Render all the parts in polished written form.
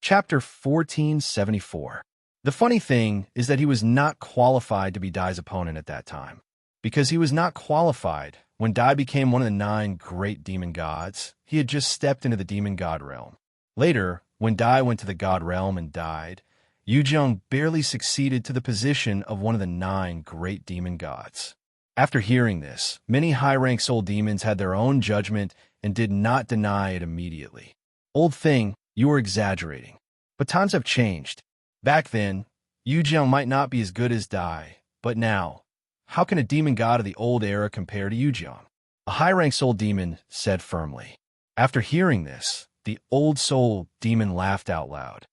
Chapter 1474. The funny thing is that he was not qualified to be Dai's opponent at that time. Because he was not qualified, when Dai became one of the 9 great demon gods, he had just stepped into the demon god realm. Later, when Dai went to the god realm and died, Yujiang barely succeeded to the position of one of the 9 great demon gods. After hearing this, many high-rank soul demons had their own judgment and did not deny it immediately. Old thing, you were exaggerating. But times have changed. Back then, Yujiang might not be as good as Dai, but now, how can a demon god of the old era compare to Yujiang? A high-rank soul demon said firmly. After hearing this, the old soul demon laughed out loud.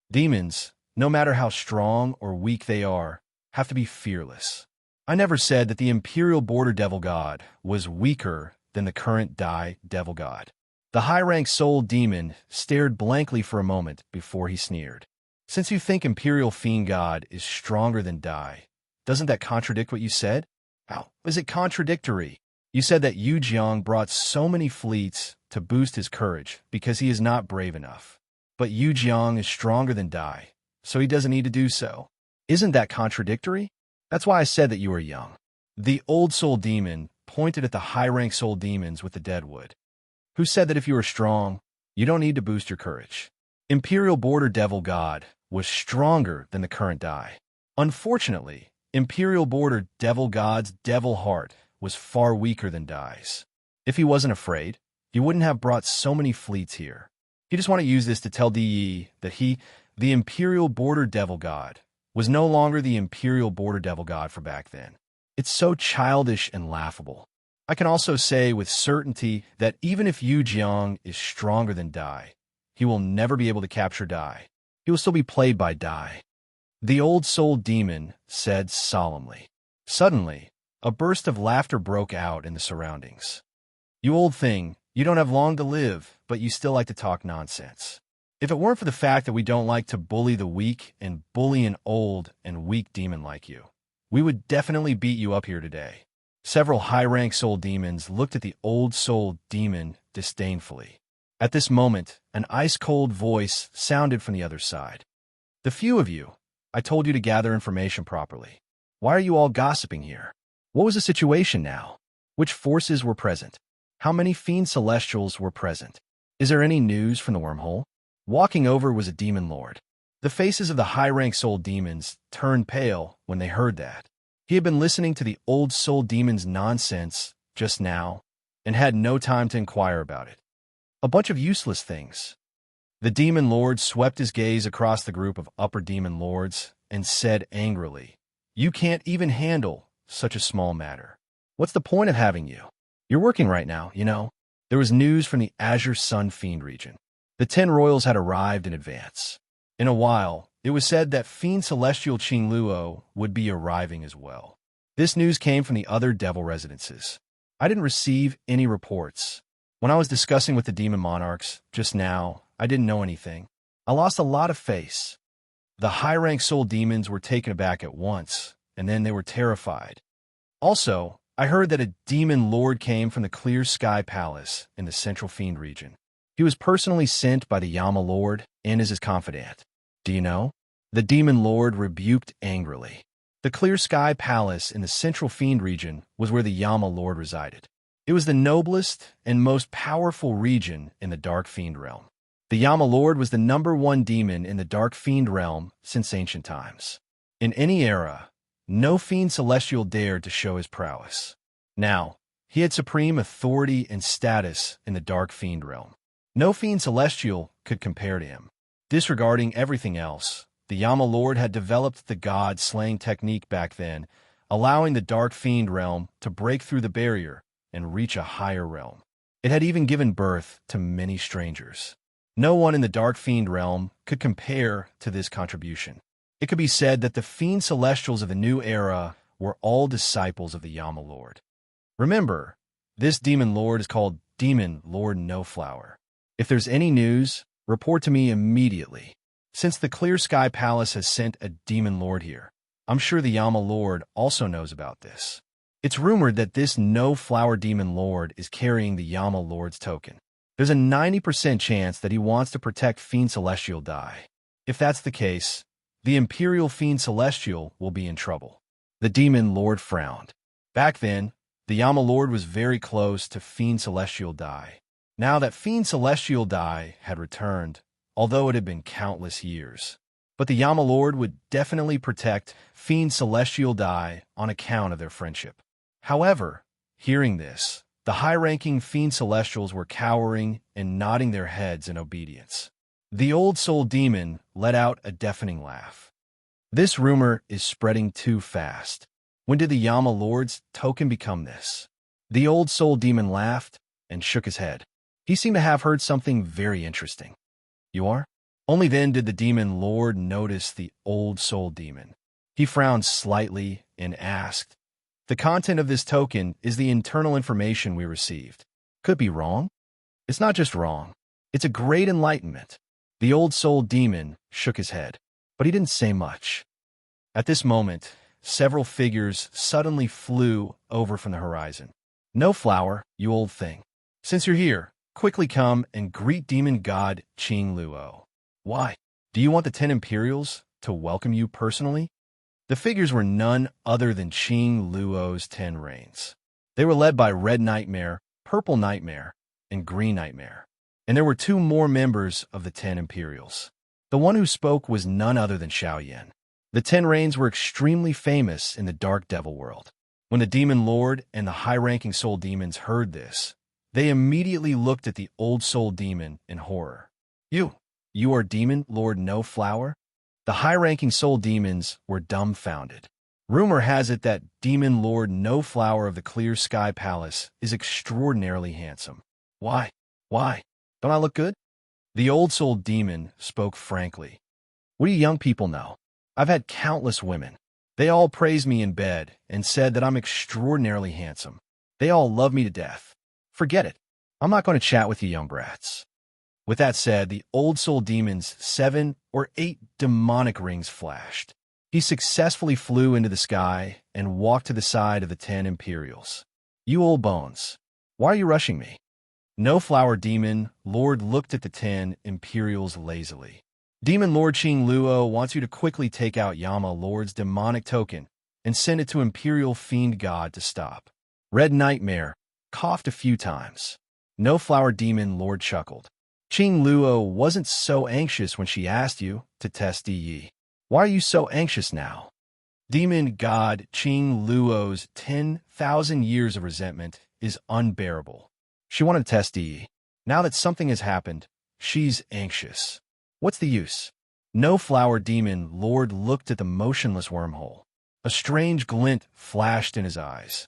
Demons, no matter how strong or weak they are, have to be fearless. I never said that the Imperial Border Devil God was weaker than the current Dai Devil God. The high-rank soul demon stared blankly for a moment before he sneered. Since you think Imperial Fiend God is stronger than Dai, doesn't that contradict what you said? How is it contradictory? You said that Yujiang brought so many fleets to boost his courage because he is not brave enough. But Yujiang is stronger than Dai, so he doesn't need to do so. Isn't that contradictory? That's why I said that you were young. The old soul demon pointed at the high-rank soul demons with the deadwood. Who said that if you are strong, you don't need to boost your courage? Imperial Border Devil God was stronger than the current Dai. Unfortunately, Imperial Border Devil God's devil heart was far weaker than Dai's. If he wasn't afraid, he wouldn't have brought so many fleets here. He just wanted to use this to tell Di that he, the Imperial Border Devil God, was no longer the Imperial Border Devil God for back then. It's so childish and laughable. I can also say with certainty that even if Yujiang is stronger than Dai, he will never be able to capture Dai. He will still be played by Dai. The old soul demon said solemnly. Suddenly, a burst of laughter broke out in the surroundings. You old thing, you don't have long to live, but you still like to talk nonsense. If it weren't for the fact that we don't like to bully the weak and bully an old and weak demon like you, we would definitely beat you up here today. Several high-rank soul demons looked at the old soul demon disdainfully. At this moment, an ice-cold voice sounded from the other side. The few of you, I told you to gather information properly. Why are you all gossiping here? What was the situation now? Which forces were present? How many fiend celestials were present? Is there any news from the wormhole? Walking over was a demon lord. The faces of the high-rank soul demons turned pale when they heard that. He had been listening to the old soul demon's nonsense just now and had no time to inquire about it. A bunch of useless things. The demon lord swept his gaze across the group of upper demon lords and said angrily, "You can't even handle such a small matter. What's the point of having you? You're working right now, you know." There was news from the Azure Sun Fiend region. The 10 royals had arrived in advance. In a while, it was said that Fiend Celestial Qingluo would be arriving as well. This news came from the other devil residences. I didn't receive any reports. When I was discussing with the demon monarchs just now, I didn't know anything. I lost a lot of face. The high-rank soul demons were taken aback at once, and then they were terrified. Also, I heard that a demon lord came from the Clear Sky Palace in the Central Fiend region. He was personally sent by the Yama Lord and is his confidant. Do you know? The demon lord rebuked angrily. The Clear Sky Palace in the Central Fiend region was where the Yama Lord resided. It was the noblest and most powerful region in the Dark Fiend realm. The Yama Lord was the #1 demon in the Dark Fiend realm since ancient times. In any era, no Fiend Celestial dared to show his prowess. Now, he had supreme authority and status in the Dark Fiend realm. No Fiend Celestial could compare to him. Disregarding everything else, the Yama Lord had developed the god-slaying technique back then, allowing the Dark Fiend realm to break through the barrier and reach a higher realm. It had even given birth to many strangers. No one in the Dark Fiend realm could compare to this contribution. It could be said that the Fiend Celestials of the new era were all disciples of the Yama Lord. Remember, this demon lord is called Demon Lord No Flower. If there's any news, report to me immediately. Since the Clear Sky Palace has sent a demon lord here, I'm sure the Yama Lord also knows about this. It's rumored that this No Flower demon lord is carrying the Yama Lord's token. There's a 90% chance that he wants to protect Fiend Celestial Dai. If that's the case, the Imperial Fiend Celestial will be in trouble. The Demon Lord frowned. Back then, the Yama Lord was very close to Fiend Celestial Dai. Now that Fiend Celestial Dai had returned, although it had been countless years. But the Yama Lord would definitely protect Fiend Celestial Dai on account of their friendship. However, hearing this, the high-ranking Fiend Celestials were cowering and nodding their heads in obedience. The old soul demon let out a deafening laugh. This rumor is spreading too fast. When did the Yama Lord's token become this? The old soul demon laughed and shook his head. He seemed to have heard something very interesting. You are? Only then did the demon lord notice the old soul demon. He frowned slightly and asked, "The content of this token is the internal information we received. Could be wrong?" "It's not just wrong. It's a great enlightenment." The old soul demon shook his head, but he didn't say much. At this moment, several figures suddenly flew over from the horizon. "No flower, you old thing. Since you're here, quickly come and greet demon god Luo." "Why? Do you want the 10 Imperials to welcome you personally?" The figures were none other than Luo's 10 reigns. They were led by Red Nightmare, Purple Nightmare, and Green Nightmare. And there were 2 more members of the 10 Imperials. The one who spoke was none other than Xiaoyan. The 10 reigns were extremely famous in the Dark Devil world. When the Demon Lord and the high-ranking soul demons heard this, they immediately looked at the old soul demon in horror. You are Demon Lord No Flower?" The high-ranking soul demons were dumbfounded. Rumor has it that Demon Lord No Flower of the Clear Sky Palace is extraordinarily handsome. Why? Don't I look good?" The old soul demon spoke frankly. "What do you young people know? I've had countless women. They all praised me in bed and said that I'm extraordinarily handsome. They all love me to death. Forget it. I'm not going to chat with you young brats." With that said, the old soul demon's 7 or 8 demonic rings flashed. He successfully flew into the sky and walked to the side of the 10 Imperials. "You old bones, why are you rushing me?" No Flower Demon Lord looked at the 10 Imperials lazily. "Demon Lord Luo wants you to quickly take out Yama Lord's demonic token and send it to Imperial Fiend God to stop." Red Nightmare coughed a few times. No Flower Demon Lord chuckled. Luo wasn't so anxious when she asked you to test Yi. Why are you so anxious now?" Demon God Luo's 10,000 years of resentment is unbearable. She wanted to test Yi. Now that something has happened, she's anxious. What's the use? No Flower Demon Lord looked at the motionless wormhole. A strange glint flashed in his eyes.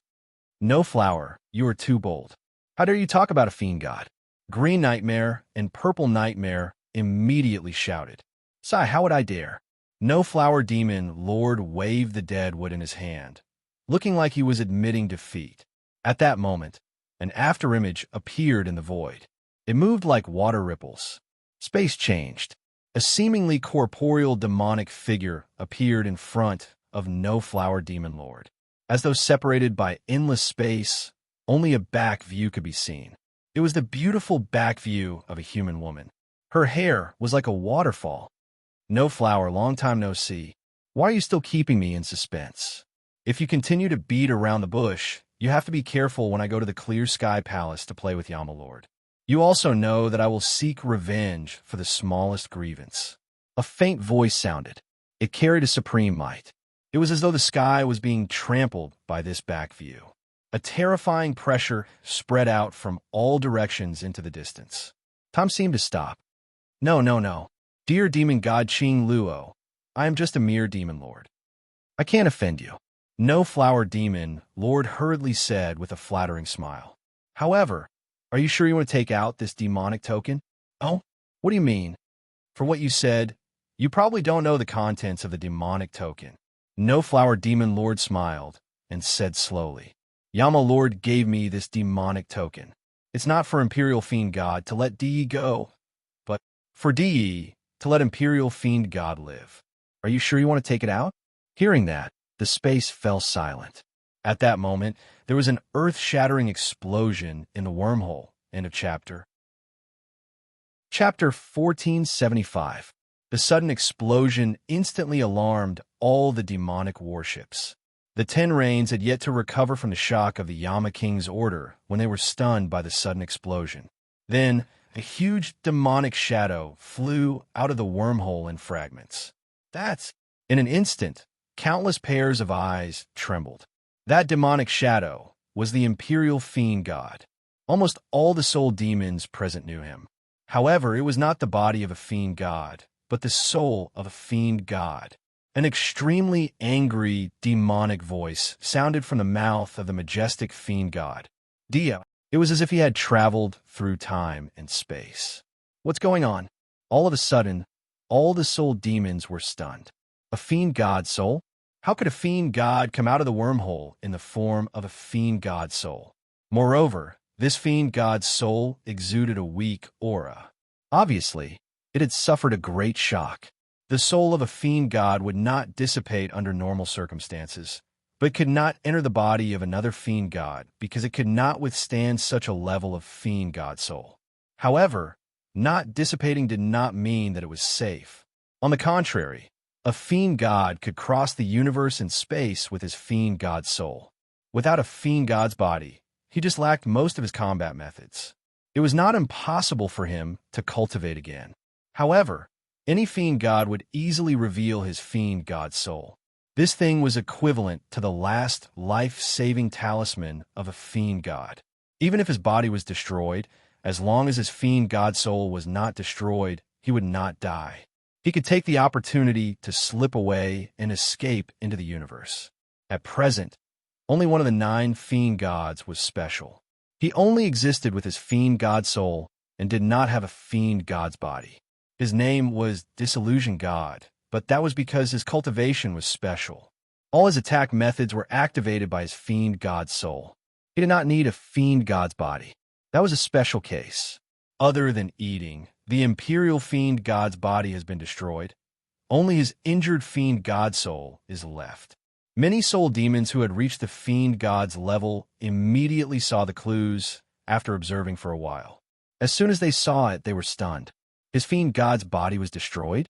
"No Flower, you are too bold. How dare you talk about a fiend god?" Green Nightmare and Purple Nightmare immediately shouted. "Sigh, how would I dare?" No Flower Demon Lord waved the dead wood in his hand, looking like he was admitting defeat. At that moment, an afterimage appeared in the void. It moved like water ripples. Space changed. A seemingly corporeal demonic figure appeared in front of No Flower Demon Lord. As though separated by endless space, only a back view could be seen. It was the beautiful back view of a human woman. Her hair was like a waterfall. "No Flower, long time no see. Why are you still keeping me in suspense? If you continue to beat around the bush, you have to be careful when I go to the Clear Sky Palace to play with Yama Lord. You also know that I will seek revenge for the smallest grievance." A faint voice sounded. It carried a supreme might. It was as though the sky was being trampled by this back view. A terrifying pressure spread out from all directions into the distance. Time seemed to stop. No. Dear Demon God Luo, I am just a mere Demon Lord. I can't offend you." No Flower Demon Lord hurriedly said with a flattering smile. "However, are you sure you want to take out this demonic token?" "Oh, what do you mean?" "For what you said, you probably don't know the contents of the demonic token." No Flower Demon Lord smiled and said slowly, "Yama Lord gave me this demonic token. It's not for Imperial Fiend God to let Di go, but for Di to let Imperial Fiend God live. Are you sure you want to take it out?" Hearing that, the space fell silent. At that moment, there was an earth-shattering explosion in the wormhole. End of chapter. Chapter 1475. The sudden explosion instantly alarmed all the demonic warships. The 10 Rains had yet to recover from the shock of the Yama King's order when they were stunned by the sudden explosion. Then, a huge demonic shadow flew out of the wormhole in fragments. In an instant, countless pairs of eyes trembled. That demonic shadow was the Imperial Fiend God. Almost all the soul demons present knew him. However, it was not the body of a fiend god, but the soul of a fiend god. An extremely angry, demonic voice sounded from the mouth of the majestic fiend god. Dia. It was as if he had traveled through time and space. What's going on? All of a sudden, all the soul demons were stunned. A fiend god soul? How could a fiend god come out of the wormhole in the form of a fiend god soul? Moreover, this fiend god's soul exuded a weak aura. Obviously, it had suffered a great shock. The soul of a fiend god would not dissipate under normal circumstances, but could not enter the body of another fiend god because it could not withstand such a level of fiend god soul. However, not dissipating did not mean that it was safe. On the contrary, a fiend god could cross the universe and space with his fiend god soul. Without a fiend god's body, he just lacked most of his combat methods. It was not impossible for him to cultivate again. However, any fiend god would easily reveal his fiend god soul. This thing was equivalent to the last life-saving talisman of a fiend god. Even if his body was destroyed, as long as his fiend god soul was not destroyed, he would not die. He could take the opportunity to slip away and escape into the universe. At present, only one of the 9 fiend gods was special. He only existed with his fiend god soul and did not have a fiend god's body. His name was Disillusion God, but that was because his cultivation was special. All his attack methods were activated by his fiend god's soul. He did not need a fiend god's body. That was a special case. Other than eating, the Imperial Fiend God's body has been destroyed. Only his injured Fiend God soul is left. Many soul demons who had reached the Fiend God's level immediately saw the clues after observing for a while. As soon as they saw it, they were stunned. His Fiend God's body was destroyed?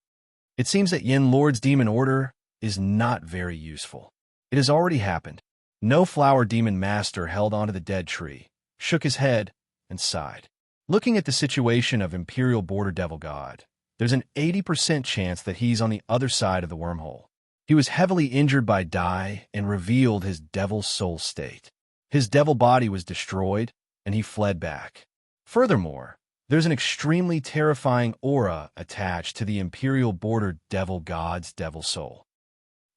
It seems that Yin Lord's demon order is not very useful. It has already happened. No Flower Demon Master held onto the dead tree, shook his head, and sighed. Looking at the situation of Imperial Border Devil God, there's an 80% chance that he's on the other side of the wormhole. He was heavily injured by Dai and revealed his devil soul state. His devil body was destroyed, and he fled back. Furthermore, there's an extremely terrifying aura attached to the Imperial Border Devil God's devil soul.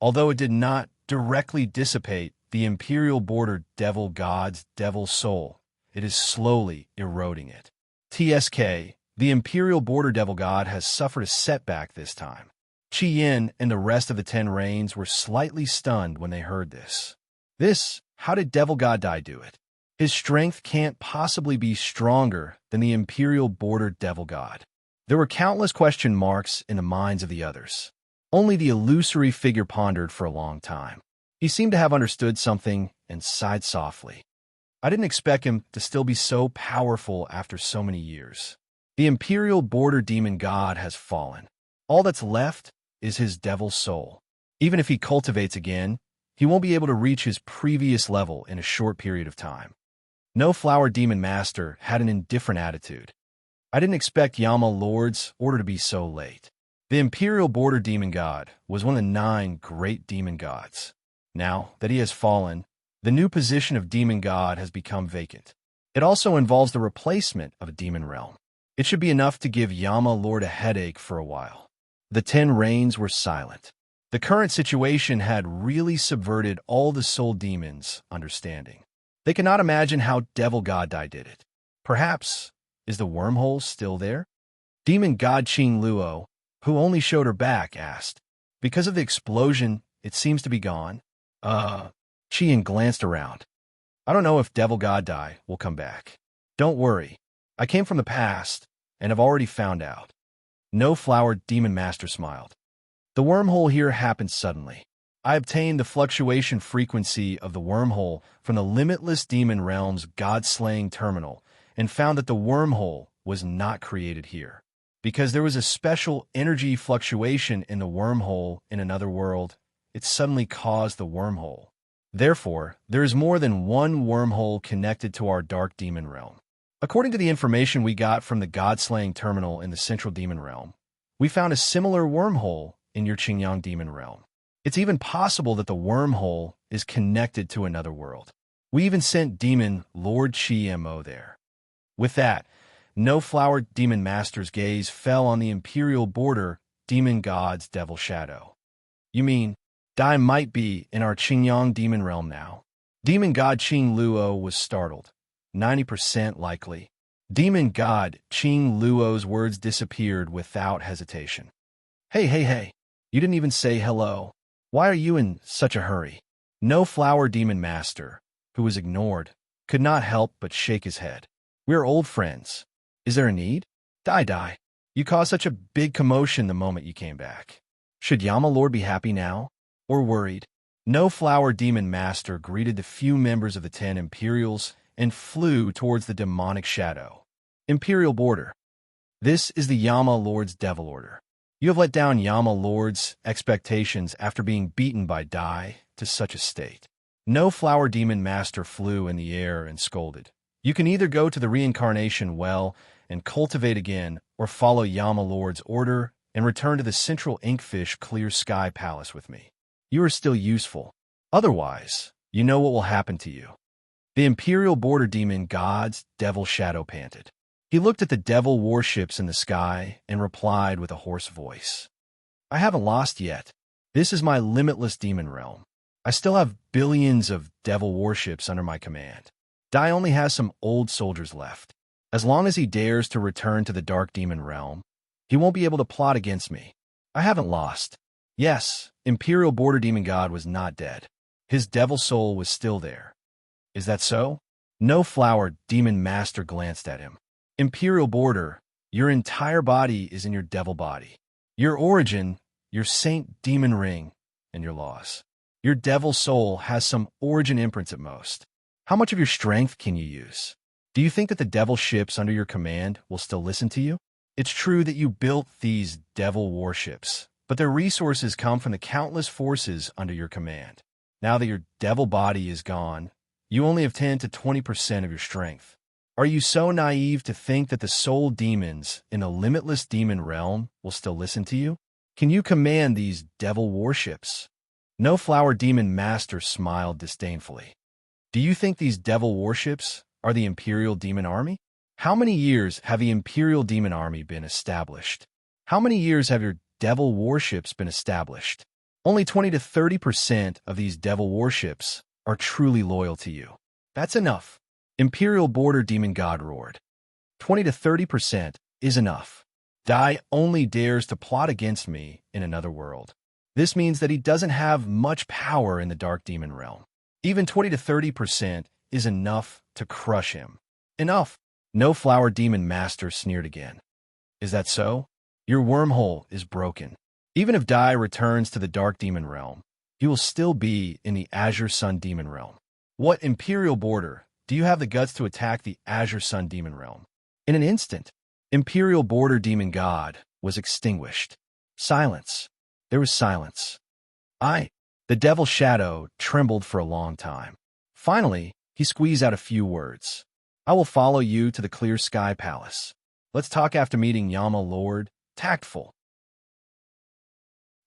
Although it did not directly dissipate the Imperial Border Devil God's devil soul, it is slowly eroding it. TSK, the Imperial Border Devil God, has suffered a setback this time. Qi Yin and the rest of the 10 Rains were slightly stunned when they heard this. How did Devil God Dai do it? His strength can't possibly be stronger than the Imperial Border Devil God. There were countless question marks in the minds of the others. Only the illusory figure pondered for a long time. He seemed to have understood something and sighed softly. I didn't expect him to still be so powerful after so many years. The Imperial Border Demon God has fallen. All that's left is his devil soul. Even if he cultivates again, he won't be able to reach his previous level in a short period of time. No Flower Demon Master had an indifferent attitude. I didn't expect Yama Lord's order to be so late. The Imperial Border Demon God was one of the 9 great demon gods. Now that he has fallen, the new position of demon god has become vacant. It also involves the replacement of a demon realm. It should be enough to give Yama Lord a headache for a while. The 10 Rains were silent. The current situation had really subverted all the soul demons' understanding. They cannot imagine how Devil God Dai did it. Perhaps, is the wormhole still there? Demon God Qing Luo, who only showed her back, asked. Because of the explosion, it seems to be gone. Qian glanced around. I don't know if Devil God Dai will come back. Don't worry. I came from the past and have already found out. No Flower Demon Master smiled. The wormhole here happened suddenly. I obtained the fluctuation frequency of the wormhole from the Limitless Demon Realm's God-slaying terminal and found that the wormhole was not created here. Because there was a special energy fluctuation in the wormhole in another world, it suddenly caused the wormhole. Therefore, there is more than one wormhole connected to our dark demon realm. According to the information we got from the god-slaying terminal in the central demon realm, we found a similar wormhole in your Qingyang demon realm. It's even possible that the wormhole is connected to another world. We even sent demon Lord Chi Mo there. With that, No Flower Demon Master's gaze fell on the imperial border demon god's devil shadow. You mean, Dai might be in our Qingyang demon realm now? Demon god Qing Luo was startled. 90% likely. Demon god Qing Luo's words disappeared without hesitation. Hey. You didn't even say hello. Why are you in such a hurry? No Flower Demon Master, who was ignored, could not help but shake his head. We're old friends. Is there a need? Dai. You caused such a big commotion the moment you came back. Should Yama Lord be happy now? Or worried? No Flower Demon Master greeted the few members of the 10 Imperials and flew towards the demonic shadow. Imperial border. This is the Yama Lord's Devil Order. You have let down Yama Lord's expectations after being beaten by Dai to such a state. No Flower Demon Master flew in the air and scolded. You can either go to the reincarnation well and cultivate again, or follow Yama Lord's order and return to the central Inkfish Clear Sky Palace with me. You are still useful. Otherwise, you know what will happen to you. The Imperial Border Demon God's Devil Shadow panted. He looked at the devil warships in the sky and replied with a hoarse voice. I haven't lost yet. This is my limitless demon realm. I still have billions of devil warships under my command. Dai only has some old soldiers left. As long as he dares to return to the dark demon realm, he won't be able to plot against me. I haven't lost. Yes, Imperial Border Demon God was not dead. His devil soul was still there. Is that so? No Flower Demon Master glanced at him. Imperial Border, your entire body is in your devil body. Your origin, your Saint Demon Ring, and your loss. Your devil soul has some origin imprints at most. How much of your strength can you use? Do you think that the devil ships under your command will still listen to you? It's true that you built these devil warships, but their resources come from the countless forces under your command. Now that your devil body is gone, you only have 10 to 20% of your strength. Are you so naive to think that the soul demons in the limitless demon realm will still listen to you? Can you command these devil warships? No Flower Demon Master smiled disdainfully. Do you think these devil warships are the Imperial Demon Army? How many years have the Imperial Demon Army been established? How many years have your devil warships been established? Only 20 to 30% of these devil warships are truly loyal to you. That's enough. Imperial Border Demon God roared. 20 to 30% is enough. Dai only dares to plot against me in another world. This means that he doesn't have much power in the dark demon realm. Even 20 to 30% is enough to crush him. Enough. No Flower Demon Master sneered again. Is that so? Your wormhole is broken. Even if Dai returns to the dark demon realm, he will still be in the Azure Sun demon realm. What Imperial Border do you have the guts to attack the Azure Sun demon realm? In an instant, Imperial Border Demon God was extinguished. Silence. There was silence. The devil shadow trembled for a long time. Finally, he squeezed out a few words. I will follow you to the Clear Sky Palace. Let's talk after meeting Yama Lord. Tactful.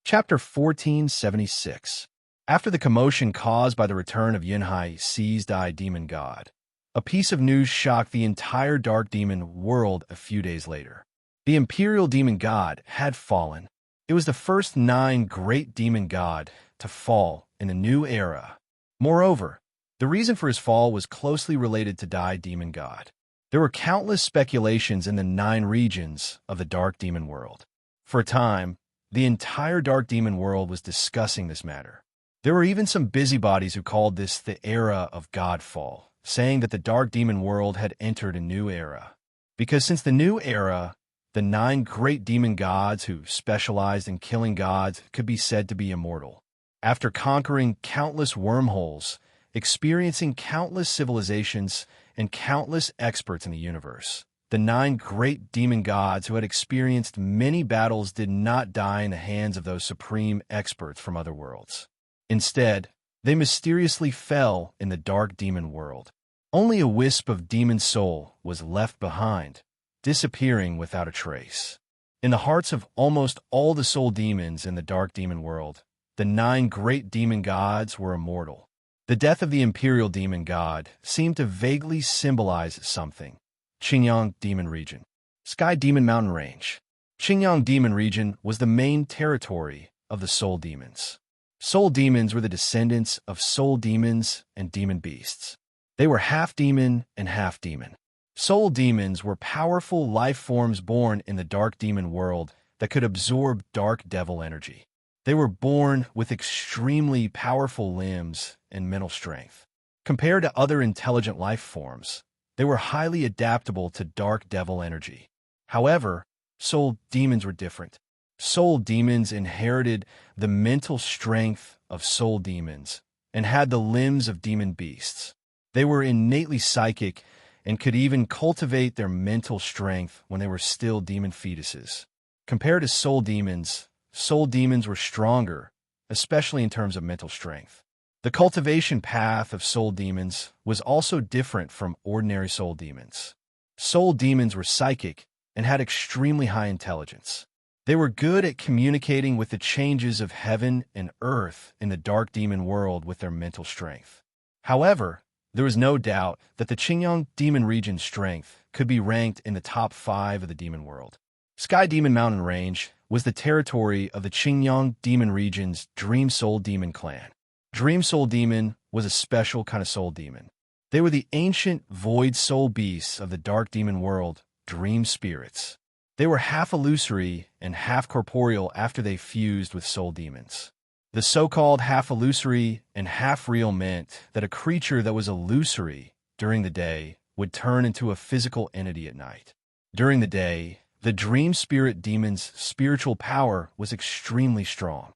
Chapter 1476. After the commotion caused by the return of Yunhai Seized Eye Demon God, a piece of news shocked the entire Dark Demon world a few days later. The Imperial Demon God had fallen. It was the first 9 great demon god to fall in a new era. Moreover, the reason for his fall was closely related to Dai Demon God. There were countless speculations in the 9 regions of the Dark Demon world. For a time, the entire Dark Demon world was discussing this matter. There were even some busybodies who called this the era of Godfall, saying that the Dark Demon world had entered a new era. Because since the new era, the 9 great demon gods who specialized in killing gods could be said to be immortal. After conquering countless wormholes, experiencing countless civilizations, and countless experts in the universe, The 9 great demon gods who had experienced many battles did not die in the hands of those supreme experts from other worlds. Instead, they mysteriously fell in the dark demon world. Only a wisp of demon soul was left behind, disappearing without a trace. In the hearts of almost all the soul demons in the dark demon world, the 9 great demon gods were immortal. The death of the imperial demon god seemed to vaguely symbolize something. Qingyang Demon Region. Sky Demon Mountain Range. Qingyang Demon Region was the main territory of the soul demons. Soul demons were the descendants of soul demons and demon beasts. They were half demon and half demon. Soul demons were powerful life forms born in the dark demon world that could absorb dark devil energy. They were born with extremely powerful limbs and mental strength. Compared to other intelligent life forms, they were highly adaptable to dark devil energy. However, soul demons were different. Soul demons inherited the mental strength of soul demons and had the limbs of demon beasts. They were innately psychic and could even cultivate their mental strength when they were still demon fetuses. Compared to soul demons were stronger, especially in terms of mental strength. The cultivation path of soul demons was also different from ordinary soul demons. Soul demons were psychic and had extremely high intelligence. They were good at communicating with the changes of heaven and earth in the dark demon world with their mental strength. However, there was no doubt that the Qingyang Demon Region's strength could be ranked in the top 5 of the demon world. Sky Demon Mountain Range was the territory of the Qingyang Demon Region's Dream Soul Demon clan. Dream Soul Demon was a special kind of soul demon. They were the ancient void soul beasts of the dark demon world, dream spirits. They were half illusory and half corporeal after they fused with soul demons. The so-called half illusory and half real meant that a creature that was illusory during the day would turn into a physical entity at night. During the day, the dream spirit demon's spiritual power was extremely strong.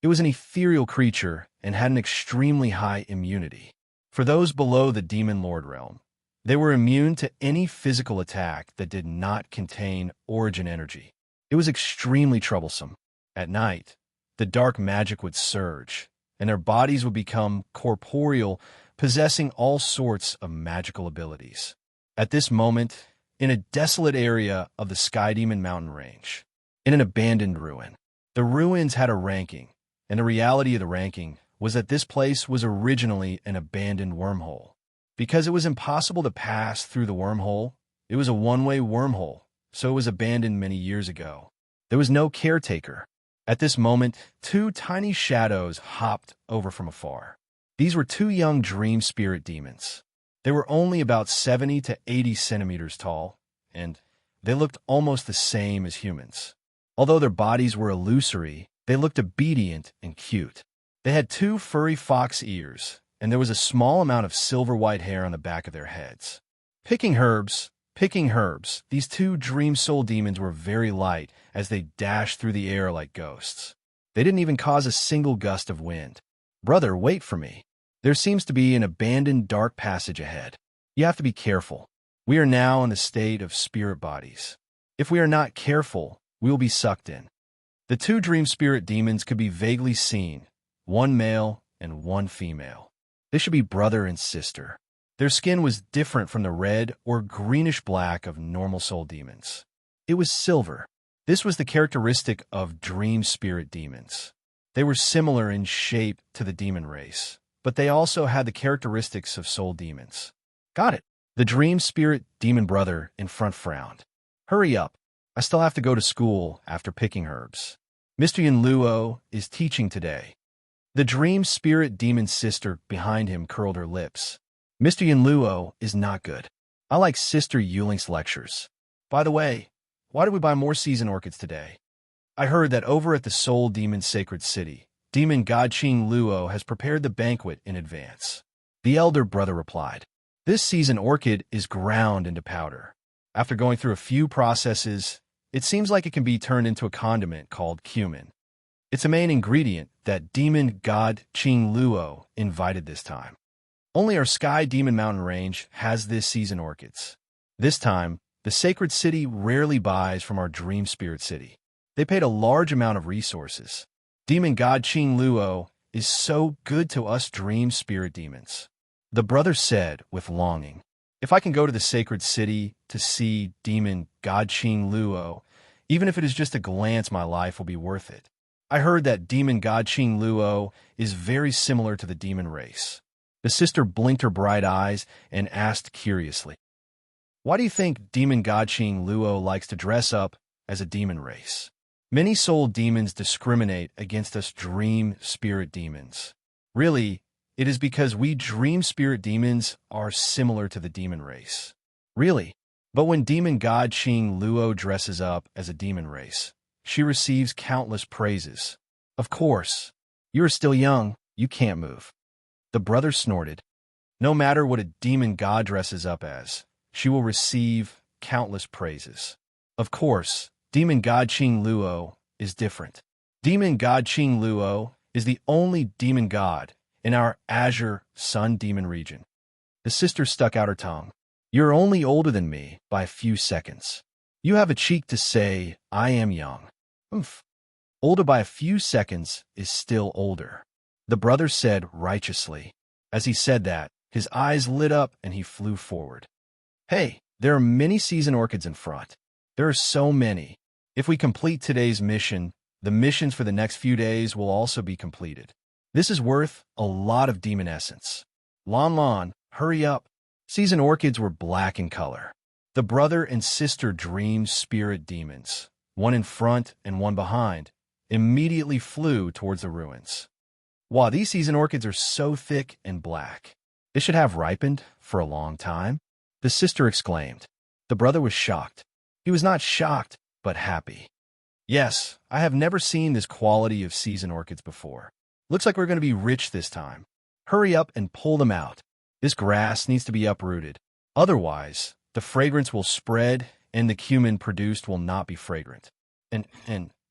It was an ethereal creature and had an extremely high immunity. For those below the demon lord realm, they were immune to any physical attack that did not contain origin energy. It was extremely troublesome. At night, the dark magic would surge, and their bodies would become corporeal, possessing all sorts of magical abilities. At this moment, in a desolate area of the Sky Demon Mountain Range, in an abandoned ruin, the ruins had a ranking, and the reality of the ranking was that this place was originally an abandoned wormhole. Because it was impossible to pass through the wormhole, it was a one-way wormhole, so it was abandoned many years ago. There was no caretaker. At this moment, 2 tiny shadows hopped over from afar. These were 2 young dream spirit demons. They were only about 70 to 80 centimeters tall, and they looked almost the same as humans. Although their bodies were illusory, they looked obedient and cute. They had 2 furry fox ears, and there was a small amount of silver-white hair on the back of their heads. Picking herbs, these 2 dream soul demons were very light as they dashed through the air like ghosts. They didn't even cause a single gust of wind. Brother, wait for me. There seems to be an abandoned dark passage ahead. You have to be careful. We are now in the state of spirit bodies. If we are not careful, we will be sucked in. The 2 dream spirit demons could be vaguely seen, 1 male and 1 female. They should be brother and sister. Their skin was different from the red or greenish-black of normal soul demons. It was silver. This was the characteristic of dream spirit demons. They were similar in shape to the demon race, but they also had the characteristics of soul demons. Got it. The dream spirit demon brother in front frowned. Hurry up. I still have to go to school after picking herbs. Mr. Douluo is teaching today. The dream spirit demon sister behind him curled her lips. Mr. Douluo is not good. I like Sister Yulink's lectures. By the way, why did we buy more season orchids today? I heard that over at the Soul Demon Sacred City, Demon God Qing Luo has prepared the banquet in advance. The elder brother replied. This season orchid is ground into powder. After going through a few processes, it seems like it can be turned into a condiment called cumin. It's a main ingredient that Demon God Qing Luo invited this time. Only our Sky Demon Mountain Range has this season orchids. This time, The sacred city rarely buys from our dream spirit city. They paid a large amount of resources. Demon god Luo is so good to us dream spirit demons. The brother said with longing, if I can go to the sacred city to see demon god Luo, even if it is just a glance, my life will be worth it. I heard that demon god Luo is very similar to the demon race. The sister blinked her bright eyes and asked curiously, why do you think demon god Luo likes to dress up as a demon race? Many soul demons discriminate against us dream spirit demons. Really, it is because we dream spirit demons are similar to the demon race. Really. But when demon god Luo dresses up as a demon race, she receives countless praises. Of course, you are still young, you can't move. The brother snorted. No matter what a demon god dresses up as, she will receive countless praises. Of course, demon god Luo is different. Demon god Luo is the only demon god in our Azure Sun demon region. The sister stuck out her tongue. You're only older than me by a few seconds. You have a cheek to say, I am young. Oof. Older by a few seconds is still older, the brother said righteously. As he said that, his eyes lit up and he flew forward. Hey, there are many season orchids in front. There are so many. If we complete today's mission, the missions for the next few days will also be completed. This is worth a lot of demon essence. Lon, hurry up. Season orchids were black in color. The brother and sister dream spirit demons, one in front and one behind, immediately flew towards the ruins. Wow, these season orchids are so thick and black. They should have ripened for a long time, the sister exclaimed. The brother was shocked. He was not shocked, but happy. Yes, I have never seen this quality of season orchids before. Looks like we're going to be rich this time. Hurry up and pull them out. This grass needs to be uprooted. Otherwise, the fragrance will spread and the cumin produced will not be fragrant. And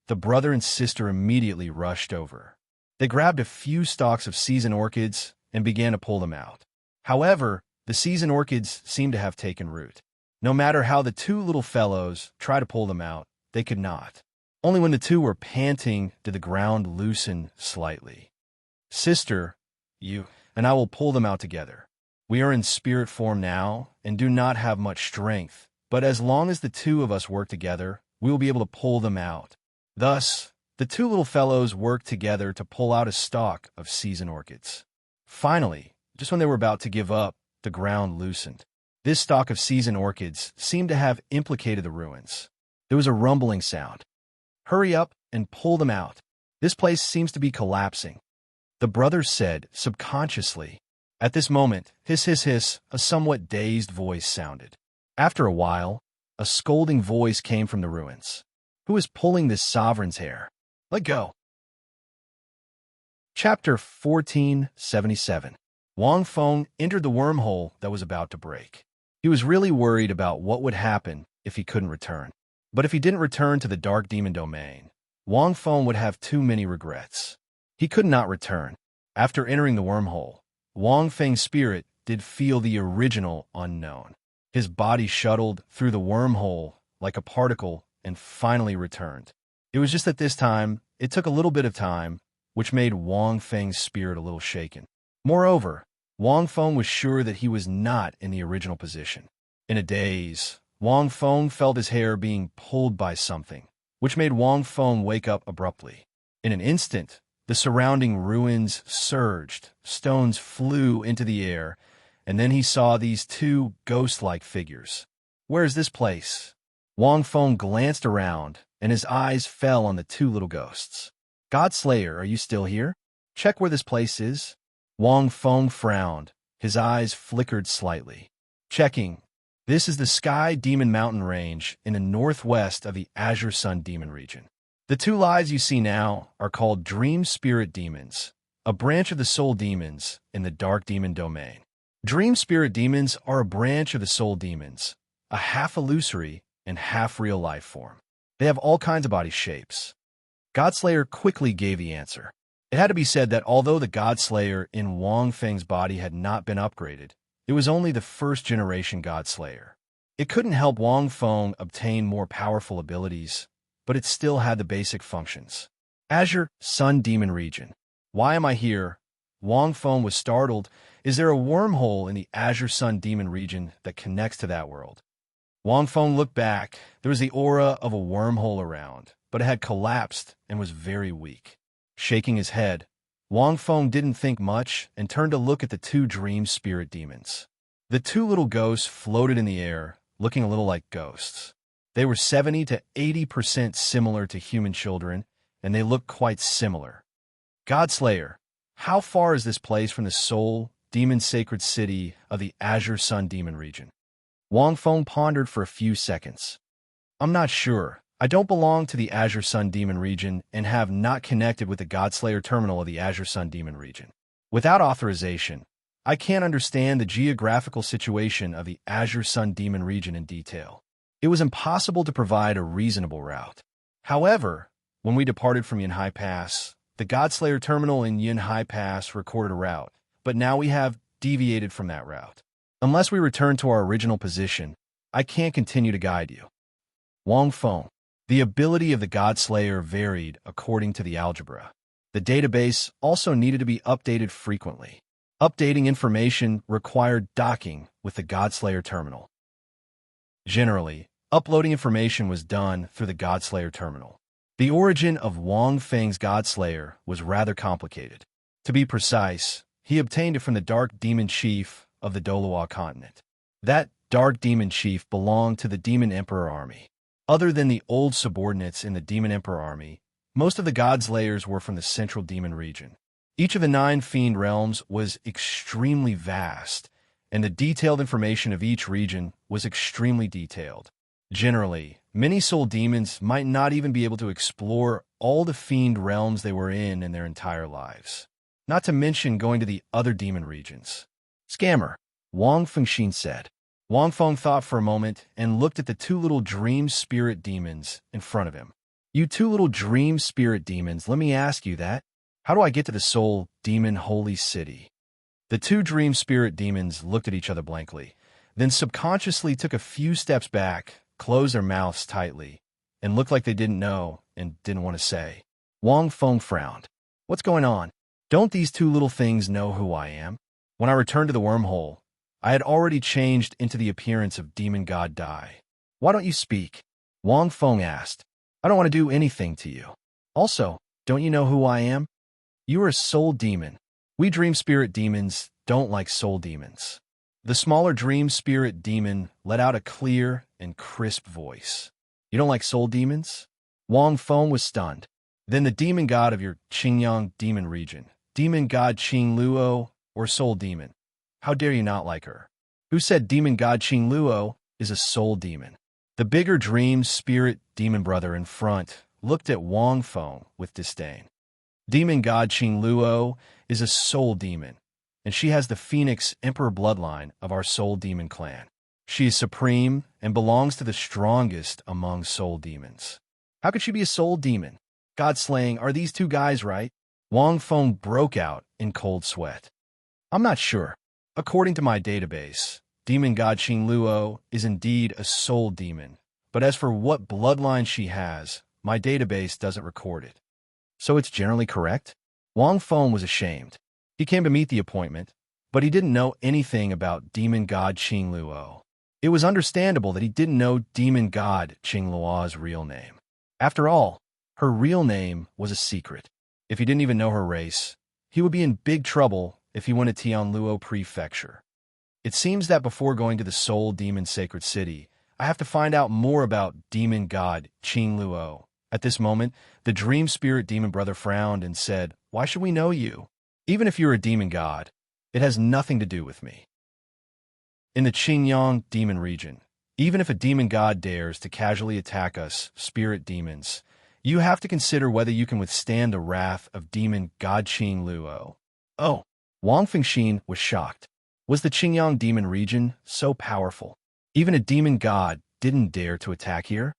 the brother and sister immediately rushed over. They grabbed a few stalks of season orchids and began to pull them out. However, the season orchids seemed to have taken root. No matter how the two little fellows tried to pull them out, they could not. Only when the two were panting did the ground loosen slightly. Sister, you and I will pull them out together. We are in spirit form now and do not have much strength, but as long as the two of us work together, we will be able to pull them out. Thus, the two little fellows worked together to pull out a stalk of season orchids. Finally, just when they were about to give up, the ground loosened. This stalk of season orchids seemed to have implicated the ruins. There was a rumbling sound. Hurry up and pull them out. This place seems to be collapsing, the brother said subconsciously. At this moment, hiss, a somewhat dazed voice sounded. After a while, a scolding voice came from the ruins. Who is pulling this sovereign's hair? Let go. Chapter 1477. Wang Feng entered the wormhole that was about to break. He was really worried about what would happen if he couldn't return. But if he didn't return to the dark demon domain, Wang Feng would have too many regrets. He could not return. After entering the wormhole, Wang Feng's spirit did feel the original unknown. His body shuttled through the wormhole like a particle and finally returned. It was just that this time, it took a little bit of time, which made Wang Feng's spirit a little shaken. Moreover, Wang Feng was sure that he was not in the original position. In a daze, Wang Feng felt his hair being pulled by something, which made Wang Feng wake up abruptly. In an instant, the surrounding ruins surged, stones flew into the air, and then he saw these two ghost-like figures. Where is this place? Wang Feng glanced around, and his eyes fell on the two little ghosts. Godslayer, are you still here? Check where this place is. Wang Feng frowned. His eyes flickered slightly. Checking. This is the Sky Demon Mountain Range in the northwest of the Azure Sun Demon region. The two lives you see now are called Dream Spirit Demons, a branch of the Soul Demons in the Dark Demon domain. Dream Spirit Demons are a branch of the Soul Demons, a half illusory and half real life form. They have all kinds of body shapes. Godslayer quickly gave the answer. It had to be said that although the Godslayer in Wang Feng's body had not been upgraded, it was only the first generation Godslayer. It couldn't help Wang Feng obtain more powerful abilities, but it still had the basic functions. Azure Sun Demon Region. Why am I here? Wang Feng was startled. Is there a wormhole in the Azure Sun Demon Region that connects to that world? Wang Feng looked back. There was the aura of a wormhole around, but it had collapsed and was very weak. Shaking his head, Wang Feng didn't think much and turned to look at the two dream spirit demons. The two little ghosts floated in the air, looking a little like ghosts. They were 70 to 80% similar to human children, and they looked quite similar. Godslayer, how far is this place from the soul, demon sacred city of the Azure Sun Demon Region? Wang Feng pondered for a few seconds. I'm not sure. I don't belong to the Azure Sun Demon Region and have not connected with the Godslayer terminal of the Azure Sun Demon Region. Without authorization, I can't understand the geographical situation of the Azure Sun Demon Region in detail. It was impossible to provide a reasonable route. However, when we departed from Yunhai Pass, the Godslayer terminal in Yunhai Pass recorded a route, but now we have deviated from that route. Unless we return to our original position, I can't continue to guide you. Wang Feng. The ability of the Godslayer varied according to the algebra. The database also needed to be updated frequently. Updating information required docking with the Godslayer terminal. Generally, uploading information was done through the Godslayer terminal. The origin of Wang Feng's Godslayer was rather complicated. To be precise, he obtained it from the Dark Demon Chief of the Douluo continent. That Dark Demon Chief belonged to the Demon Emperor army. Other than the old subordinates in the Demon Emperor army, most of the Godslayers were from the Central Demon region. Each of the 9 fiend realms was extremely vast, and the detailed information of each region was extremely detailed. Generally, many soul demons might not even be able to explore all the fiend realms they were in their entire lives, not to mention going to the other demon regions. Scammer, Wang Fengxin said. Wang Feng thought for a moment and looked at the 2 little dream spirit demons in front of him. You 2 little dream spirit demons, let me ask you that. How do I get to the soul demon holy city? The 2 dream spirit demons looked at each other blankly, then subconsciously took a few steps back, closed their mouths tightly, and looked like they didn't know and didn't want to say. Wang Feng frowned. What's going on? Don't these 2 little things know who I am? When I returned to the wormhole, I had already changed into the appearance of Demon God Dai. Why don't you speak? Wang Feng asked. I don't want to do anything to you. Also, don't you know who I am? You are a soul demon. We dream spirit demons don't like soul demons. The smaller dream spirit demon let out a clear and crisp voice. You don't like soul demons? Wang Feng was stunned. Then the demon god of your Qingyang demon region, demon god Luo, or soul demon. How dare you not like her? Who said demon god Luo is a soul demon? The bigger dream spirit demon brother in front looked at Wang Feng with disdain. Demon god Luo is a soul demon, and she has the Phoenix Emperor bloodline of our soul demon clan. She is supreme and belongs to the strongest among soul demons. How could she be a soul demon? God slaying, are these 2 guys right? Wang Feng broke out in cold sweat. I'm not sure. According to my database, demon god Luo is indeed a soul demon, but as for what bloodline she has, my database doesn't record it. So it's generally correct? Wang Feng was ashamed. He came to meet the appointment, but he didn't know anything about demon god Luo. It was understandable that he didn't know demon god Luo's real name. After all, her real name was a secret. If he didn't even know her race, he would be in big trouble if he went to Tianluo Prefecture. It seems that before going to the Soul Demon Sacred City, I have to find out more about demon god Luo. At this moment, the dream spirit demon brother frowned and said, Why should we know you? Even if you're a demon god, it has nothing to do with me. In the Qingyang demon region, even if a demon god dares to casually attack us, spirit demons, you have to consider whether you can withstand the wrath of demon god Luo. Oh, Wang Fengxin was shocked. Was the Qingyang demon region so powerful? Even a demon god didn't dare to attack here?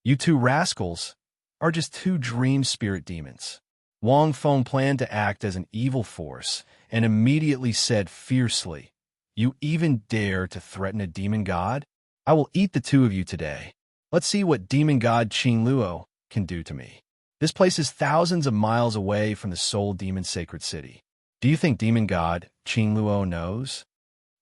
You 2 rascals are just 2 dream spirit demons. Wang Feng planned to act as an evil force and immediately said fiercely, You even dare to threaten a demon god? I will eat the two of you today. Let's see what demon god Luo can do to me. This place is thousands of miles away from the soul demon sacred city. Do you think demon god Luo knows?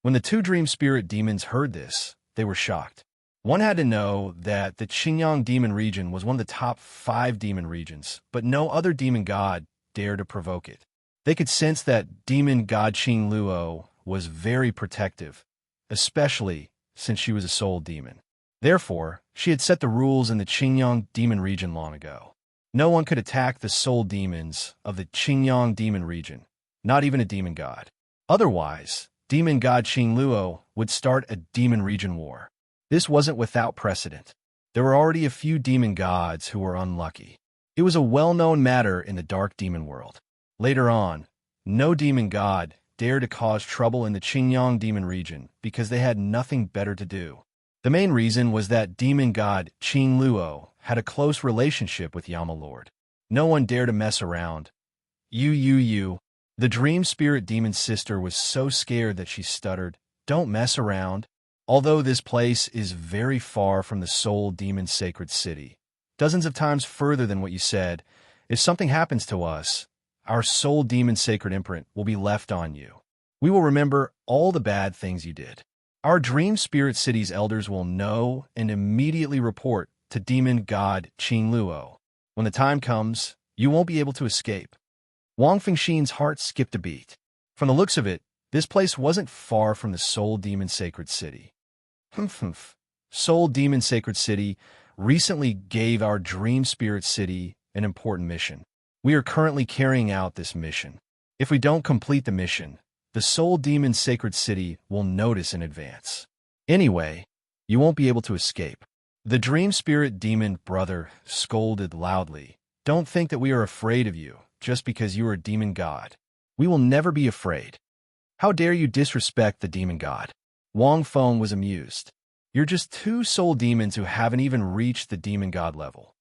When the two dream spirit demons heard this, they were shocked. One had to know that the Qingyang demon region was one of the top 5 demon regions, but no other demon god dared to provoke it. They could sense that demon god Luo was very protective, especially since she was a soul demon. Therefore, she had set the rules in the Qingyang demon region long ago. No one could attack the soul demons of the Qingyang demon region, not even a demon god. Otherwise, demon god Luo would start a demon region war. This wasn't without precedent. There were already a few demon gods who were unlucky. It was a well-known matter in the dark demon world. Later on, no demon god dared to cause trouble in the Qingyang demon region because they had nothing better to do. The main reason was that demon god Luo had a close relationship with Yama Lord. No one dared to mess around. You. The dream spirit demon's sister was so scared that she stuttered, "Don't mess around." Although this place is very far from the soul demon sacred city, dozens of times further than what you said, if something happens to us, our soul demon sacred imprint will be left on you. We will remember all the bad things you did. Our dream spirit city's elders will know and immediately report to demon god Luo. When the time comes, you won't be able to escape. Wang Fengxin's heart skipped a beat. From the looks of it, this place wasn't far from the soul demon sacred city. Soul demon sacred city recently gave our dream spirit city an important mission. We are currently carrying out this mission. If we don't complete the mission, the soul demon sacred city will notice in advance. Anyway, you won't be able to escape. The dream spirit demon brother scolded loudly. Don't think that we are afraid of you just because you are a demon god. We will never be afraid. How dare you disrespect the demon god? Wang Feng was amused. You're just 2 soul demons who haven't even reached the demon god level.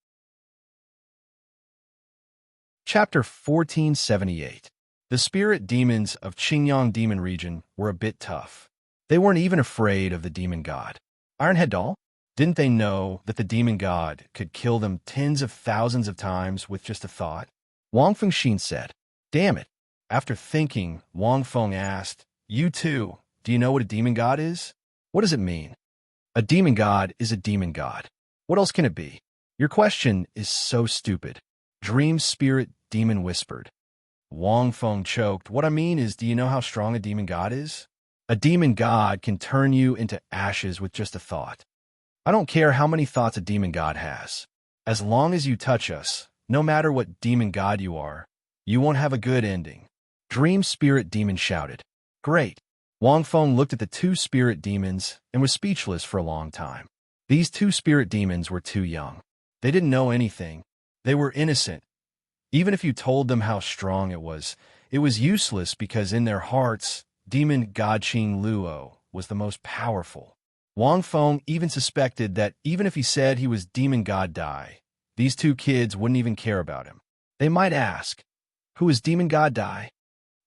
Chapter 1478. The spirit demons of Qingyang demon region were a bit tough. They weren't even afraid of the demon god. Ironhead doll? Didn't they know that the demon god could kill them tens of thousands of times with just a thought? Wang Fengxin said. Damn it. After thinking, Wang Feng asked, You too, do you know what a demon god is? What does it mean? A demon god is a demon god. What else can it be? Your question is so stupid. Dream spirit demon whispered. Wang Feng choked. What I mean is, do you know how strong a demon god is? A demon god can turn you into ashes with just a thought. I don't care how many thoughts a demon god has. As long as you touch us, no matter what demon god you are, you won't have a good ending. Dream spirit demon shouted. Great. Wang Feng looked at the 2 spirit demons and was speechless for a long time. These 2 spirit demons were too young. They didn't know anything. They were innocent. Even if you told them how strong it was useless because in their hearts, demon god Luo was the most powerful. Wang Feng even suspected that even if he said he was demon god Dai, these 2 kids wouldn't even care about him. They might ask, Who is demon god Dai?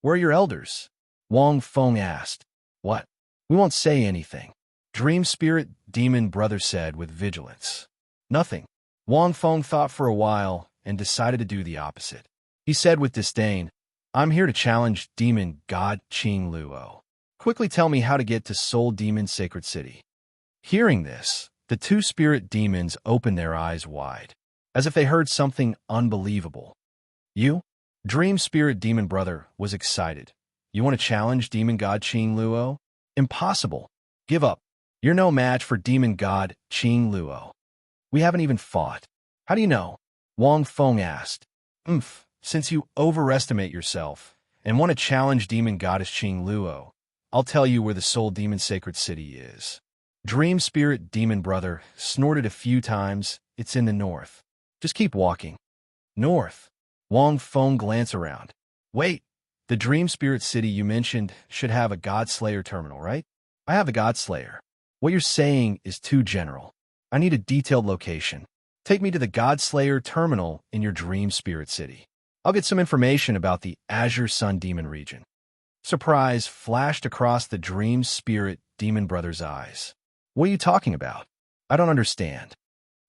Where are your elders? Wang Feng asked. What? We won't say anything. Dream spirit demon brother said with vigilance. Nothing. Wang Feng thought for a while and decided to do the opposite. He said with disdain, I'm here to challenge demon god Luo. Quickly tell me how to get to soul demon sacred city. Hearing this, the 2 spirit demons opened their eyes wide, as if they heard something unbelievable. You? Dream spirit demon brother was excited. You want to challenge demon god Luo? Impossible. Give up. You're no match for demon god Luo. We haven't even fought. How do you know? Wang Feng asked. Since you overestimate yourself and want to challenge demon goddess Luo, I'll tell you where the soul demon sacred city is. Dream spirit demon brother snorted a few times. It's in the north. Just keep walking. North. Wang Feng glanced around. Wait, the dream spirit city you mentioned should have a God Slayer terminal, right? I have a God Slayer. What you're saying is too general. I need a detailed location. Take me to the God Slayer terminal in your dream spirit city. I'll get some information about the Azure Sun Demon region. Surprise flashed across the dream spirit demon brother's eyes. What are you talking about? I don't understand.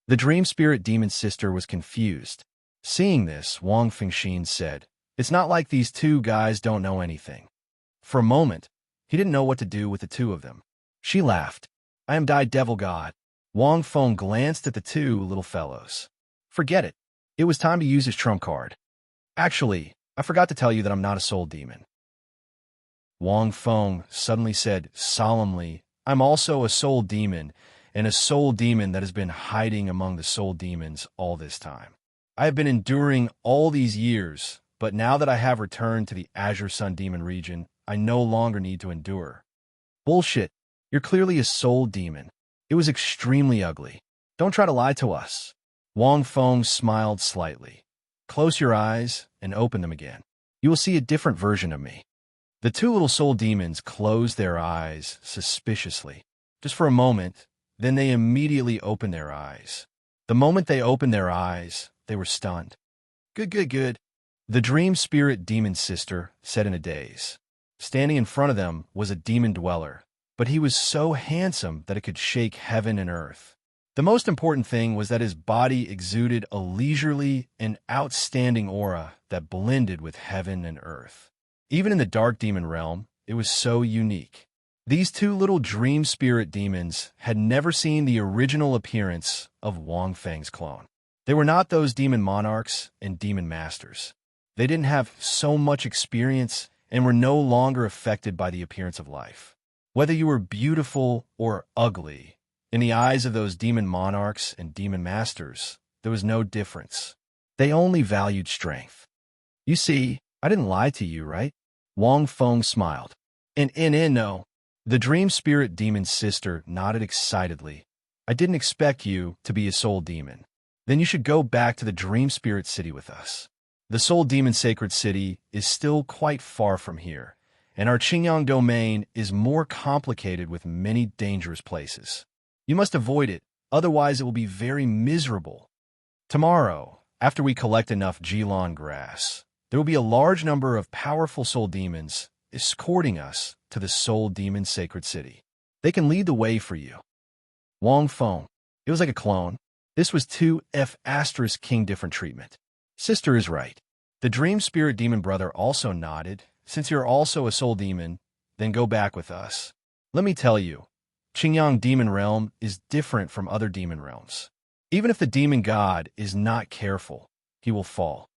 The dream spirit demon's sister was confused. Seeing this, Wang Fengxin said, "It's not like these two guys don't know anything." For a moment, he didn't know what to do with the two of them. She laughed. "I am Dai Devil God." Wang Feng glanced at the two little fellows. "Forget it. It was time to use his trump card. Actually, I forgot to tell you that I'm not a soul demon." Wang Feng suddenly said solemnly, "I'm also a soul demon, and a soul demon that has been hiding among the soul demons all this time. I have been enduring all these years, but now that I have returned to the Azure Sun Demon region, I no longer need to endure." "Bullshit. You're clearly a soul demon. It was extremely ugly. Don't try to lie to us." Wang Feng smiled slightly. "Close your eyes and open them again. You will see a different version of me." The two little soul demons closed their eyes suspiciously. Just for a moment, then they immediately opened their eyes. The moment they opened their eyes, they were stunned. "Good, good, good," the dream spirit demon's sister said in a daze. Standing in front of them was a demon dweller, but he was so handsome that it could shake heaven and earth. The most important thing was that his body exuded a leisurely and outstanding aura that blended with heaven and earth. Even in the dark demon realm, it was so unique. These two little dream spirit demons had never seen the original appearance of Wang Feng's clone. They were not those demon monarchs and demon masters. They didn't have so much experience and were no longer affected by the appearance of life. Whether you were beautiful or ugly, in the eyes of those demon monarchs and demon masters, there was no difference. They only valued strength. "You see, I didn't lie to you, right?" Wang Feng smiled. No. The dream spirit demon's sister nodded excitedly. "I didn't expect you to be a soul demon. Then you should go back to the dream spirit city with us. The soul demon sacred city is still quite far from here, and our Qingyang domain is more complicated with many dangerous places. You must avoid it, otherwise it will be very miserable. Tomorrow, after we collect enough Jilon grass, there will be a large number of powerful soul demons escorting us to the soul demon sacred city. They can lead the way for you." Wang Feng. It was like a clone. This was 2F** king different treatment. Sister is right. The dream spirit demon brother also nodded. "Since you're also a soul demon, then go back with us. Let me tell you, Qingyang demon realm is different from other demon realms. Even if the demon god is not careful, he will fall."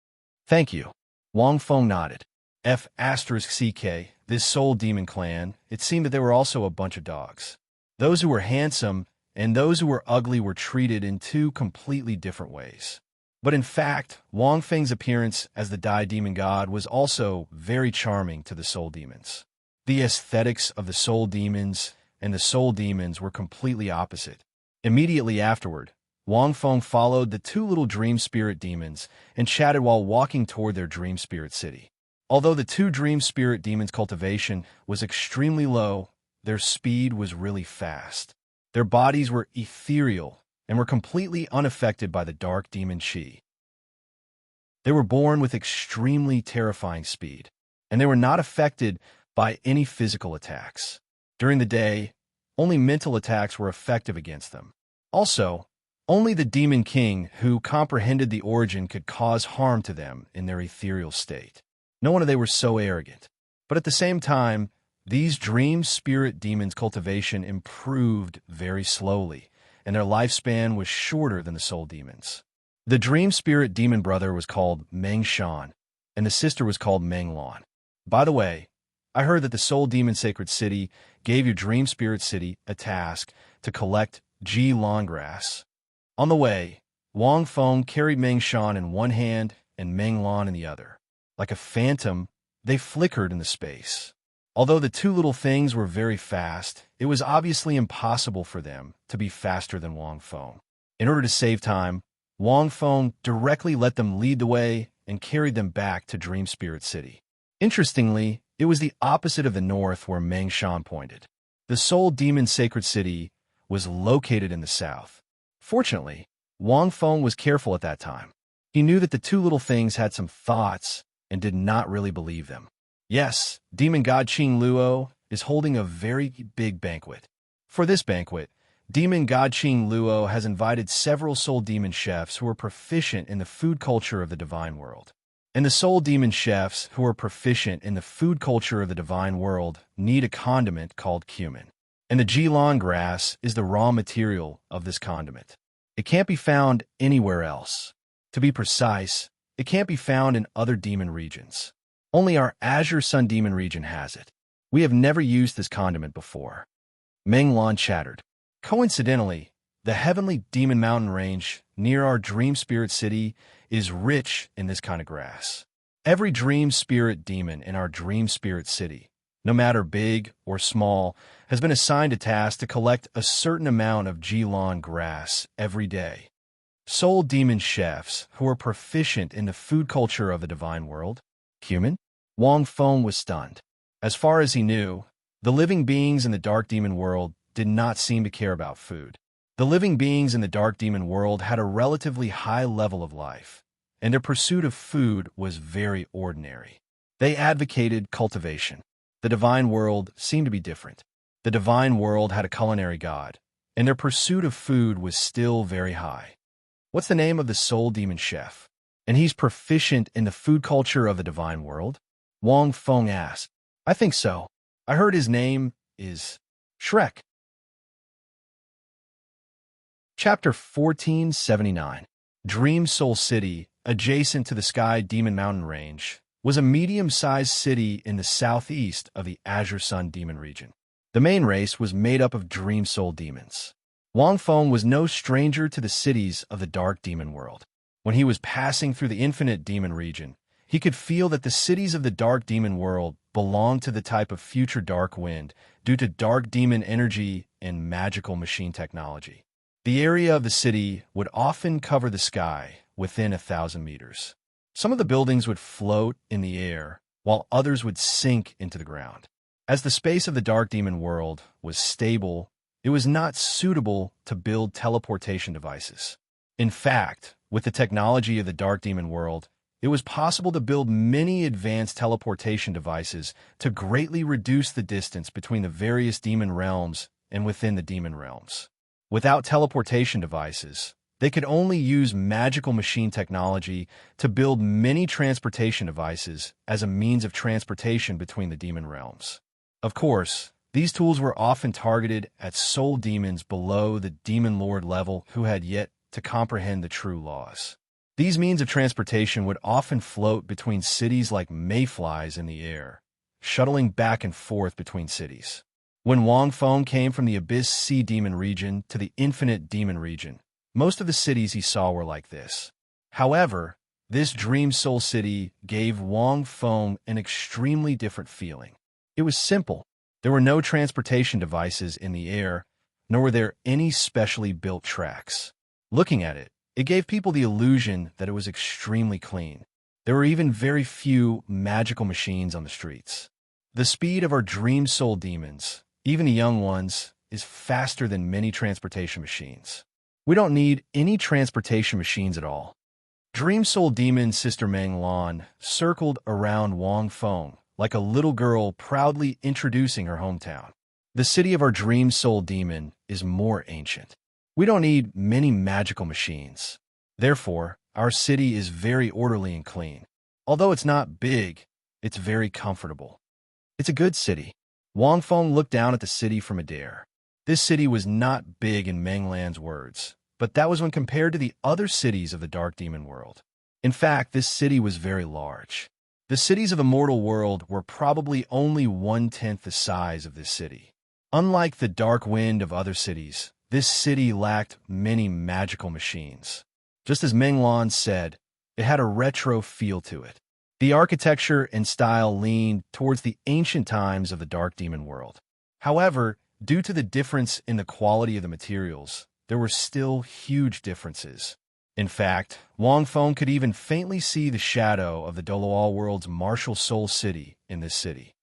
"Thank you." Wang Feng nodded. F***CK, this soul demon clan, it seemed that there were also a bunch of dogs. Those who were handsome and those who were ugly were treated in two completely different ways. But in fact, Wang Feng's appearance as the Dai demon god was also very charming to the soul demons. The aesthetics of the soul demons and the soul demons were completely opposite. Immediately afterward, Wang Feng followed the two little dream spirit demons and chatted while walking toward their dream spirit city. Although the two dream spirit demons' cultivation was extremely low, their speed was really fast. Their bodies were ethereal and were completely unaffected by the dark demon Qi. They were born with extremely terrifying speed, and they were not affected by any physical attacks. During the day, only mental attacks were effective against them. Also, only the demon king who comprehended the origin could cause harm to them in their ethereal state. No wonder they were so arrogant. But at the same time, these dream spirit demons' cultivation improved very slowly, and their lifespan was shorter than the soul demons. The dream spirit demon brother was called Meng Shan, and the sister was called Meng Lan. By the way, I heard that the soul demon sacred city gave your dream spirit city a task to collect Jilon grass. On the way, Wang Feng carried Meng Shan in one hand and Meng Lan in the other. Like a phantom, they flickered in the space. Although the two little things were very fast, it was obviously impossible for them to be faster than Wang Feng. In order to save time, Wang Feng directly let them lead the way and carried them back to Dream Spirit City. Interestingly, it was the opposite of the north where Meng Shan pointed. The Soul Demon Sacred City was located in the south. Fortunately, Wang Feng was careful at that time. He knew that the two little things had some thoughts and did not really believe them. Yes, demon god Qing Luo is holding a very big banquet. For this banquet, demon god King Luo has invited several soul demon chefs who are proficient in the food culture of the divine world. And the soul demon chefs who are proficient in the food culture of the divine world need a condiment called cumin. And the Jilon grass is the raw material of this condiment. It can't be found anywhere else. To be precise, it can't be found in other demon regions. Only our Azure Sun demon region has it. We have never used this condiment before. Menglan chattered. Coincidentally, the heavenly demon mountain range near our dream spirit city is rich in this kind of grass. Every dream spirit demon in our dream spirit city, no matter big or small, has been assigned a task to collect a certain amount of Jilon grass every day. Soul demon chefs who are proficient in the food culture of the divine world. Cumin? Wang Feng was stunned. As far as he knew, the living beings in the dark demon world did not seem to care about food. The living beings in the dark demon world had a relatively high level of life, and their pursuit of food was very ordinary. They advocated cultivation. The divine world seemed to be different. The divine world had a culinary god, and their pursuit of food was still very high. What's the name of the soul demon chef? And he's proficient in the food culture of the divine world? Wang Feng asked. I think so. I heard his name is Shrek. Chapter 1479. Dream Soul City, adjacent to the Sky Demon Mountain Range, was a medium-sized city in the southeast of the Azure Sun Demon region. The main race was made up of Dream Soul demons. Wang Feng was no stranger to the cities of the Dark Demon world. When he was passing through the Infinite Demon region, he could feel that the cities of the Dark Demon world belonged to the type of future Dark Wind due to Dark Demon energy and magical machine technology. The area of the city would often cover the sky within 1,000 meters. Some of the buildings would float in the air, while others would sink into the ground. As the space of the Dark Demon world was stable, it was not suitable to build teleportation devices. In fact, with the technology of the Dark Demon world, it was possible to build many advanced teleportation devices to greatly reduce the distance between the various demon realms and within the demon realms. Without teleportation devices, they could only use magical machine technology to build many transportation devices as a means of transportation between the demon realms. Of course, these tools were often targeted at soul demons below the demon lord level who had yet to comprehend the true laws. These means of transportation would often float between cities like mayflies in the air, shuttling back and forth between cities. When Wang Feng came from the Abyss Sea Demon region to the Infinite Demon region, most of the cities he saw were like this. However, this Dream Soul City gave Wang Feng an extremely different feeling. It was simple. There were no transportation devices in the air, nor were there any specially built tracks. Looking at it, it gave people the illusion that it was extremely clean. There were even very few magical machines on the streets. The speed of our Dream Soul demons, even the young ones, is faster than many transportation machines. We don't need any transportation machines at all. Dream Soul Demon Sister Meng Lan circled around Wang Feng like a little girl proudly introducing her hometown. The city of our Dream Soul Demon is more ancient. We don't need many magical machines. Therefore, our city is very orderly and clean. Although it's not big, it's very comfortable. It's a good city. Wang Feng looked down at the city from a dare. This city was not big in Menglan's words, but that was when compared to the other cities of the Dark Demon world. In fact, this city was very large. The cities of the mortal world were probably only 1/10 the size of this city. Unlike the Dark Wind of other cities, this city lacked many magical machines. Just as Menglan said, it had a retro feel to it. The architecture and style leaned towards the ancient times of the Dark Demon world. However, due to the difference in the quality of the materials, there were still huge differences. In fact, Wang Feng could even faintly see the shadow of the Douluo world's martial soul city in this city.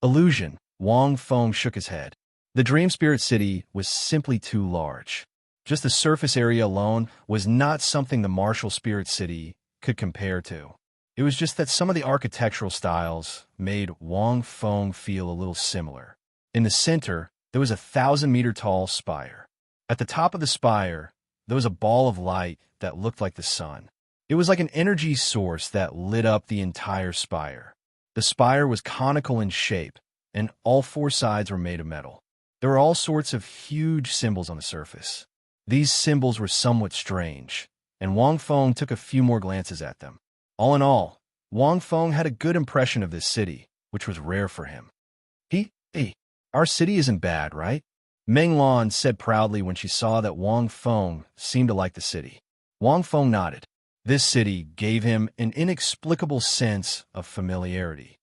Illusion. Wang Feng shook his head. The Dream Spirit City was simply too large. Just the surface area alone was not something the Martial Spirit City could compare to. It was just that some of the architectural styles made Wang Feng feel a little similar. In the center, there was a 1,000-meter-tall spire. At the top of the spire, there was a ball of light that looked like the sun. It was like an energy source that lit up the entire spire. The spire was conical in shape, and all four sides were made of metal. There were all sorts of huge symbols on the surface. These symbols were somewhat strange, and Wang Feng took a few more glances at them. All in all, Wang Feng had a good impression of this city, which was rare for him. Hey, our city isn't bad, right? Meng Lan said proudly when she saw that Wang Feng seemed to like the city. Wang Feng nodded. This city gave him an inexplicable sense of familiarity.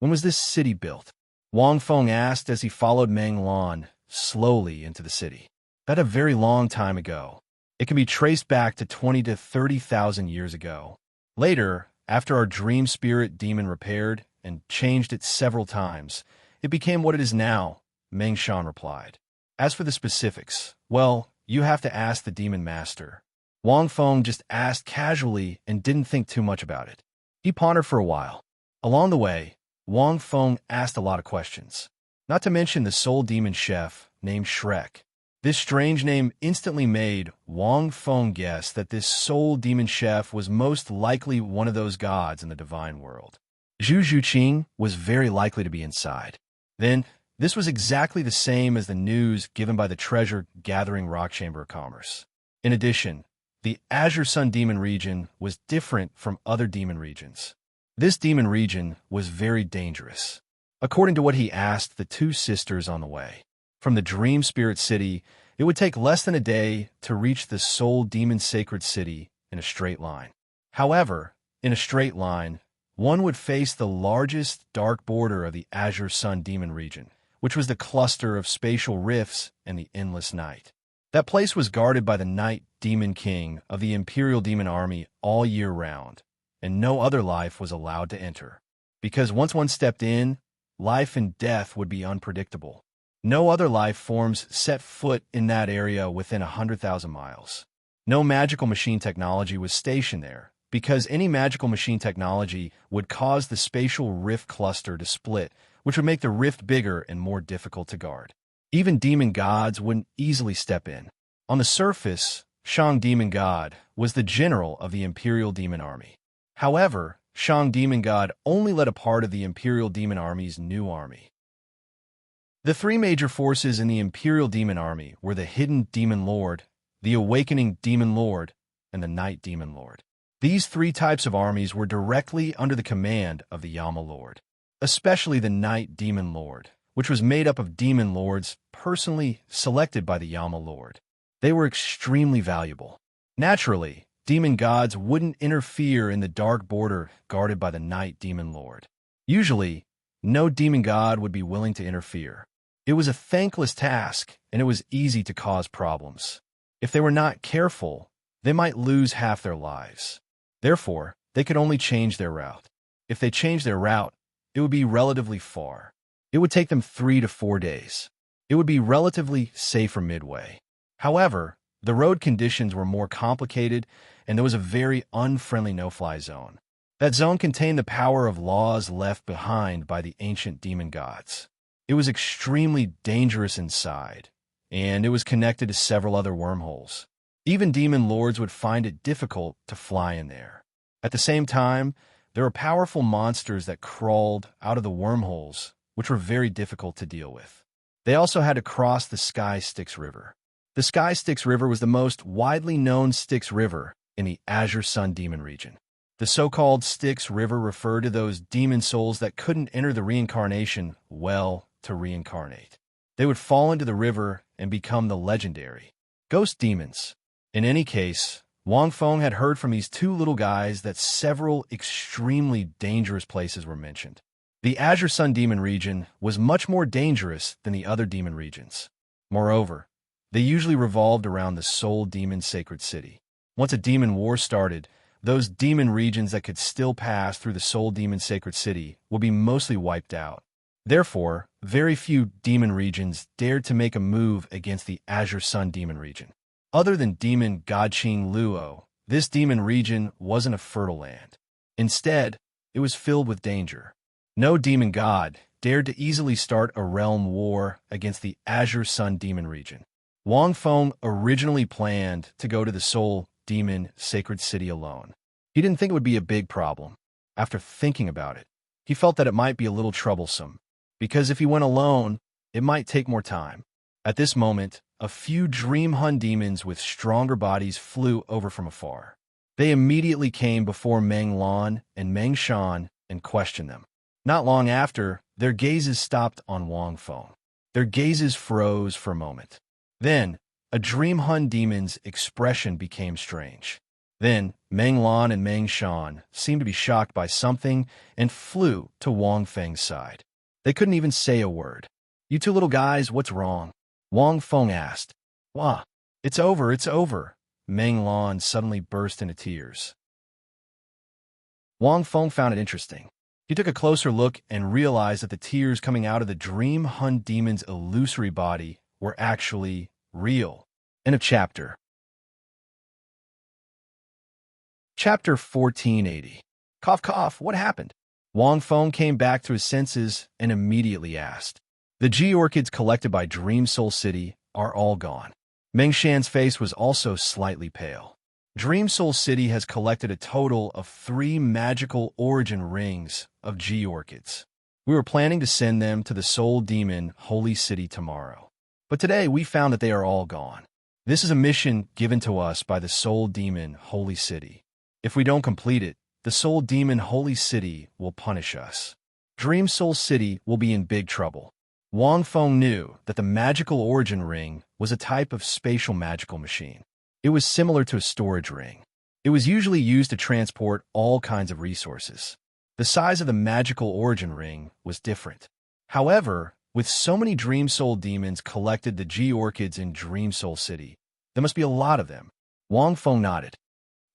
When was this city built? Wang Feng asked as he followed Meng Lan slowly into the city. That a very long time ago. It can be traced back to 20 to 30,000 years ago. Later, after our dream spirit demon repaired and changed it several times, it became what it is now, Meng Shan replied. As for the specifics, well, you have to ask the demon master. Wang Feng just asked casually and didn't think too much about it. He pondered for a while. Along the way, Wang Feng asked a lot of questions, not to mention the soul demon chef named Shrek. This strange name instantly made Wang Feng guess that this soul demon chef was most likely one of those gods in the divine world. Zhu Zhuqing was very likely to be inside. Then, this was exactly the same as the news given by the treasure-gathering Rock Chamber of Commerce. In addition, the Azure Sun Demon region was different from other demon regions. This demon region was very dangerous, according to what he asked the two sisters on the way. From the Dream Spirit City, it would take less than a day to reach the Soul Demon Sacred City in a straight line. However, in a straight line, one would face the largest dark border of the Azure Sun Demon region, which was the cluster of spatial rifts and the endless night. That place was guarded by the Night Demon King of the Imperial Demon Army all year round, and no other life was allowed to enter. Because once one stepped in, life and death would be unpredictable. No other life forms set foot in that area within 100,000 miles. No magical machine technology was stationed there, because any magical machine technology would cause the spatial rift cluster to split, which would make the rift bigger and more difficult to guard. Even demon gods wouldn't easily step in. On the surface, Shang Demon God was the general of the Imperial Demon Army. However, Shang Demon God only led a part of the Imperial Demon Army's new army. The three major forces in the Imperial Demon Army were the Hidden Demon Lord, the Awakening Demon Lord, and the Night Demon Lord. These three types of armies were directly under the command of the Yama Lord, especially the Night Demon Lord, which was made up of demon lords personally selected by the Yama Lord. They were extremely valuable. Naturally, demon gods wouldn't interfere in the dark border guarded by the Night Demon Lord. Usually, no demon god would be willing to interfere. It was a thankless task, and it was easy to cause problems. If they were not careful, they might lose half their lives. Therefore, they could only change their route. If they changed their route, it would be relatively far. It would take them 3 to 4 days. It would be relatively safer midway. However, the road conditions were more complicated, and there was a very unfriendly no-fly zone. That zone contained the power of laws left behind by the ancient demon gods. It was extremely dangerous inside, and it was connected to several other wormholes. Even demon lords would find it difficult to fly in there. At the same time, there were powerful monsters that crawled out of the wormholes, which were very difficult to deal with. They also had to cross the Sky Styx River. The Sky Styx River was the most widely known Styx River in the Azure Sun Demon region. The so-called Styx River referred to those demon souls that couldn't enter the reincarnation well to reincarnate. They would fall into the river and become the legendary ghost demons. In any case, Wang Feng had heard from these two little guys that several extremely dangerous places were mentioned. The Azure Sun Demon region was much more dangerous than the other demon regions. Moreover, they usually revolved around the Soul Demon Sacred City. Once a demon war started, those demon regions that could still pass through the Soul Demon Sacred City would be mostly wiped out. Therefore, very few demon regions dared to make a move against the Azure Sun Demon region. Other than demon god Luo, this demon region wasn't a fertile land. Instead, it was filled with danger. No demon god dared to easily start a realm war against the Azure Sun Demon region. Wang Feng originally planned to go to the Soul Demon Sacred City alone. He didn't think it would be a big problem. After thinking about it, he felt that it might be a little troublesome, because if he went alone, it might take more time. At this moment, a few Dream Hun demons with stronger bodies flew over from afar. They immediately came before Meng Lan and Meng Shan and questioned them. Not long after, their gazes stopped on Wang Feng. Their gazes froze for a moment. Then, a Dream Hun demon's expression became strange. Then, Meng Lan and Meng Shan seemed to be shocked by something and flew to Wang Feng's side. They couldn't even say a word. "You two little guys, what's wrong?" Wang Feng asked. "Wah, it's over, it's over." Meng Lan suddenly burst into tears. Wang Feng found it interesting. He took a closer look and realized that the tears coming out of the Dream Hun demon's illusory body were actually real. End of chapter. Chapter 1480. Cough, cough, what happened? Wang Feng came back to his senses and immediately asked. The G-Orchids collected by Dream Soul City are all gone. Meng Shan's face was also slightly pale. Dream Soul City has collected a total of 3 magical origin rings of G-Orchids. We were planning to send them to the Soul Demon Holy City tomorrow. But today we found that they are all gone. This is a mission given to us by the Soul Demon Holy City. If we don't complete it, the Soul Demon Holy City will punish us. Dream Soul City will be in big trouble. Wang Feng knew that the magical origin ring was a type of spatial magical machine. It was similar to a storage ring. It was usually used to transport all kinds of resources. The size of the magical origin ring was different. However, with so many Dream Soul demons collected the G-Orchids in Dream Soul City, there must be a lot of them. Wang Feng nodded.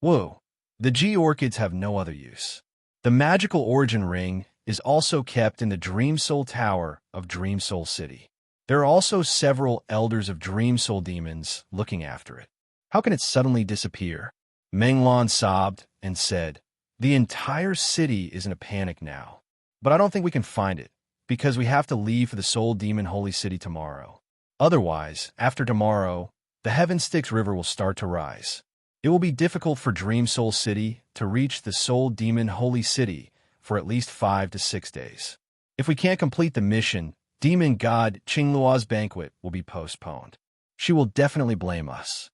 Whoa, the G-Orchids have no other use. The magical origin ring is also kept in the Dream Soul Tower of Dream Soul City. There are also several elders of Dream Soul demons looking after it. How can it suddenly disappear? Meng Lan sobbed and said, "The entire city is in a panic now. But I don't think we can find it, because we have to leave for the Soul Demon Holy City tomorrow. Otherwise, after tomorrow, the Heaven Styx River will start to rise. It will be difficult for Dream Soul City to reach the Soul Demon Holy City for at least 5 to 6 days. If we can't complete the mission, Demon God Qingluo's banquet will be postponed. She will definitely blame us."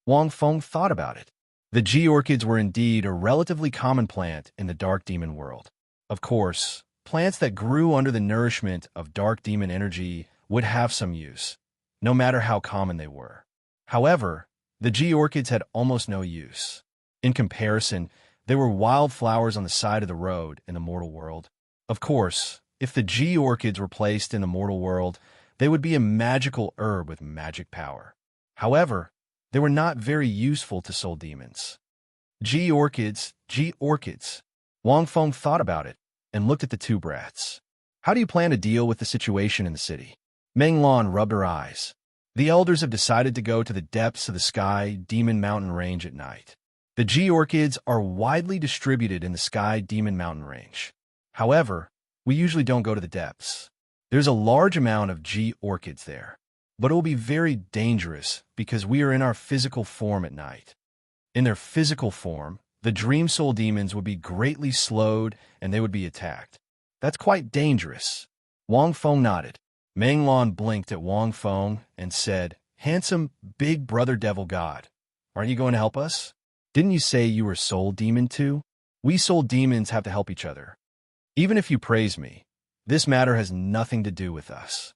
Wang Feng thought about it. The G-Orchids were indeed a relatively common plant in the dark demon world. Of course, plants that grew under the nourishment of dark demon energy would have some use, no matter how common they were. However, the G-Orchids had almost no use. In comparison, they were wildflowers on the side of the road in the mortal world. Of course, if the G-Orchids were placed in the mortal world, they would be a magical herb with magic power. However, they were not very useful to soul demons. G-Orchids, G-Orchids. Wang Feng thought about it and looked at the two brats. How do you plan to deal with the situation in the city? Meng Lan rubbed her eyes. The elders have decided to go to the depths of the Sky Demon Mountain Range at night. The G-Orchids are widely distributed in the Sky Demon Mountain Range. However, we usually don't go to the depths. There's a large amount of G-Orchids there, but it will be very dangerous because we are in our physical form at night. In their physical form, the Dream Soul demons would be greatly slowed and they would be attacked. That's quite dangerous. Wang Feng nodded. Meng Lan blinked at Wang Feng and said, "Handsome, big brother devil god, aren't you going to help us? Didn't you say you were soul demon too? We soul demons have to help each other. Even if you praise me, this matter has nothing to do with us."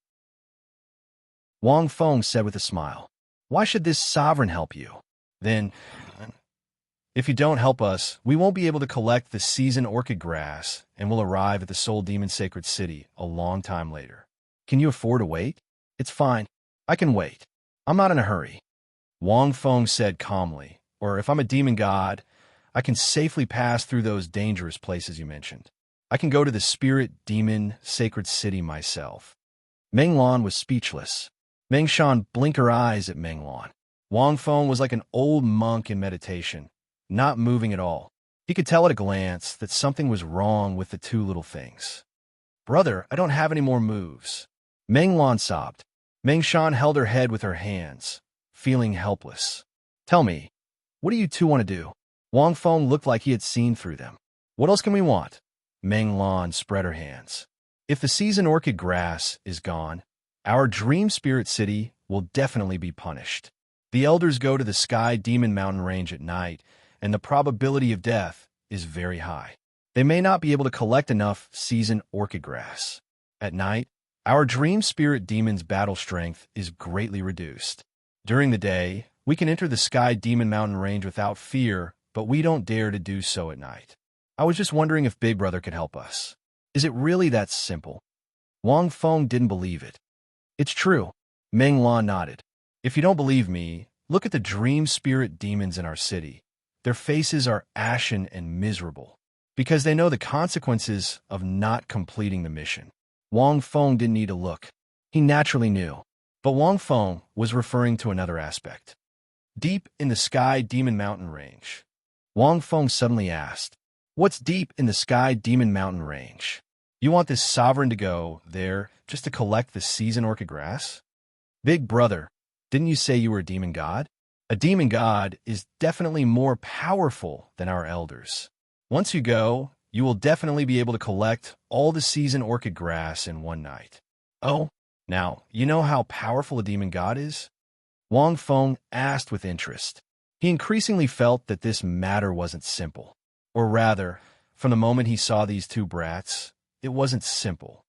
Wang Feng said with a smile, "Why should this sovereign help you? Then, if you don't help us, we won't be able to collect the season orchid grass and will arrive at the Soul Demon Sacred City a long time later. Can you afford to wait?" "It's fine. I can wait. I'm not in a hurry," Wang Feng said calmly. "Or if I'm a demon god, I can safely pass through those dangerous places you mentioned. I can go to the Spirit Demon Sacred City myself." Meng Lan was speechless. Meng Shan blinked her eyes at Meng Lan. Wang Feng was like an old monk in meditation, not moving at all. He could tell at a glance that something was wrong with the two little things. Brother, I don't have any more moves. Meng Lan sobbed. Meng Shan held her head with her hands, feeling helpless. Tell me, what do you two want to do? Wang Feng looked like he had seen through them. What else can we want? Meng Lan spread her hands. If the season orchid grass is gone, our dream spirit city will definitely be punished. The elders go to the Sky Demon Mountain Range at night, and the probability of death is very high. They may not be able to collect enough season orchid grass. At night, our dream spirit demon's battle strength is greatly reduced. During the day, we can enter the Sky Demon Mountain Range without fear, but we don't dare to do so at night. I was just wondering if Big Brother could help us. Is it really that simple? Wang Feng didn't believe it. It's true. Meng Lan nodded. If you don't believe me, look at the dream spirit demons in our city. Their faces are ashen and miserable, because they know the consequences of not completing the mission. Wang Feng didn't need to look. He naturally knew. But Wang Feng was referring to another aspect. Deep in the Sky Demon Mountain Range. Wang Feng suddenly asked, "What's deep in the Sky Demon Mountain Range? You want this sovereign to go there just to collect the season orchid grass?" Big Brother, didn't you say you were a demon god? A demon god is definitely more powerful than our elders. Once you go, you will definitely be able to collect all the season orchid grass in one night. Oh, now, you know how powerful a demon god is? Wang Feng asked with interest. He increasingly felt that this matter wasn't simple. Or rather, from the moment he saw these two brats, it wasn't simple.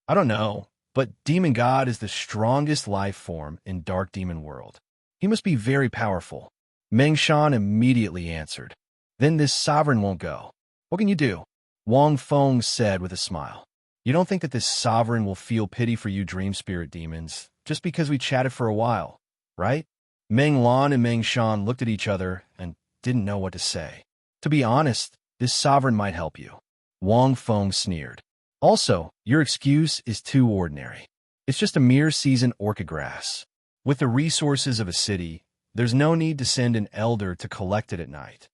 I don't know, but Demon God is the strongest life form in Dark Demon World. He must be very powerful. Meng Shan immediately answered. Then this sovereign won't go. What can you do? Wang Feng said with a smile. You don't think that this sovereign will feel pity for you dream spirit demons just because we chatted for a while, right? Meng Lan and Meng Shan looked at each other and didn't know what to say. To be honest, this sovereign might help you. Wang Feng sneered. Also, your excuse is too ordinary. It's just a mere season orchid grass. With the resources of a city, there's no need to send an elder to collect it at night.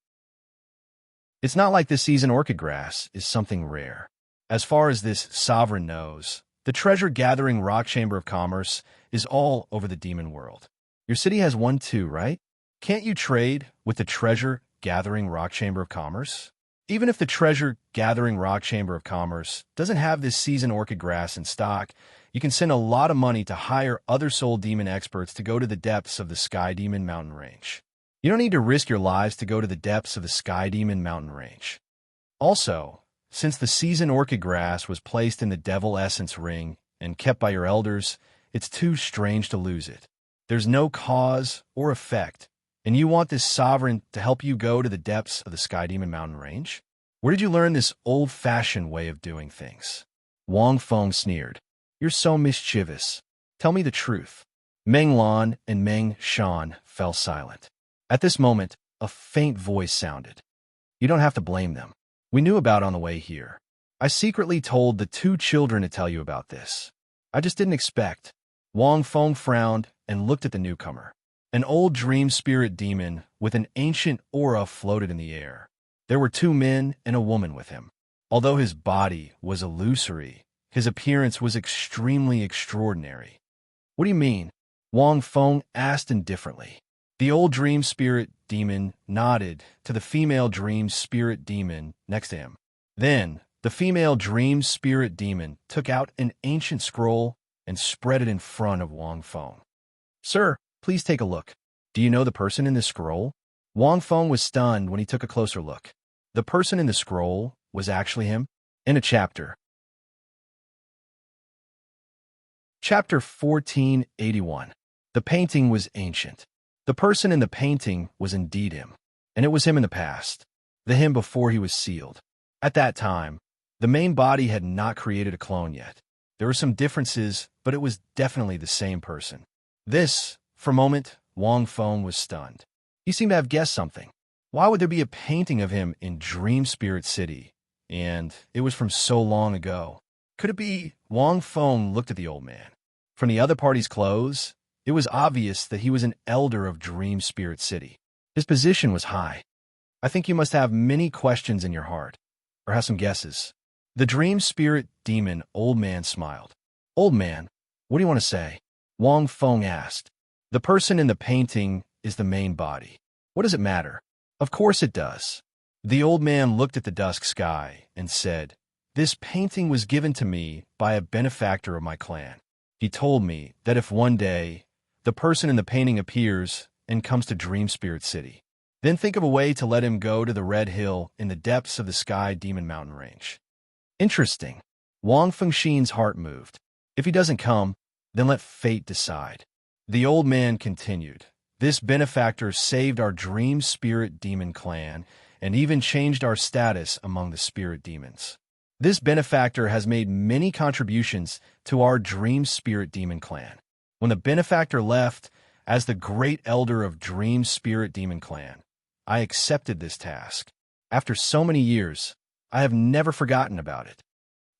It's not like this season orchid grass is something rare. As far as this sovereign knows, the treasure-gathering rock chamber of commerce is all over the demon world. Your city has one too, right? Can't you trade with the treasure-gathering rock chamber of commerce? Even if the treasure-gathering rock chamber of commerce doesn't have this season orchid grass in stock, you can send a lot of money to hire other soul demon experts to go to the depths of the Sky Demon Mountain Range. You don't need to risk your lives to go to the depths of the Sky Demon Mountain Range. Also, since the season orchid grass was placed in the Devil Essence Ring and kept by your elders, it's too strange to lose it. There's no cause or effect, and you want this sovereign to help you go to the depths of the Sky Demon Mountain Range? Where did you learn this old-fashioned way of doing things? Wang Feng sneered. You're so mischievous. Tell me the truth. Meng Lan and Meng Shan fell silent. At this moment, a faint voice sounded. You don't have to blame them. We knew about it on the way here. I secretly told the two children to tell you about this. I just didn't expect. Wang Feng frowned and looked at the newcomer. An old dream spirit demon with an ancient aura floated in the air. There were two men and a woman with him. Although his body was illusory, his appearance was extremely extraordinary. What do you mean? Wang Feng asked indifferently. The old dream spirit demon nodded to the female dream spirit demon next to him. Then, the female dream spirit demon took out an ancient scroll and spread it in front of Wang Feng. Sir, please take a look. Do you know the person in this scroll? Wang Feng was stunned when he took a closer look. The person in the scroll was actually him. In a chapter. Chapter 1481. The painting was ancient. The person in the painting was indeed him, and it was him in the past, the him before he was sealed. At that time, the main body had not created a clone yet. There were some differences, but it was definitely the same person. This, for a moment, Wang Feng was stunned. He seemed to have guessed something. Why would there be a painting of him in Dream Spirit City? And it was from so long ago. Could it be? Wang Feng looked at the old man. From the other party's clothes, it was obvious that he was an elder of Dream Spirit City. His position was high. I think you must have many questions in your heart, or have some guesses. The dream spirit demon old man smiled. Old man, what do you want to say? Wang Feng asked. The person in the painting is the main body. What does it matter? Of course it does. The old man looked at the dusk sky and said, this painting was given to me by a benefactor of my clan. He told me that if one day the person in the painting appears and comes to Dream Spirit City, then think of a way to let him go to the Red Hill in the depths of the Sky Demon Mountain Range. Interesting. Wang Fengxin's heart moved. If he doesn't come, then let fate decide. The old man continued. This benefactor saved our Dream Spirit Demon clan and even changed our status among the spirit demons. This benefactor has made many contributions to our Dream Spirit Demon clan. When the benefactor left as the great elder of Dream Spirit Demon clan, I accepted this task. After so many years, I have never forgotten about it.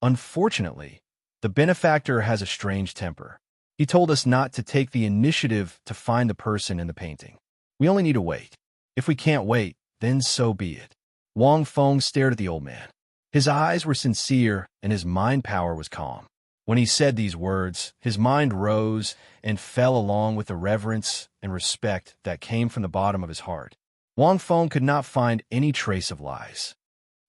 Unfortunately, the benefactor has a strange temper. He told us not to take the initiative to find the person in the painting. We only need to wait. If we can't wait, then so be it. Wang Feng stared at the old man. His eyes were sincere and his mind power was calm. When he said these words, his mind rose and fell along with the reverence and respect that came from the bottom of his heart. Wang Feng could not find any trace of lies.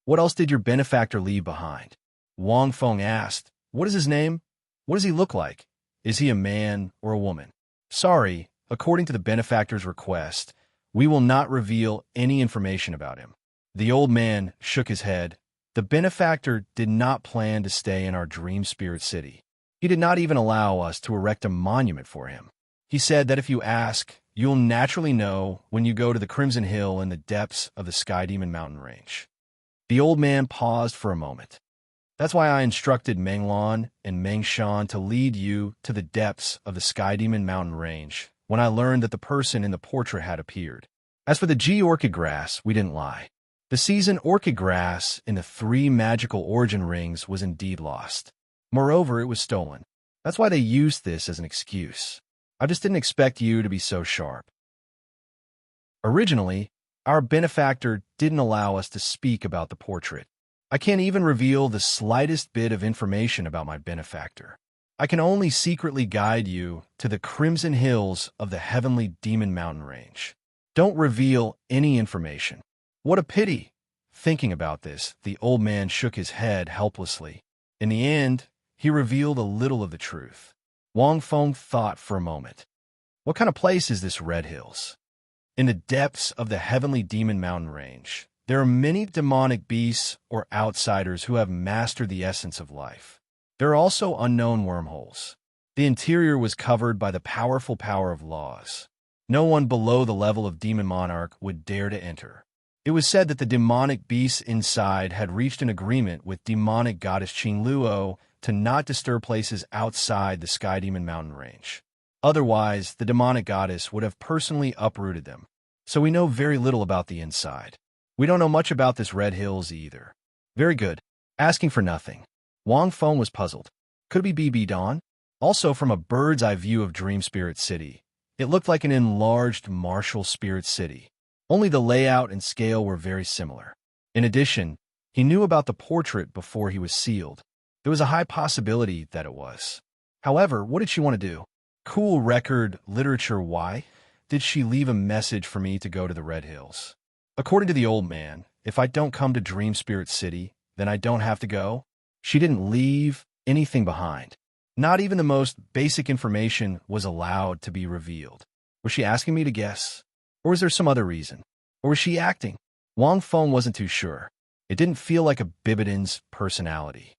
What else did your benefactor leave behind? Wang Feng asked. What is his name? What does he look like? Is he a man or a woman? Sorry, according to the benefactor's request, we will not reveal any information about him. The old man shook his head. The benefactor did not plan to stay in our Dream Spirit City. He did not even allow us to erect a monument for him. He said that if you ask, you'll naturally know when you go to the Crimson Hill in the depths of the Sky Demon Mountain Range. The old man paused for a moment. That's why I instructed Menglan and Mengshan to lead you to the depths of the Sky Demon Mountain Range when I learned that the person in the portrait had appeared. As for the G orchid grass, we didn't lie. The season orchid grass in the 3 magical origin rings was indeed lost. Moreover, it was stolen. That's why they used this as an excuse. I just didn't expect you to be so sharp. Originally, our benefactor didn't allow us to speak about the portrait. I can't even reveal the slightest bit of information about my benefactor. I can only secretly guide you to the Crimson Hills of the Heavenly Demon Mountain Range. Don't reveal any information. What a pity. Thinking about this, the old man shook his head helplessly. In the end, he revealed a little of the truth. Wang Feng thought for a moment. What kind of place is this Red Hills? In the depths of the Heavenly Demon Mountain Range, there are many demonic beasts or outsiders who have mastered the essence of life. There are also unknown wormholes. The interior was covered by the powerful power of laws. No one below the level of Demon Monarch would dare to enter. It was said that the demonic beasts inside had reached an agreement with demonic goddess Douluo to not disturb places outside the Sky Demon Mountain Range. Otherwise, the demonic goddess would have personally uprooted them. So we know very little about the inside. We don't know much about this Red Hills either. Very good. Asking for nothing. Wang Feng was puzzled. Could it be BB Dawn? Also, from a bird's eye view of Dream Spirit City, it looked like an enlarged martial spirit city. Only the layout and scale were very similar. In addition, he knew about the portrait before he was sealed. There was a high possibility that it was. However, what did she want to do? Cool record literature. Why did she leave a message for me to go to the Red Hills? According to the old man, if I don't come to Dream Spirit City, then I don't have to go. She didn't leave anything behind. Not even the most basic information was allowed to be revealed. Was she asking me to guess? Or was there some other reason? Or was she acting? Wang Feng wasn't too sure. It didn't feel like a Bibidin's personality.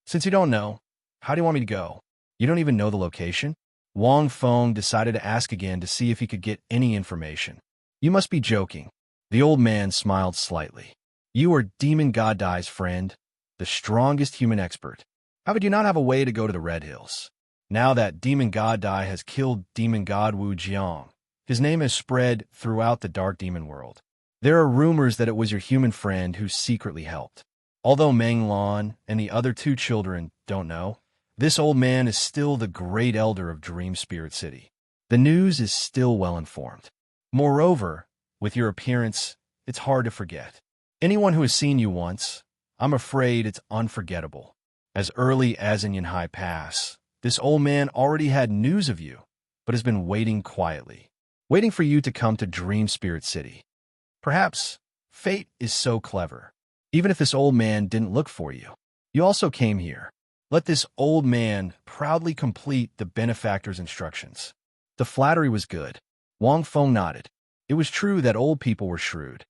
Since you don't know, how do you want me to go? You don't even know the location? Wang Feng decided to ask again to see if he could get any information. You must be joking. The old man smiled slightly. You are Demon God Dai's friend, the strongest human expert. How would you not have a way to go to the Red Hills? Now that Demon God Dai has killed Demon God Wu Jiang, his name has spread throughout the dark demon world. There are rumors that it was your human friend who secretly helped. Although Meng Lan and the other 2 children don't know, this old man is still the great elder of Dream Spirit City. The news is still well informed. Moreover, with your appearance, it's hard to forget. Anyone who has seen you once, I'm afraid it's unforgettable. As early as in Yanhai Pass, this old man already had news of you, but has been waiting quietly, waiting for you to come to Dream Spirit City. Perhaps fate is so clever. Even if this old man didn't look for you, you also came here. Let this old man proudly complete the benefactor's instructions. The flattery was good. Wang Feng nodded. It was true that old people were shrewd.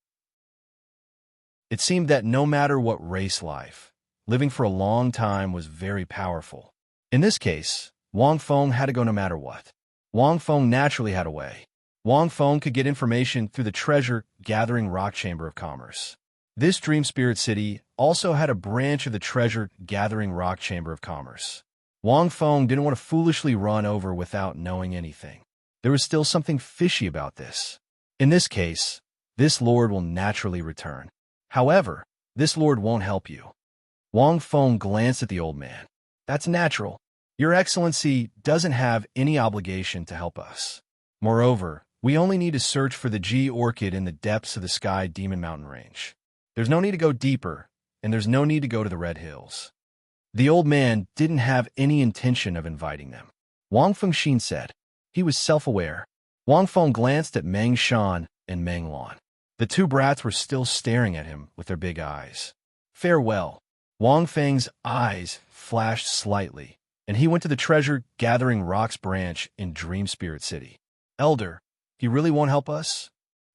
It seemed that no matter what race life, living for a long time was very powerful. In this case, Wang Feng had to go no matter what. Wang Feng naturally had a way. Wang Feng could get information through the treasure-gathering rock chamber of commerce. This Dream Spirit City also had a branch of the treasure-gathering rock chamber of commerce. Wang Feng didn't want to foolishly run over without knowing anything. There was still something fishy about this. In this case, this lord will naturally return. However, this lord won't help you. Wang Feng glanced at the old man. That's natural. Your Excellency doesn't have any obligation to help us. Moreover, we only need to search for the G Orchid in the depths of the Sky Demon Mountain Range. There's no need to go deeper, and there's no need to go to the Red Hills. The old man didn't have any intention of inviting them. Wang Fengxin said. He was self-aware. Wang Feng glanced at Meng Shan and Meng Lan. The two brats were still staring at him with their big eyes. Farewell. Wang Feng's eyes flashed slightly, and he went to the treasure-gathering rocks branch in Dream Spirit City. Elder, he really won't help us?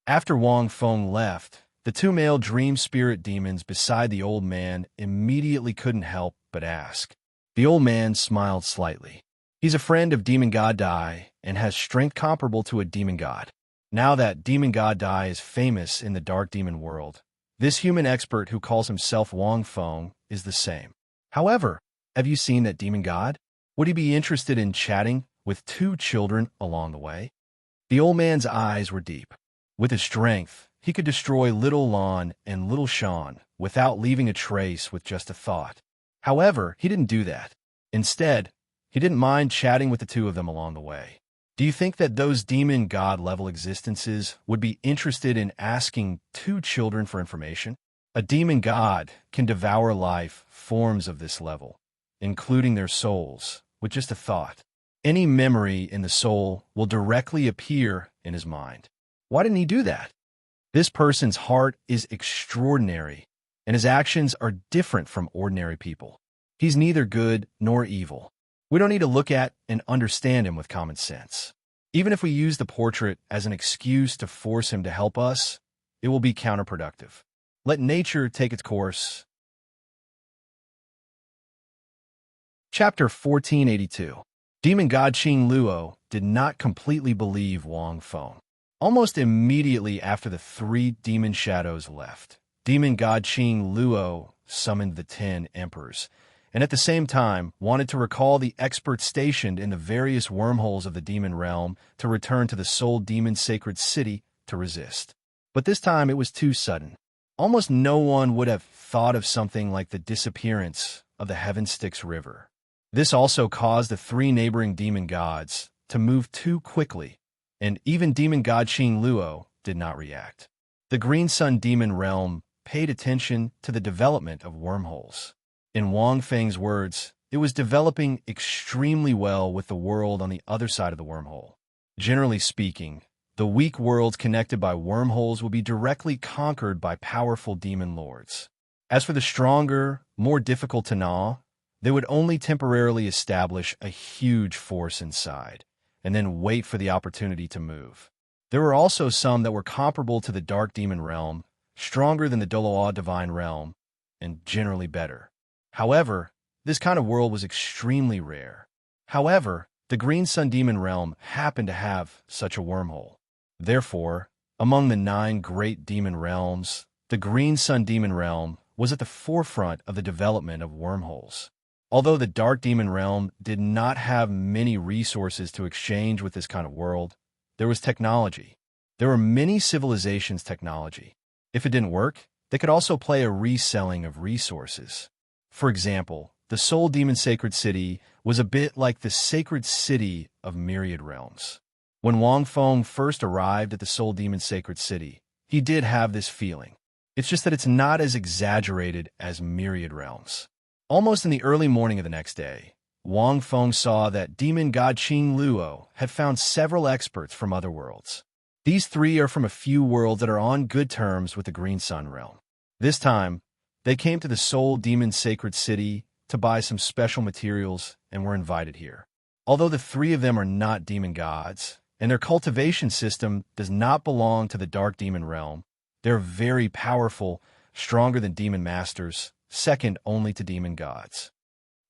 After Wang Feng left, the two male dream spirit demons beside the old man immediately couldn't help but ask. The old man smiled slightly. He's a friend of Demon God Dai and has strength comparable to a demon god. Now that Demon God Dai is famous in the dark demon world, this human expert who calls himself Wang Feng is the same. However, have you seen that demon god? Would he be interested in chatting with two children along the way? The old man's eyes were deep. With his strength, he could destroy little Lan and little Shan without leaving a trace with just a thought. However, he didn't do that. Instead, he didn't mind chatting with the two of them along the way. Do you think that those demon god-level existences would be interested in asking two children for information? A demon god can devour life forms of this level, including their souls, with just a thought. Any memory in the soul will directly appear in his mind. Why didn't he do that? This person's heart is extraordinary, and his actions are different from ordinary people. He's neither good nor evil. We don't need to look at and understand him with common sense. Even if we use the portrait as an excuse to force him to help us, it will be counterproductive. Let nature take its course. Chapter 1482. Demon God Qing Luo did not completely believe Wang Feng. Almost immediately after the three demon shadows left, Demon God Qing Luo summoned the 10 emperors, and at the same time wanted to recall the experts stationed in the various wormholes of the demon realm to return to the Soul Demon Sacred City to resist. But this time it was too sudden. Almost no one would have thought of something like the disappearance of the Heaven Styx River. This also caused the three neighboring demon gods to move too quickly, and even Demon God Qing Luo did not react. The Green Sun Demon Realm paid attention to the development of wormholes. In Wang Feng's words, it was developing extremely well with the world on the other side of the wormhole. Generally speaking, the weak worlds connected by wormholes will be directly conquered by powerful demon lords. As for the stronger, more difficult to gnaw, they would only temporarily establish a huge force inside, and then wait for the opportunity to move. There were also some that were comparable to the Dark Demon Realm, stronger than the Douluo Divine Realm, and generally better. However, this kind of world was extremely rare. However, the Green Sun Demon Realm happened to have such a wormhole. Therefore, among the 9 great demon realms, the Green Sun Demon Realm was at the forefront of the development of wormholes. Although the Dark Demon Realm did not have many resources to exchange with this kind of world, there was technology. There were many civilizations' technology. If it didn't work, they could also play a reselling of resources. For example, the Soul Demon Sacred City was a bit like the Sacred City of Myriad Realms. When Wang Feng first arrived at the Soul Demon Sacred City, he did have this feeling. It's just that it's not as exaggerated as myriad realms. Almost in the early morning of the next day, Wang Feng saw that demon god Qing Luo had found several experts from other worlds. These three are from a few worlds that are on good terms with the Green Sun realm. This time, they came to the Soul Demon Sacred City to buy some special materials and were invited here. Although the three of them are not demon gods, and their cultivation system does not belong to the Dark Demon realm, they're very powerful, stronger than demon masters, second only to demon gods.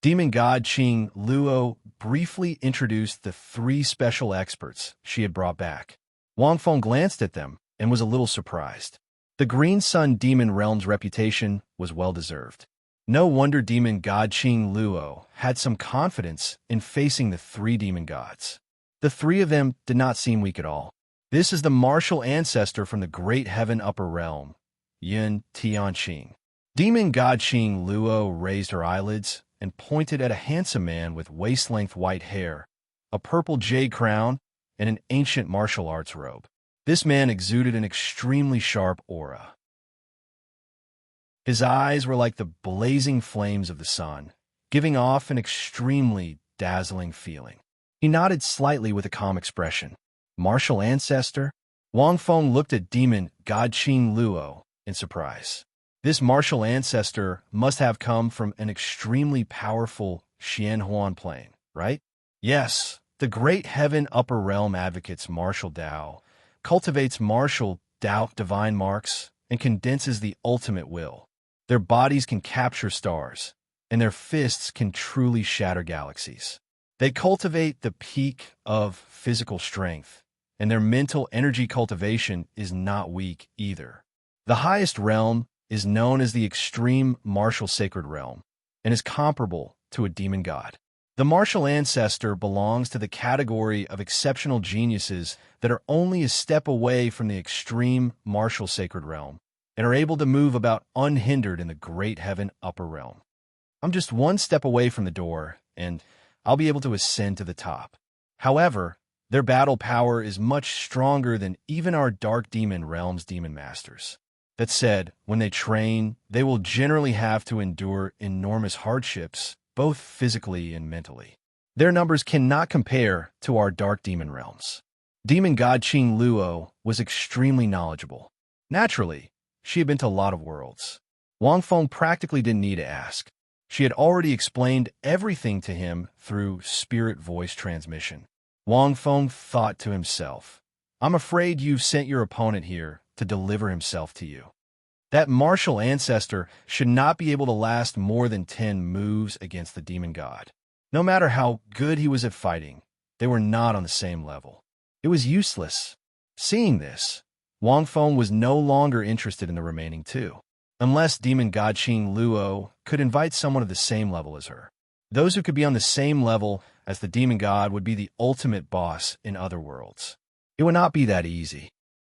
Demon god Qing Luo briefly introduced the three special experts she had brought back. Wang Feng glanced at them and was a little surprised. The Green Sun Demon Realm's reputation was well-deserved. No wonder demon god Qing Luo had some confidence in facing the three demon gods. The three of them did not seem weak at all. This is the martial ancestor from the Great Heaven Upper Realm, Yun Tianqing. Demon god Qing Luo raised her eyelids and pointed at a handsome man with waist-length white hair, a purple jade crown, and an ancient martial arts robe. This man exuded an extremely sharp aura. His eyes were like the blazing flames of the sun, giving off an extremely dazzling feeling. He nodded slightly with a calm expression. Martial ancestor? Wang Feng looked at demon god Qing Luo in surprise. This martial ancestor must have come from an extremely powerful Xianhuan plane, right? Yes, the Great Heaven Upper Realm advocates martial Dao, cultivates martial Dao divine marks, and condenses the ultimate will. Their bodies can capture stars, and their fists can truly shatter galaxies. They cultivate the peak of physical strength, and their mental energy cultivation is not weak either. The highest realm is known as the extreme martial sacred realm, and is comparable to a demon god. The martial ancestor belongs to the category of exceptional geniuses that are only a step away from the extreme martial sacred realm, and are able to move about unhindered in the Great Heaven Upper Realm. I'm just one step away from the door, and I'll be able to ascend to the top. However, their battle power is much stronger than even our Dark Demon Realm's demon masters. That said, when they train, they will generally have to endure enormous hardships, both physically and mentally. Their numbers cannot compare to our Dark Demon Realms. Demon god Qing Luo was extremely knowledgeable. Naturally, she had been to a lot of worlds. Wang Feng practically didn't need to ask. She had already explained everything to him through spirit voice transmission. Wang Feng thought to himself, I'm afraid you've sent your opponent here to deliver himself to you. That martial ancestor should not be able to last more than 10 moves against the demon god. No matter how good he was at fighting, they were not on the same level. It was useless. Seeing this, Wang Feng was no longer interested in the remaining two, unless demon god Qing Luo could invite someone of the same level as her. Those who could be on the same level as the demon god would be the ultimate boss in other worlds. It would not be that easy.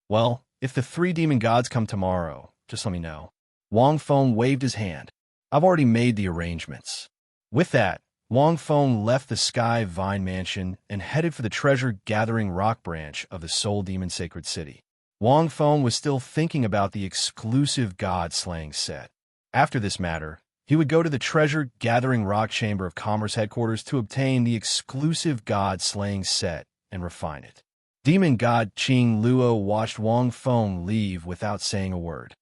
Well, if the three demon gods come tomorrow, just let me know. Wang Feng waved his hand. I've already made the arrangements. With that, Wang Feng left the Sky Vine Mansion and headed for the treasure-gathering rock branch of the Soul Demon Sacred City. Wang Feng was still thinking about the exclusive god-slaying set. After this matter, he would go to the treasure-gathering rock chamber of commerce headquarters to obtain the exclusive god-slaying set and refine it. Demon god Qing Luo watched Wang Feng leave without saying a word.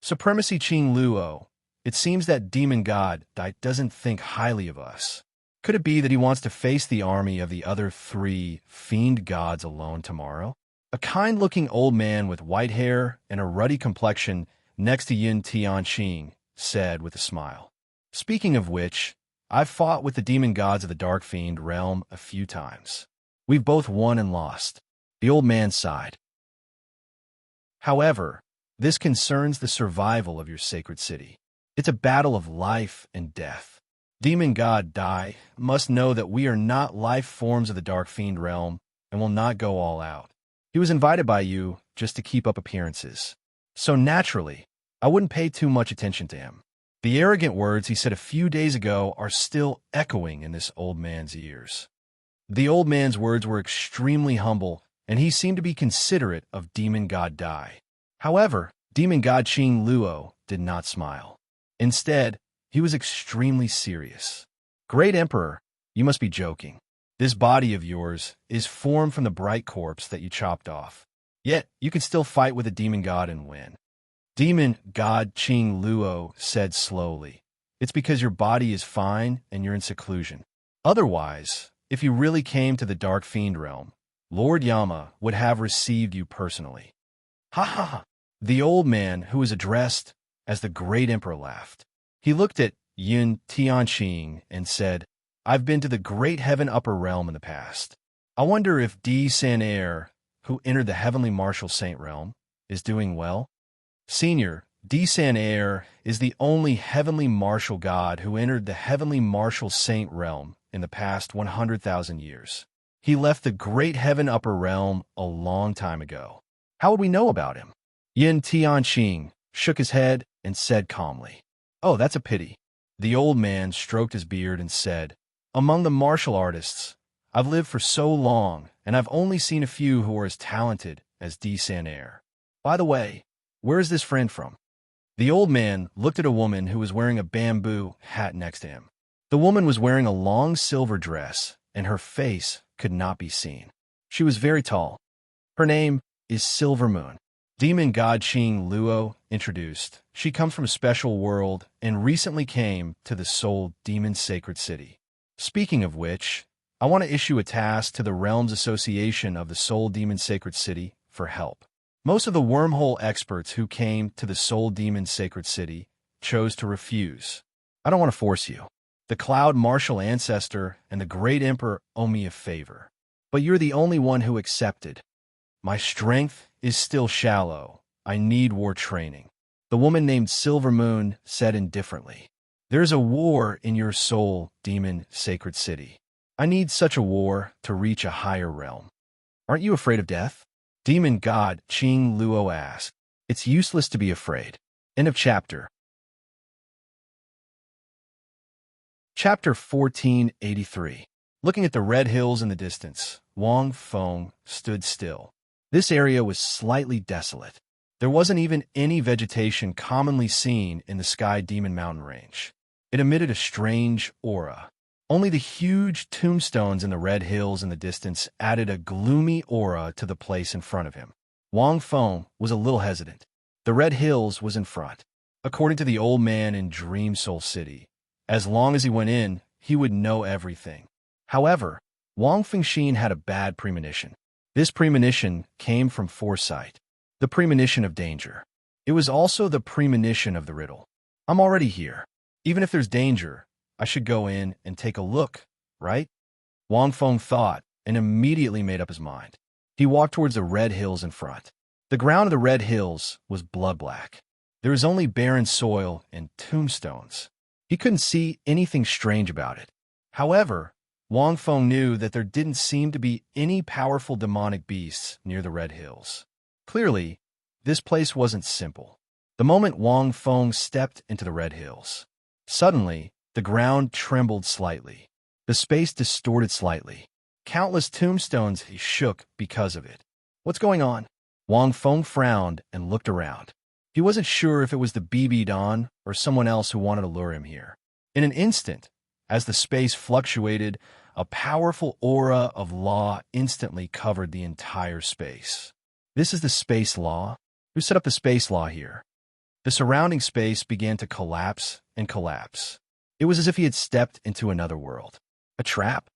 Supremacy Qing Luo, it seems that demon god doesn't think highly of us. Could it be that he wants to face the army of the other three fiend gods alone tomorrow? A kind-looking old man with white hair and a ruddy complexion next to Yun Tianqing said with a smile. Speaking of which, I've fought with the demon gods of the Dark Fiend realm a few times. We've both won and lost. The old man sighed. However, this concerns the survival of your sacred city. It's a battle of life and death. Demon god Dai must know that we are not life forms of the Dark Fiend realm and will not go all out. He was invited by you just to keep up appearances. So naturally, I wouldn't pay too much attention to him. The arrogant words he said a few days ago are still echoing in this old man's ears. The old man's words were extremely humble, and he seemed to be considerate of demon god Dai. However, Demon god Luo did not smile. Instead, he was extremely serious. Great Emperor, you must be joking. This body of yours is formed from the bright corpse that you chopped off. Yet, you can still fight with a demon god and win. Demon god Luo said slowly, "It's because your body is fine and you're in seclusion. Otherwise, if you really came to the Dark Fiend realm, Lord Yama would have received you personally." Ha ha ha! The old man, who was addressed as the Great Emperor, laughed. He looked at Yun Tianqing and said, "I've been to the Great Heaven Upper Realm in the past. I wonder if Di San-Air, who entered the Heavenly Martial Saint realm, is doing well?" Senior, Di San-Air is the only Heavenly Martial God who entered the Heavenly Martial Saint realm in the past 100,000 years. He left the Great Heaven Upper Realm a long time ago. How would we know about him? Yin Tianqing shook his head and said calmly, "Oh, that's a pity." The old man stroked his beard and said, "Among the martial artists, I've lived for so long, and I've only seen a few who are as talented as Di San-Air. By the way, where is this friend from?" The old man looked at a woman who was wearing a bamboo hat next to him. The woman was wearing a long silver dress, and her face could not be seen. She was very tall. Her name is Silver Moon. Demon god Luo introduced. She comes from a special world and recently came to the Soul Demon Sacred City. Speaking of which, I want to issue a task to the Realms Association of the Soul Demon Sacred City for help. Most of the wormhole experts who came to the Soul Demon Sacred City chose to refuse. I don't want to force you. The Cloud Martial Ancestor and the Great Emperor owe me a favor. But you're the only one who accepted. My strength is still shallow. I need war training. The woman named Silver Moon said indifferently. There's a war in your Soul Demon Sacred City. I need such a war to reach a higher realm. Aren't you afraid of death? Demon god Luo asked. It's useless to be afraid. End of chapter. Chapter 1483. Looking at the red hills in the distance, Wang Feng stood still. This area was slightly desolate. There wasn't even any vegetation commonly seen in the Sky Demon Mountain range. It emitted a strange aura. Only the huge tombstones in the red hills in the distance added a gloomy aura to the place in front of him. Wang Feng was a little hesitant. The red hills was in front. According to the old man in Dream Soul City, as long as he went in, he would know everything. However, Wang Fengxian had a bad premonition. This premonition came from foresight, the premonition of danger. It was also the premonition of the riddle. I'm already here. Even if there's danger, I should go in and take a look, right? Wang Feng thought and immediately made up his mind. He walked towards the red hills in front. The ground of the red hills was blood black. There was only barren soil and tombstones. He couldn't see anything strange about it. However, Wang Feng knew that there didn't seem to be any powerful demonic beasts near the red hills. Clearly, this place wasn't simple. The moment Wang Feng stepped into the red hills, suddenly, the ground trembled slightly. The space distorted slightly. Countless tombstones shook because of it. What's going on? Wang Feng frowned and looked around. He wasn't sure if it was the BB Don or someone else who wanted to lure him here. In an instant, as the space fluctuated, a powerful aura of law instantly covered the entire space. This is the space law? Who set up the space law here? The surrounding space began to collapse and collapse. It was as if he had stepped into another world. A trap?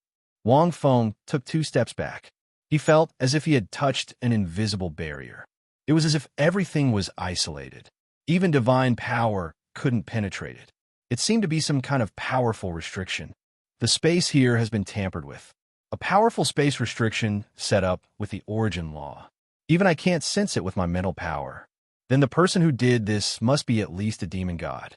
Wang Feng took 2 steps back. He felt as if he had touched an invisible barrier. It was as if everything was isolated. Even divine power couldn't penetrate it. It seemed to be some kind of powerful restriction. The space here has been tampered with. A powerful space restriction set up with the origin law. Even I can't sense it with my mental power. Then the person who did this must be at least a demon god.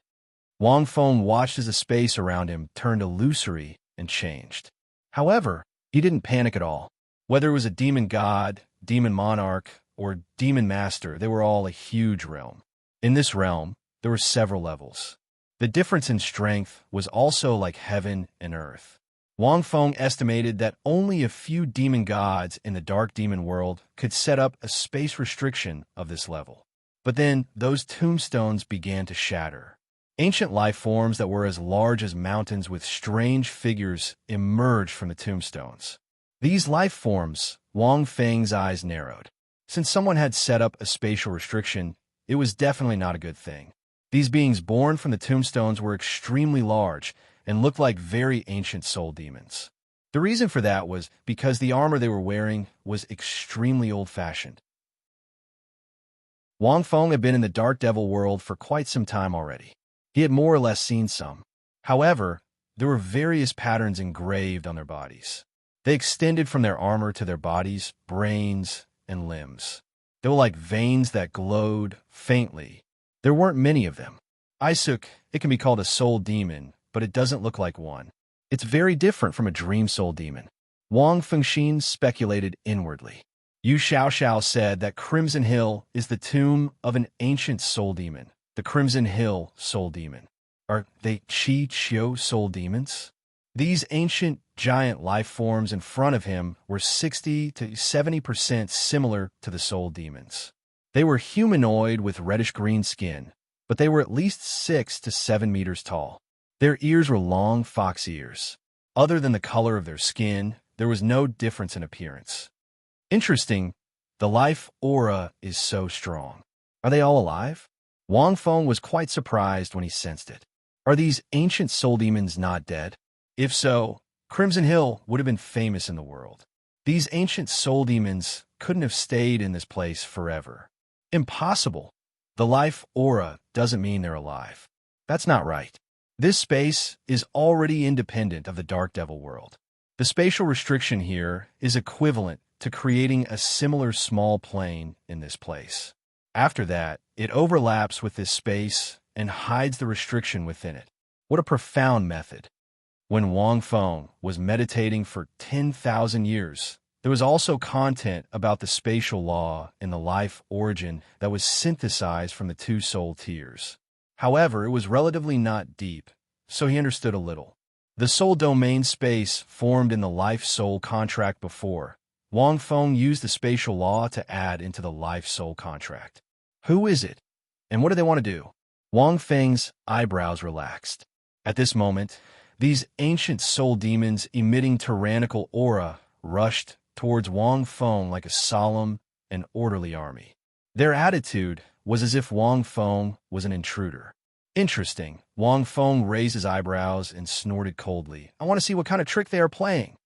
Wang Feng watched as the space around him turned illusory and changed. However, he didn't panic at all. Whether it was a demon god, demon monarch, or demon master, they were all a huge realm. In this realm, there were several levels. The difference in strength was also like heaven and earth. Wang Feng estimated that only a few demon gods in the dark demon world could set up a space restriction of this level. But then those tombstones began to shatter. Ancient life forms that were as large as mountains with strange figures emerged from the tombstones. These life forms, Wang Feng's eyes narrowed. Since someone had set up a spatial restriction, it was definitely not a good thing. These beings born from the tombstones were extremely large and looked like very ancient soul demons. The reason for that was because the armor they were wearing was extremely old-fashioned. Wang Feng had been in the Dark Devil world for quite some time already. He had more or less seen some. However, there were various patterns engraved on their bodies. They extended from their armor to their bodies, brains, and limbs. They were like veins that glowed faintly. There weren't many of them. Isuk, it can be called a soul demon, but it doesn't look like one. It's very different from a dream soul demon. Wang Fengxin speculated inwardly. Yu Xiaoxiao said that Crimson Hill is the tomb of an ancient soul demon, the Crimson Hill soul demon. Are they Qi Qiu soul demons? These ancient giant life forms in front of him were 60 to 70% similar to the soul demons. They were humanoid with reddish-green skin, but they were at least 6 to 7 meters tall. Their ears were long fox ears. Other than the color of their skin, there was no difference in appearance. Interesting, the life aura is so strong. Are they all alive? Wang Feng was quite surprised when he sensed it. Are these ancient soul demons not dead? If so, Crimson Hill would have been famous in the world. These ancient soul demons couldn't have stayed in this place forever. Impossible. The life aura doesn't mean they're alive. That's not right. This space is already independent of the Dark Devil world. The spatial restriction here is equivalent to creating a similar small plane in this place. After that, it overlaps with this space and hides the restriction within it. What a profound method. When Wang Feng was meditating for 10,000 years, there was also content about the spatial law in the life origin that was synthesized from the two soul tiers. However, it was relatively not deep, so he understood a little. The soul domain space formed in the life-soul contract before. Wang Feng used the spatial law to add into the life-soul contract. Who is it? And what do they want to do? Wang Feng's eyebrows relaxed. At this moment, these ancient soul demons emitting tyrannical aura rushed towards Wang Feng like a solemn and orderly army. Their attitude was as if Wang Feng was an intruder. Interesting. Wang Feng raised his eyebrows and snorted coldly. I want to see what kind of trick they are playing.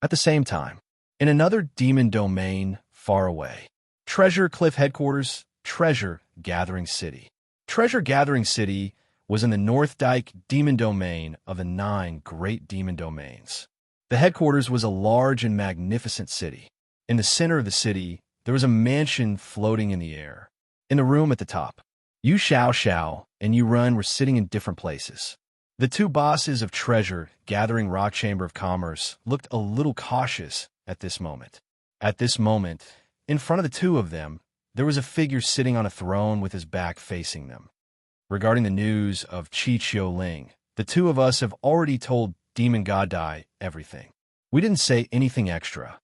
At the same time, in another demon domain far away, Treasure Cliff Headquarters, Treasure Gathering City. Treasure Gathering City was in the North Dyke demon domain of the 9 great demon domains. The headquarters was a large and magnificent city. In the center of the city, there was a mansion floating in the air. In the room at the top, Yu Xiaoxiao and Yu Run were sitting in different places. The two bosses of Treasure Gathering Rock Chamber of Commerce looked a little cautious at this moment. At this moment, in front of the two of them, there was a figure sitting on a throne with his back facing them. Regarding the news of Qi Qiu Ling, the two of us have already told Demon God Dai everything. We didn't say anything extra.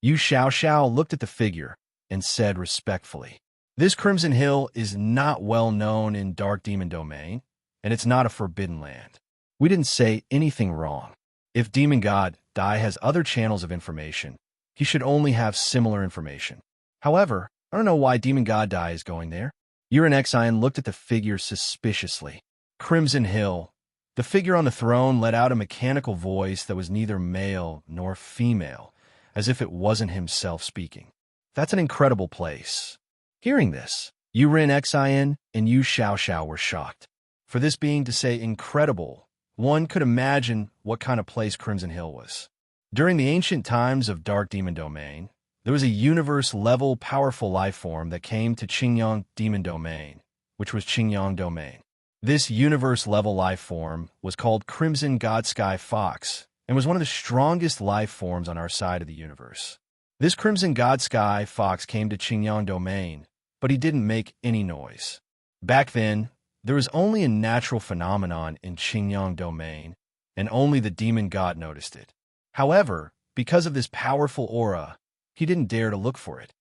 Yu Xiaoxiao looked at the figure and said respectfully, "This Crimson Hill is not well known in Dark Demon Domain, and it's not a forbidden land. We didn't say anything wrong. If Demon God Dai has other channels of information, he should only have similar information. However, I don't know why Demon God Dai is going there." Yuren Xian looked at the figure suspiciously. Crimson Hill. The figure on the throne let out a mechanical voice that was neither male nor female, as if it wasn't himself speaking. That's an incredible place. Hearing this, Yuren Xian and Yu Xiaoxiao were shocked. For this being to say incredible, one could imagine what kind of place Crimson Hill was. During the ancient times of Dark Demon Domain, there was a universe-level powerful life form that came to Qingyang Demon Domain, which was Qingyang Domain. This universe-level life form was called Crimson God Sky Fox and was one of the strongest life forms on our side of the universe. This Crimson God Sky Fox came to Qingyang Domain, but he didn't make any noise. Back then, there was only a natural phenomenon in Qingyang Domain, and only the demon god noticed it. However, because of this powerful aura, he didn't dare to look for it.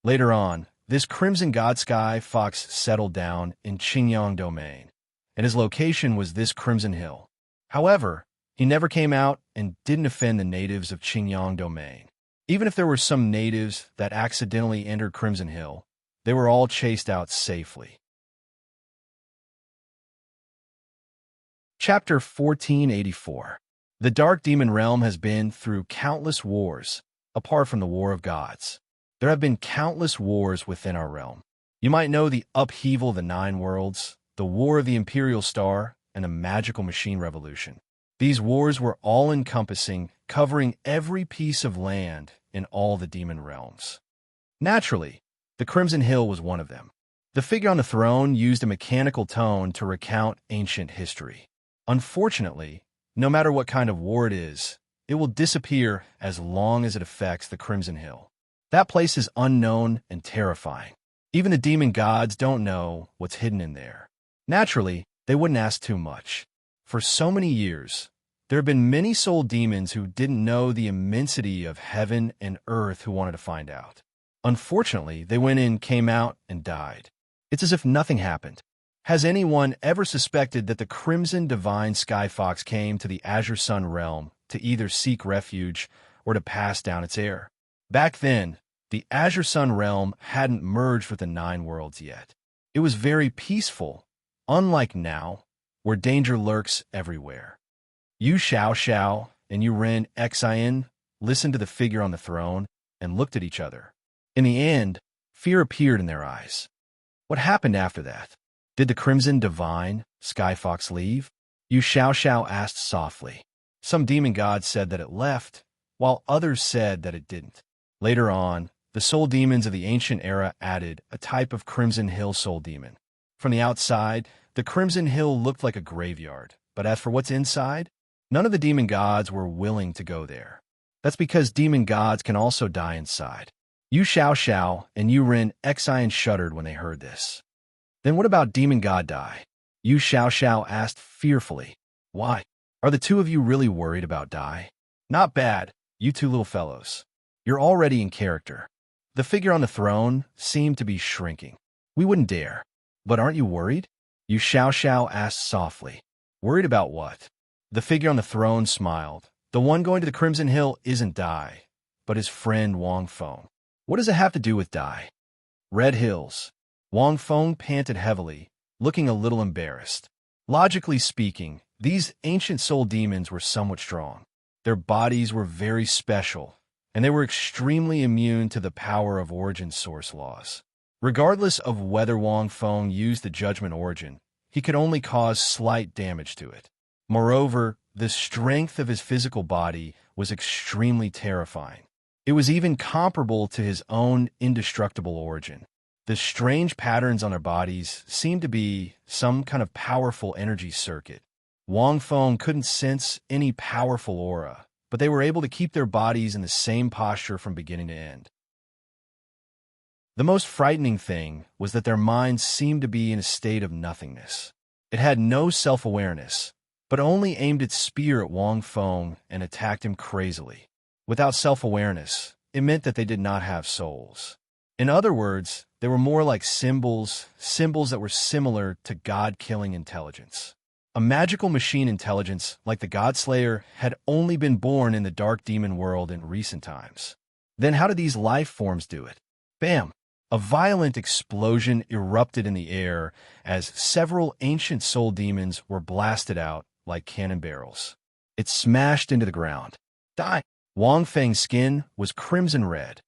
Later on, this crimson god Sky Fox settled down in Qingyang Domain, and his location was this Crimson Hill. However, he never came out and didn't offend the natives of Qingyang Domain. Even if there were some natives that accidentally entered Crimson Hill, they were all chased out safely. Chapter 1484. The Dark Demon Realm has been through countless wars, apart from the War of Gods. There have been countless wars within our realm. You might know the upheaval of the Nine Worlds, the War of the Imperial Star, and the Magical Machine Revolution. These wars were all-encompassing, covering every piece of land in all the demon realms. Naturally, the Crimson Hill was one of them. The figure on the throne used a mechanical tone to recount ancient history. Unfortunately, no matter what kind of war it is, it will disappear as long as it affects the Crimson Hill. That place is unknown and terrifying. Even the demon gods don't know what's hidden in there. Naturally, they wouldn't ask too much. For so many years, there have been many soul demons who didn't know the immensity of heaven and earth who wanted to find out. Unfortunately, they went in, came out, and died. It's as if nothing happened. Has anyone ever suspected that the Crimson Divine Sky Fox came to the Azure Sun realm to either seek refuge or to pass down its air? Back then, the Azure Sun realm hadn't merged with the Nine Worlds yet. It was very peaceful, unlike now, where danger lurks everywhere. Yu Xiao and Yu Ren Xian listened to the figure on the throne and looked at each other. In the end, fear appeared in their eyes. What happened after that? Did the Crimson Divine Sky Fox leave? Yu Xiao asked softly. Some demon gods said that it left, while others said that it didn't. Later on, the soul demons of the ancient era added a type of Crimson Hill soul demon. From the outside, the Crimson Hill looked like a graveyard, but as for what's inside, none of the demon gods were willing to go there. That's because demon gods can also die inside. Yu Xiao and Yu Ren Xian shuddered when they heard this. Then what about demon god Dai? Yu Xiao asked fearfully. Why? Are the two of you really worried about Dai? Not bad, you two little fellows. You're already in character. The figure on the throne seemed to be shrinking. We wouldn't dare. But aren't you worried? Yu Xiao asked softly. Worried about what? The figure on the throne smiled. The one going to the Crimson Hill isn't Dai, but his friend Wang Feng. What does it have to do with Dai? Red Hills. Wang Feng panted heavily, looking a little embarrassed. Logically speaking, these ancient soul demons were somewhat strong. Their bodies were very special, and they were extremely immune to the power of origin source laws. Regardless of whether Wang Feng used the judgment origin, he could only cause slight damage to it. Moreover, the strength of his physical body was extremely terrifying. It was even comparable to his own indestructible origin. The strange patterns on their bodies seemed to be some kind of powerful energy circuit. Wang Feng couldn't sense any powerful aura, but they were able to keep their bodies in the same posture from beginning to end. The most frightening thing was that their minds seemed to be in a state of nothingness. It had no self-awareness, but only aimed its spear at Wang Feng and attacked him crazily. Without self-awareness, it meant that they did not have souls. In other words, they were more like symbols that were similar to God-killing intelligence. A magical machine intelligence like the Godslayer had only been born in the dark demon world in recent times. Then how did these life forms do it? Bam! A violent explosion erupted in the air as several ancient soul demons were blasted out like cannon barrels. It smashed into the ground. Die! Wang Feng's skin was crimson red,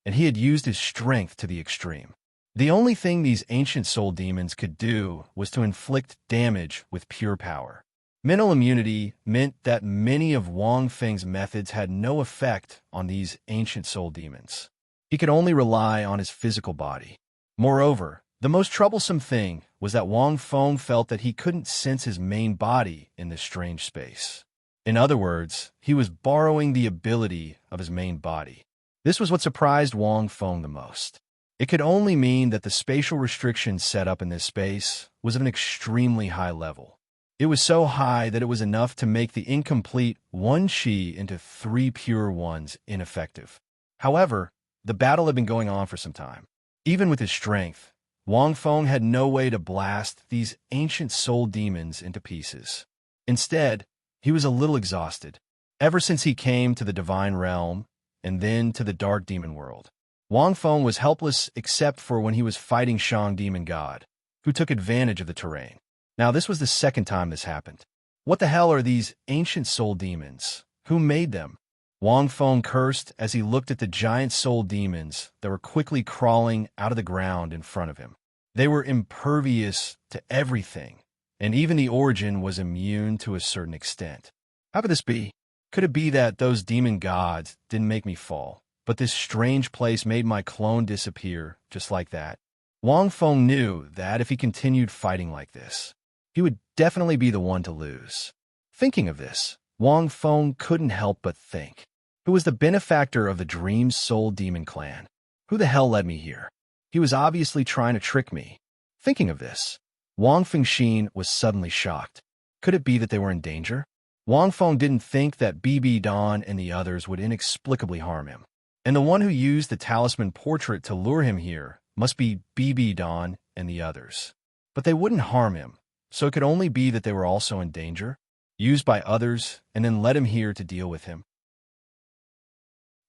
and he had used his strength to the extreme. The only thing these ancient soul demons could do was to inflict damage with pure power. Mental immunity meant that many of Wang Feng's methods had no effect on these ancient soul demons. He could only rely on his physical body. Moreover, the most troublesome thing was that Wang Feng felt that he couldn't sense his main body in this strange space. In other words, he was borrowing the ability of his main body. This was what surprised Wang Feng the most. It could only mean that the spatial restriction set up in this space was of an extremely high level. It was so high that it was enough to make the incomplete one Qi into 3 pure ones ineffective. However, the battle had been going on for some time. Even with his strength, Wang Feng had no way to blast these ancient soul demons into pieces. Instead, he was a little exhausted. Ever since he came to the divine realm and then to the dark demon world, Wang Feng was helpless except for when he was fighting Shang Demon God, who took advantage of the terrain. Now, this was the second time this happened. What the hell are these ancient soul demons? Who made them? Wang Feng cursed as he looked at the giant soul demons that were quickly crawling out of the ground in front of him. They were impervious to everything, and even the origin was immune to a certain extent. How could this be? Could it be that those demon gods didn't make me fall, but this strange place made my clone disappear just like that? Wang Feng knew that if he continued fighting like this, he would definitely be the one to lose. Thinking of this, Wang Feng couldn't help but think, who was the benefactor of the Dream Soul Demon clan? Who the hell led me here? He was obviously trying to trick me. Thinking of this, Wang Fengxin was suddenly shocked. Could it be that they were in danger? Wang Feng didn't think that BB Don and the others would inexplicably harm him. And the one who used the talisman portrait to lure him here must be BB Don and the others. But they wouldn't harm him, so it could only be that they were also in danger, used by others, and then led him here to deal with him.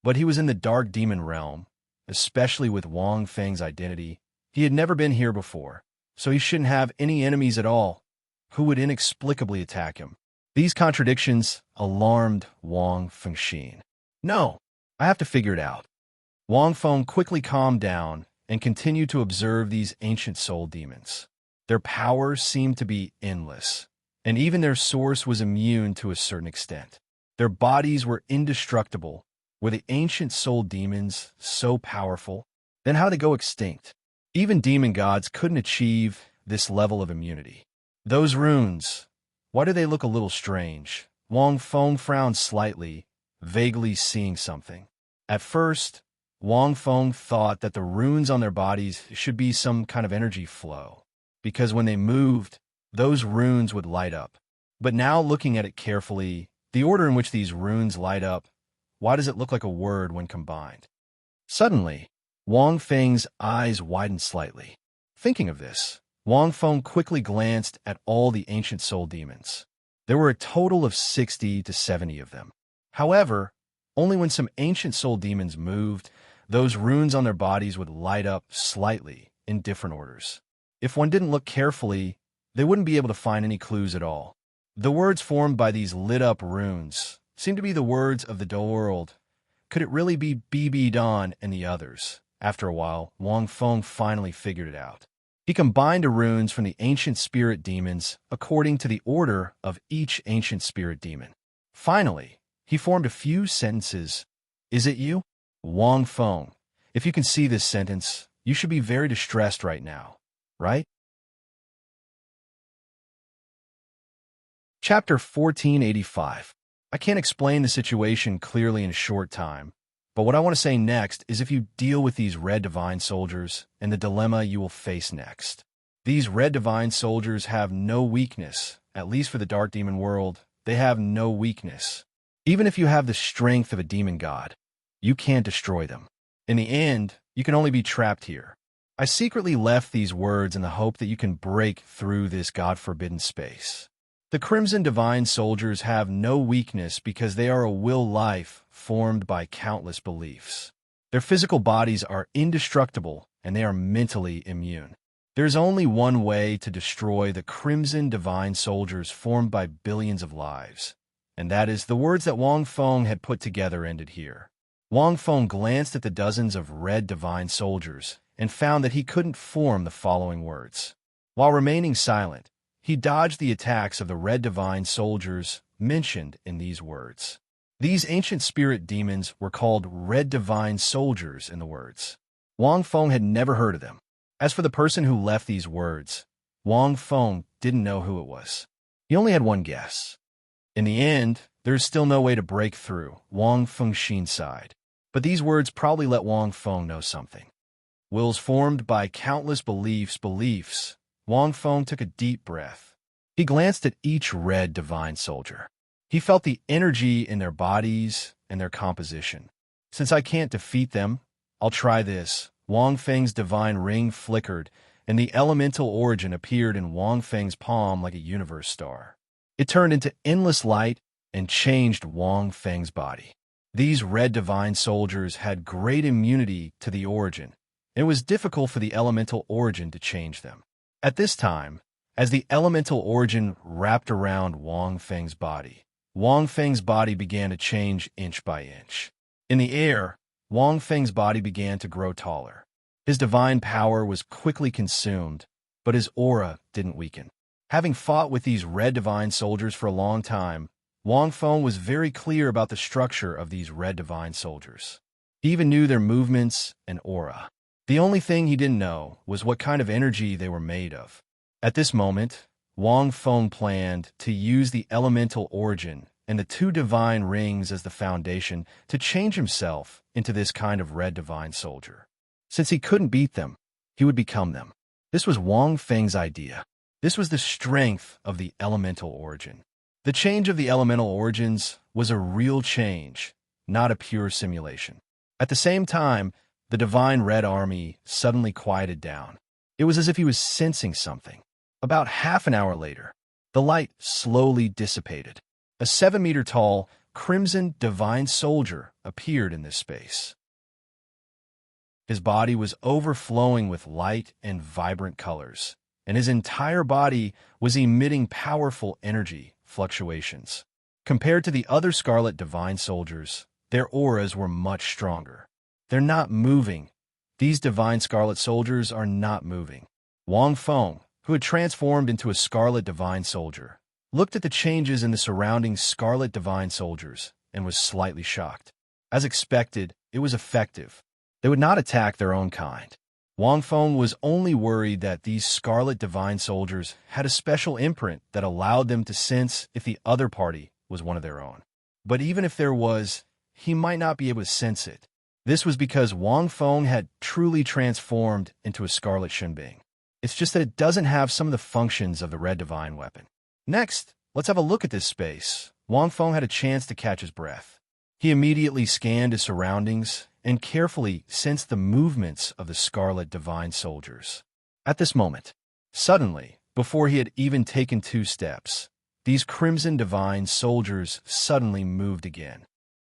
But he was in the dark demon realm, especially with Wang Feng's identity. He had never been here before, so he shouldn't have any enemies at all who would inexplicably attack him. These contradictions alarmed Wang Fengxin. No, I have to figure it out. Wang Feng quickly calmed down and continued to observe these ancient soul demons. Their powers seemed to be endless, and even their source was immune to a certain extent. Their bodies were indestructible. Were the ancient soul demons so powerful? Then how did they go extinct? Even demon gods couldn't achieve this level of immunity. Those runes, why do they look a little strange? Wang Feng frowned slightly, vaguely seeing something. At first, Wang Feng thought that the runes on their bodies should be some kind of energy flow, because when they moved, those runes would light up. But now looking at it carefully, the order in which these runes light up, why does it look like a word when combined? Suddenly, Wang Feng's eyes widened slightly. Thinking of this, Wang Feng quickly glanced at all the ancient soul demons. There were a total of 60 to 70 of them. However, only when some ancient soul demons moved, those runes on their bodies would light up slightly in different orders. If one didn't look carefully, they wouldn't be able to find any clues at all. The words formed by these lit-up runes seemed to be the words of the world. Could it really be BB Don and the others? After a while, Wang Feng finally figured it out. He combined the runes from the ancient spirit demons according to the order of each ancient spirit demon. Finally, he formed a few sentences. Is it you? Wang Feng, if you can see this sentence, you should be very distressed right now, right? Chapter 1485. I can't explain the situation clearly in a short time, but what I want to say next is if you deal with these red divine soldiers and the dilemma you will face next. These red divine soldiers have no weakness, at least for the dark demon world. They have no weakness. Even if you have the strength of a demon god, you can't destroy them. In the end, you can only be trapped here. I secretly left these words in the hope that you can break through this god-forbidden space. The Crimson Divine Soldiers have no weakness because they are a will life formed by countless beliefs. Their physical bodies are indestructible and they are mentally immune. There's only one way to destroy the Crimson Divine Soldiers formed by billions of lives, and that is the words that Wang Feng had put together ended here. Wang Feng glanced at the dozens of red divine soldiers and found that he couldn't form the following words. While remaining silent, he dodged the attacks of the red divine soldiers mentioned in these words. These ancient spirit demons were called red divine soldiers in the words. Wang Feng had never heard of them. As for the person who left these words, Wang Feng didn't know who it was. He only had one guess. In the end, there's still no way to break through, Wang Fengxin sighed. But these words probably let Wang Feng know something. Wills formed by countless beliefs. Wang Feng took a deep breath. He glanced at each red divine soldier. He felt the energy in their bodies and their composition. Since I can't defeat them, I'll try this, Wang Feng's divine ring flickered, and the elemental origin appeared in Wang Feng's palm like a universe star. It turned into endless light and changed Wang Feng's body. These red divine soldiers had great immunity to the origin, and it was difficult for the elemental origin to change them. At this time, as the elemental origin wrapped around Wang Feng's body began to change inch by inch. In the air, Wang Feng's body began to grow taller. His divine power was quickly consumed, but his aura didn't weaken. Having fought with these red divine soldiers for a long time, Wang Feng was very clear about the structure of these red divine soldiers. He even knew their movements and aura. The only thing he didn't know was what kind of energy they were made of. At this moment, Wang Feng planned to use the elemental origin and the two divine rings as the foundation to change himself into this kind of red divine soldier. Since he couldn't beat them, he would become them. This was Wang Feng's idea. This was the strength of the elemental origin. The change of the elemental origins was a real change, not a pure simulation. At the same time, the divine red army suddenly quieted down. It was as if he was sensing something. About half an hour later, the light slowly dissipated. A 7-meter-tall, crimson divine soldier appeared in this space. His body was overflowing with light and vibrant colors, and his entire body was emitting powerful energy fluctuations. Compared to the other scarlet divine soldiers, their auras were much stronger. They're not moving. These divine scarlet soldiers are not moving. Wang Feng, who had transformed into a scarlet divine soldier, looked at the changes in the surrounding scarlet divine soldiers and was slightly shocked. As expected, it was effective. They would not attack their own kind. Wang Feng was only worried that these scarlet divine soldiers had a special imprint that allowed them to sense if the other party was one of their own. But even if there was, he might not be able to sense it. This was because Wang Feng had truly transformed into a scarlet Shenbing. It's just that it doesn't have some of the functions of the red divine weapon. Next, let's have a look at this space. Wang Feng had a chance to catch his breath. He immediately scanned his surroundings and carefully sensed the movements of the scarlet divine soldiers. At this moment, suddenly, before he had even taken 2 steps, these crimson divine soldiers suddenly moved again.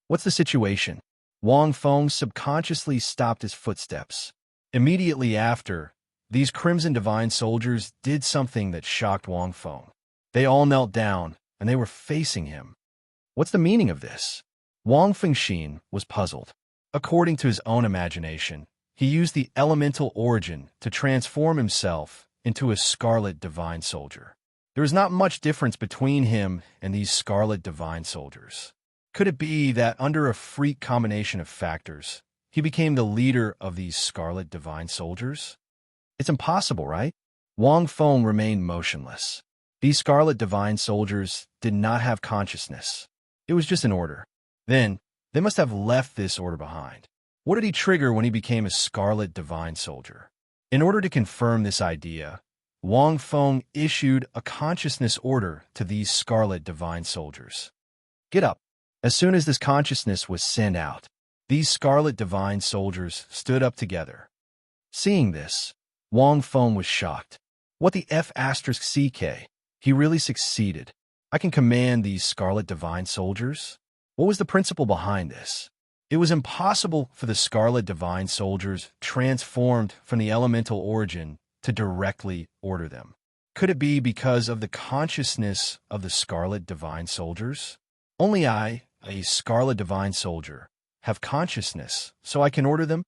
What's the situation? Wang Feng subconsciously stopped his footsteps. Immediately after, these crimson divine soldiers did something that shocked Wang Feng. They all knelt down, and they were facing him. What's the meaning of this? Wang Fengxin was puzzled. According to his own imagination, he used the elemental origin to transform himself into a scarlet divine soldier. There was not much difference between him and these scarlet divine soldiers. Could it be that under a freak combination of factors, he became the leader of these scarlet divine soldiers? It's impossible, right? Wang Feng remained motionless. These scarlet divine soldiers did not have consciousness. It was just an order. Then, they must have left this order behind. What did he trigger when he became a scarlet divine soldier? In order to confirm this idea, Wang Feng issued a consciousness order to these scarlet divine soldiers. Get up. As soon as this consciousness was sent out, these scarlet divine soldiers stood up together. Seeing this, Wang Feng was shocked. What the F***CK? He really succeeded. I can command these scarlet divine soldiers? What was the principle behind this? It was impossible for the scarlet divine soldiers transformed from the elemental origin to directly order them. Could it be because of the consciousness of the scarlet divine soldiers? Only I, a scarlet divine soldier, have consciousness, so I can order them?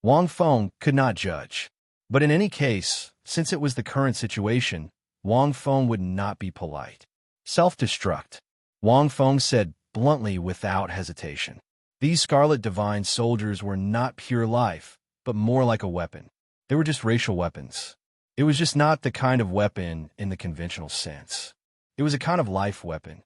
Wang Feng could not judge. But in any case, since it was the current situation, Wang Feng would not be polite. Self-destruct. Wang Feng said bluntly without hesitation. These scarlet divine soldiers were not pure life, but more like a weapon. They were just racial weapons. It was just not the kind of weapon in the conventional sense. It was a kind of life weapon.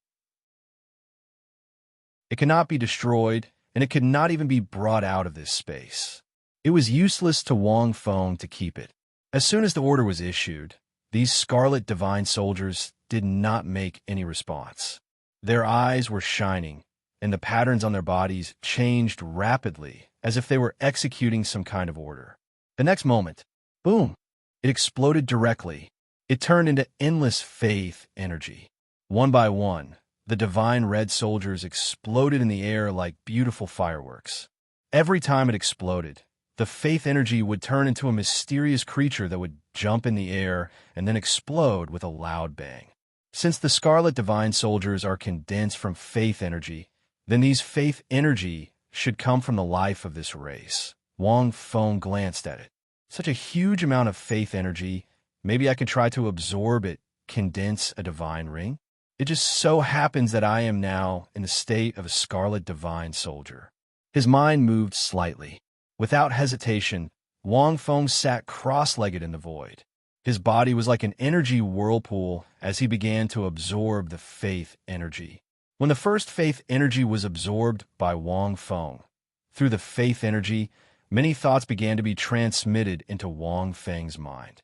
It cannot be destroyed, and it could not even be brought out of this space. It was useless to Wang Feng to keep it. As soon as the order was issued, these scarlet divine soldiers did not make any response. Their eyes were shining, and the patterns on their bodies changed rapidly, as if they were executing some kind of order. The next moment, boom, it exploded directly. It turned into endless faith energy. One by one, the divine red soldiers exploded in the air like beautiful fireworks. Every time it exploded, the faith energy would turn into a mysterious creature that would jump in the air and then explode with a loud bang. Since the scarlet divine soldiers are condensed from faith energy, then these faith energy should come from the life of this race. Wang Feng glanced at it. Such a huge amount of faith energy, maybe I could try to absorb it, condense a divine ring? It just so happens that I am now in the state of a scarlet divine soldier. His mind moved slightly. Without hesitation, Wang Feng sat cross-legged in the void. His body was like an energy whirlpool as he began to absorb the faith energy. When the first faith energy was absorbed by Wang Feng, through the faith energy, many thoughts began to be transmitted into Wang Feng's mind.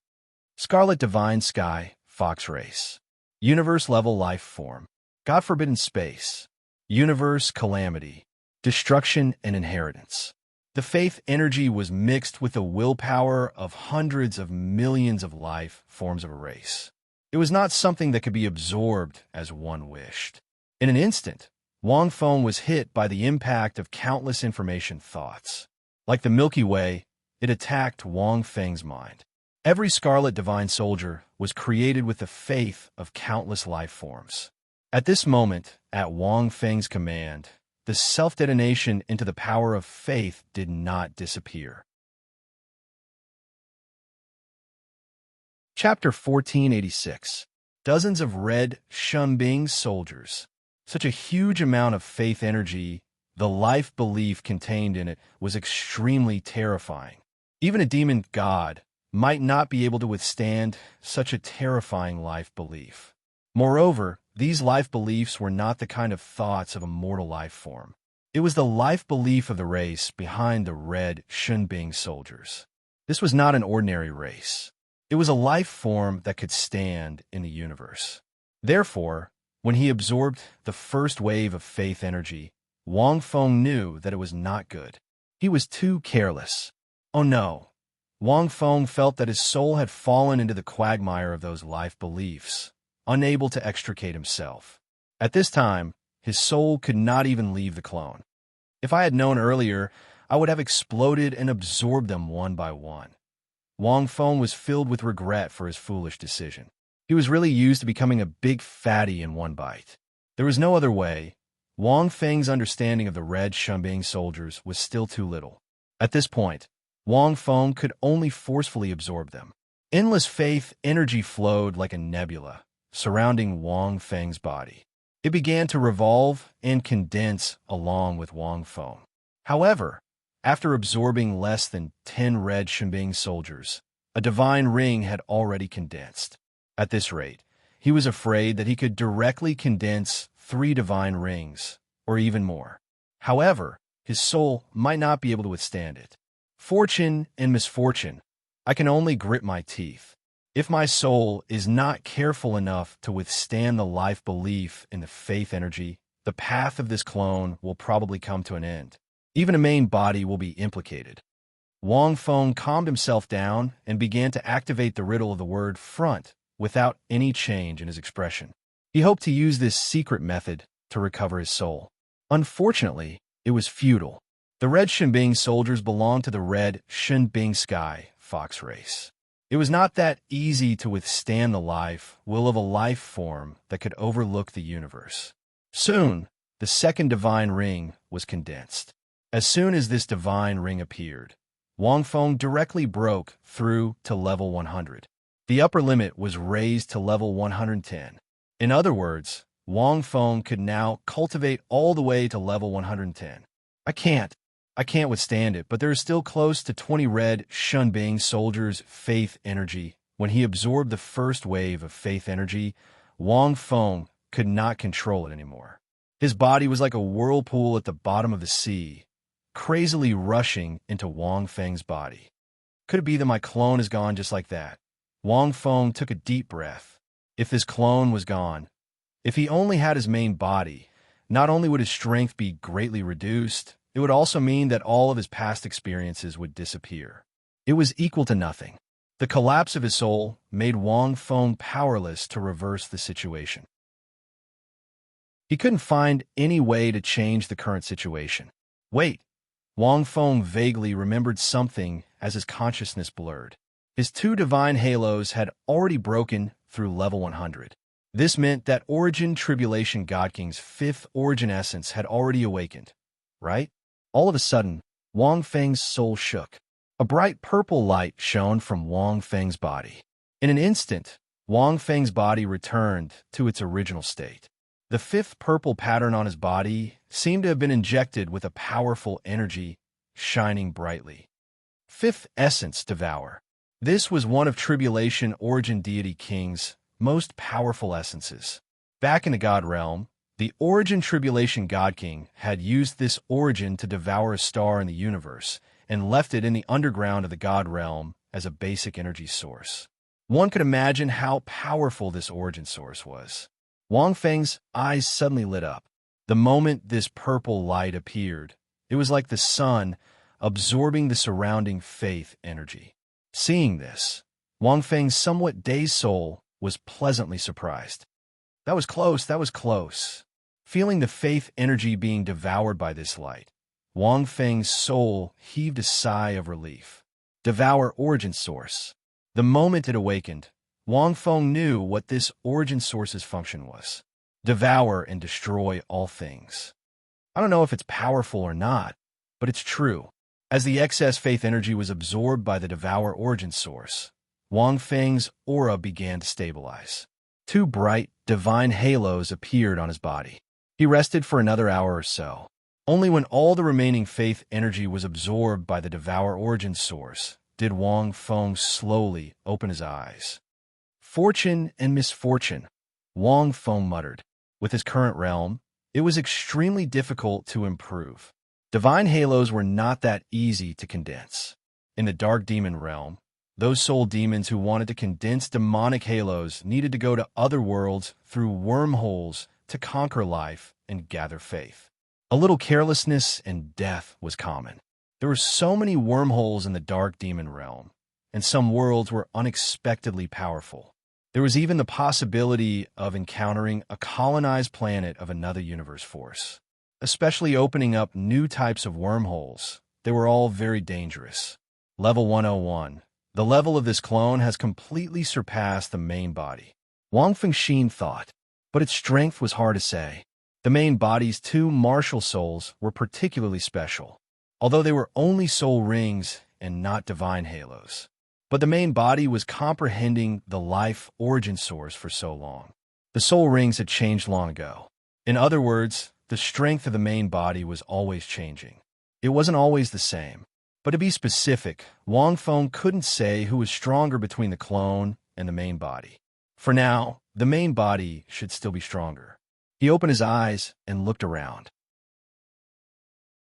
Scarlet divine sky, fox race. Universe-level life form. God-forbidden space. Universe calamity. Destruction and inheritance. The faith energy was mixed with the willpower of hundreds of millions of life forms of a race. It was not something that could be absorbed as one wished. In an instant, Wang Feng was hit by the impact of countless information thoughts. Like the Milky Way, it attacked Wang Feng's mind. Every scarlet divine soldier was created with the faith of countless life forms. At this moment, at Wang Feng's command, the self-detonation into the power of faith did not disappear. Chapter 1486. Dozens of red Shunbing soldiers. Such a huge amount of faith energy, the life belief contained in it was extremely terrifying. Even a demon god might not be able to withstand such a terrifying life belief. Moreover, these life beliefs were not the kind of thoughts of a mortal life form. It was the life belief of the race behind the red Shunbing soldiers. This was not an ordinary race. It was a life form that could stand in the universe. Therefore, when he absorbed the first wave of faith energy, Wang Feng knew that it was not good. He was too careless. Oh no. Wang Feng felt that his soul had fallen into the quagmire of those life beliefs, unable to extricate himself. At this time, his soul could not even leave the clone. If I had known earlier, I would have exploded and absorbed them one by one. Wang Feng was filled with regret for his foolish decision. He was really used to becoming a big fatty in one bite. There was no other way. Wang Feng's understanding of the red Shunbing soldiers was still too little. At this point, Wang Feng could only forcefully absorb them. Endless faith energy flowed like a nebula, surrounding Wang Feng's body. It began to revolve and condense along with Wang Feng. However, after absorbing less than 10 red Shunbing soldiers, a divine ring had already condensed. At this rate, he was afraid that he could directly condense 3 divine rings, or even more. However, his soul might not be able to withstand it. Fortune and misfortune. I can only grit my teeth. If my soul is not careful enough to withstand the life belief in the faith energy, the path of this clone will probably come to an end. Even a main body will be implicated. Wang Feng calmed himself down and began to activate the riddle of the word front without any change in his expression. He hoped to use this secret method to recover his soul. Unfortunately, it was futile. The red Shunbing soldiers belonged to the red Shunbing sky fox race. It was not that easy to withstand the will of a life form that could overlook the universe. Soon, the second divine ring was condensed. As soon as this divine ring appeared, Wang Feng directly broke through to level 100. The upper limit was raised to level 110. In other words, Wang Feng could now cultivate all the way to level 110. I can't withstand it, but there is still close to 20 red Shunbing soldiers' faith energy. When he absorbed the first wave of faith energy, Wang Feng could not control it anymore. His body was like a whirlpool at the bottom of the sea, crazily rushing into Wang Feng's body. Could it be that my clone is gone just like that? Wang Feng took a deep breath. If this clone was gone, if he only had his main body, not only would his strength be greatly reduced, it would also mean that all of his past experiences would disappear. It was equal to nothing. The collapse of his soul made Wang Feng powerless to reverse the situation. He couldn't find any way to change the current situation. Wait, Wang Feng vaguely remembered something as his consciousness blurred. His two divine halos had already broken through level 100. This meant that Origin Tribulation God King's fifth origin essence had already awakened, right? All of a sudden, Wang Feng's soul shook. A bright purple light shone from Wang Feng's body. In an instant, Wang Feng's body returned to its original state. The fifth purple pattern on his body seemed to have been injected with a powerful energy, shining brightly. Fifth essence, Devour. This was one of Tribulation Origin Deity King's most powerful essences. Back in the God Realm, the Origin Tribulation God King had used this origin to devour a star in the universe and left it in the underground of the God Realm as a basic energy source. One could imagine how powerful this origin source was. Wang Feng's eyes suddenly lit up. The moment this purple light appeared, it was like the sun absorbing the surrounding faith energy. Seeing this, Wang Feng's somewhat dazed soul was pleasantly surprised. That was close, that was close. Feeling the faith energy being devoured by this light, Wang Feng's soul heaved a sigh of relief. Devour origin source. The moment it awakened, Wang Feng knew what this origin source's function was. Devour and destroy all things. I don't know if it's powerful or not, but it's true. As the excess faith energy was absorbed by the Devour origin source, Wang Feng's aura began to stabilize. Two bright, divine halos appeared on his body. He rested for another hour or so. Only when all the remaining faith energy was absorbed by the Devour origin source did Wang Feng slowly open his eyes. Fortune and misfortune, Wang Feng muttered. With his current realm, it was extremely difficult to improve. Divine halos were not that easy to condense. In the Dark Demon realm, those soul demons who wanted to condense demonic halos needed to go to other worlds through wormholes to conquer life and gather faith. A little carelessness and death was common. There were so many wormholes in the Dark Demon realm, and some worlds were unexpectedly powerful. There was even the possibility of encountering a colonized planet of another universe force, especially opening up new types of wormholes. They were all very dangerous. Level 101. The level of this clone has completely surpassed the main body. Wang Fengxin thought, but its strength was hard to say. The main body's two martial souls were particularly special, although they were only soul rings and not divine halos. But the main body was comprehending the life origin source for so long. The soul rings had changed long ago. In other words, the strength of the main body was always changing. It wasn't always the same. But to be specific, Wang Feng couldn't say who was stronger between the clone and the main body. For now, the main body should still be stronger. He opened his eyes and looked around.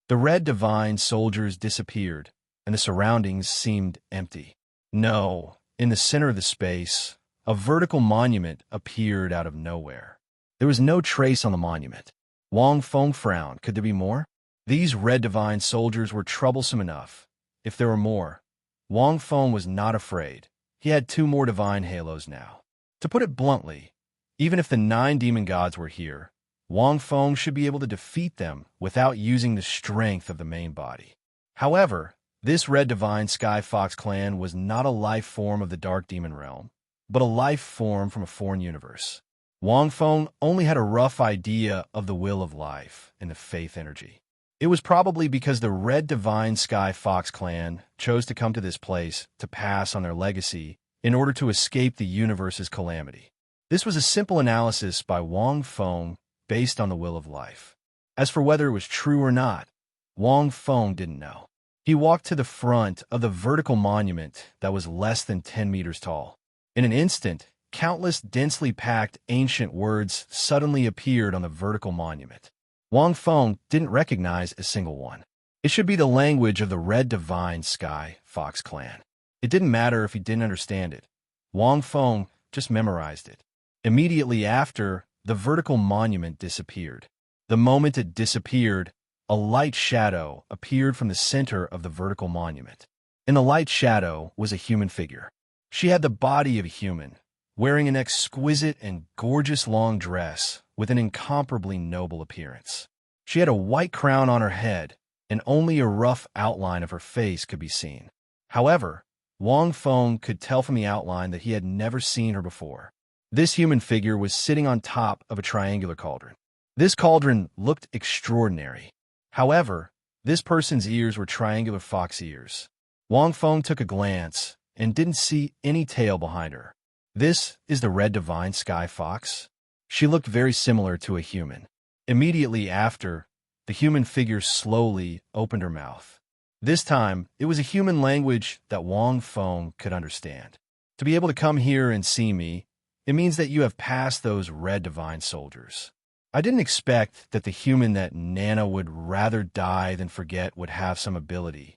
The red divine soldiers disappeared, and the surroundings seemed empty. No, in the center of the space, a vertical monument appeared out of nowhere. There was no trace on the monument. Wang Feng frowned. Could there be more? These red divine soldiers were troublesome enough. If there were more, Wang Feng was not afraid. He had two more divine halos now. To put it bluntly, even if the 9 demon gods were here, Wang Feng should be able to defeat them without using the strength of the main body. However, this red divine Sky Fox clan was not a life form of the Dark Demon realm, but a life form from a foreign universe. Wang Feng only had a rough idea of the will of life and the faith energy. It was probably because the red divine Sky Fox clan chose to come to this place to pass on their legacy in order to escape the universe's calamity. This was a simple analysis by Wang Feng based on the will of life. As for whether it was true or not, Wang Feng didn't know. He walked to the front of the vertical monument that was less than 10 meters tall. In an instant, countless densely packed ancient words suddenly appeared on the vertical monument. Wang Feng didn't recognize a single one. It should be the language of the Red Divine Sky Fox clan. It didn't matter if he didn't understand it. Wang Feng just memorized it. Immediately after, the vertical monument disappeared. The moment it disappeared, a light shadow appeared from the center of the vertical monument. In the light shadow was a human figure. She had the body of a human, wearing an exquisite and gorgeous long dress with an incomparably noble appearance. She had a white crown on her head, and only a rough outline of her face could be seen. However, Wang Feng could tell from the outline that he had never seen her before. This human figure was sitting on top of a triangular cauldron. This cauldron looked extraordinary. However, this person's ears were triangular fox ears. Wang Feng took a glance and didn't see any tail behind her. This is the red divine sky fox? She looked very similar to a human. Immediately after, the human figure slowly opened her mouth. This time, it was a human language that Wang Feng could understand. To be able to come here and see me, it means that you have passed those red divine soldiers. I didn't expect that the human that Nana would rather die than forget would have some ability.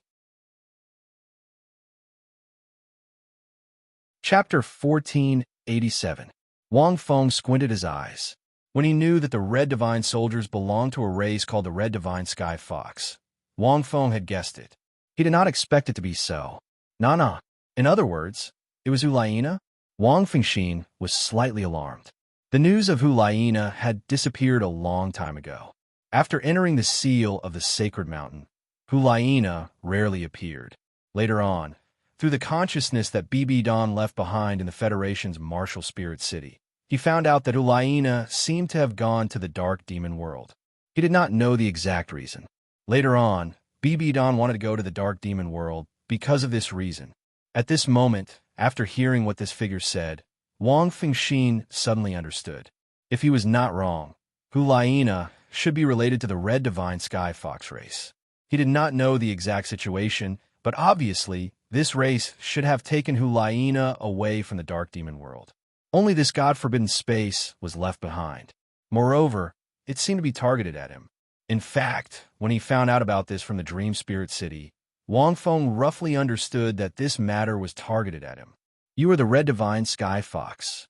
Chapter 1487. Wang Feng squinted his eyes. When he knew that the Red Divine Soldiers belonged to a race called the Red Divine Sky Fox, Wang Feng had guessed it. He did not expect it to be so. Nah. In other words, it was Hulaina? Wang Fengxin was slightly alarmed. The news of Hulaina had disappeared a long time ago. After entering the seal of the sacred mountain, Hulaina rarely appeared. Later on, through the consciousness that BB Don left behind in the Federation's martial spirit city, he found out that Hulaina seemed to have gone to the dark demon world. He did not know the exact reason. Later on, BB Don wanted to go to the dark demon world because of this reason. At this moment, after hearing what this figure said, Wang Fengxin suddenly understood. If he was not wrong, Hulaina should be related to the Red Divine Sky Fox race. He did not know the exact situation, but obviously, this race should have taken Hulaina away from the dark demon world. Only this god-forbidden space was left behind. Moreover, it seemed to be targeted at him. In fact, when he found out about this from the Dream Spirit City, Wang Feng roughly understood that this matter was targeted at him. You are the Red Divine Sky Fox.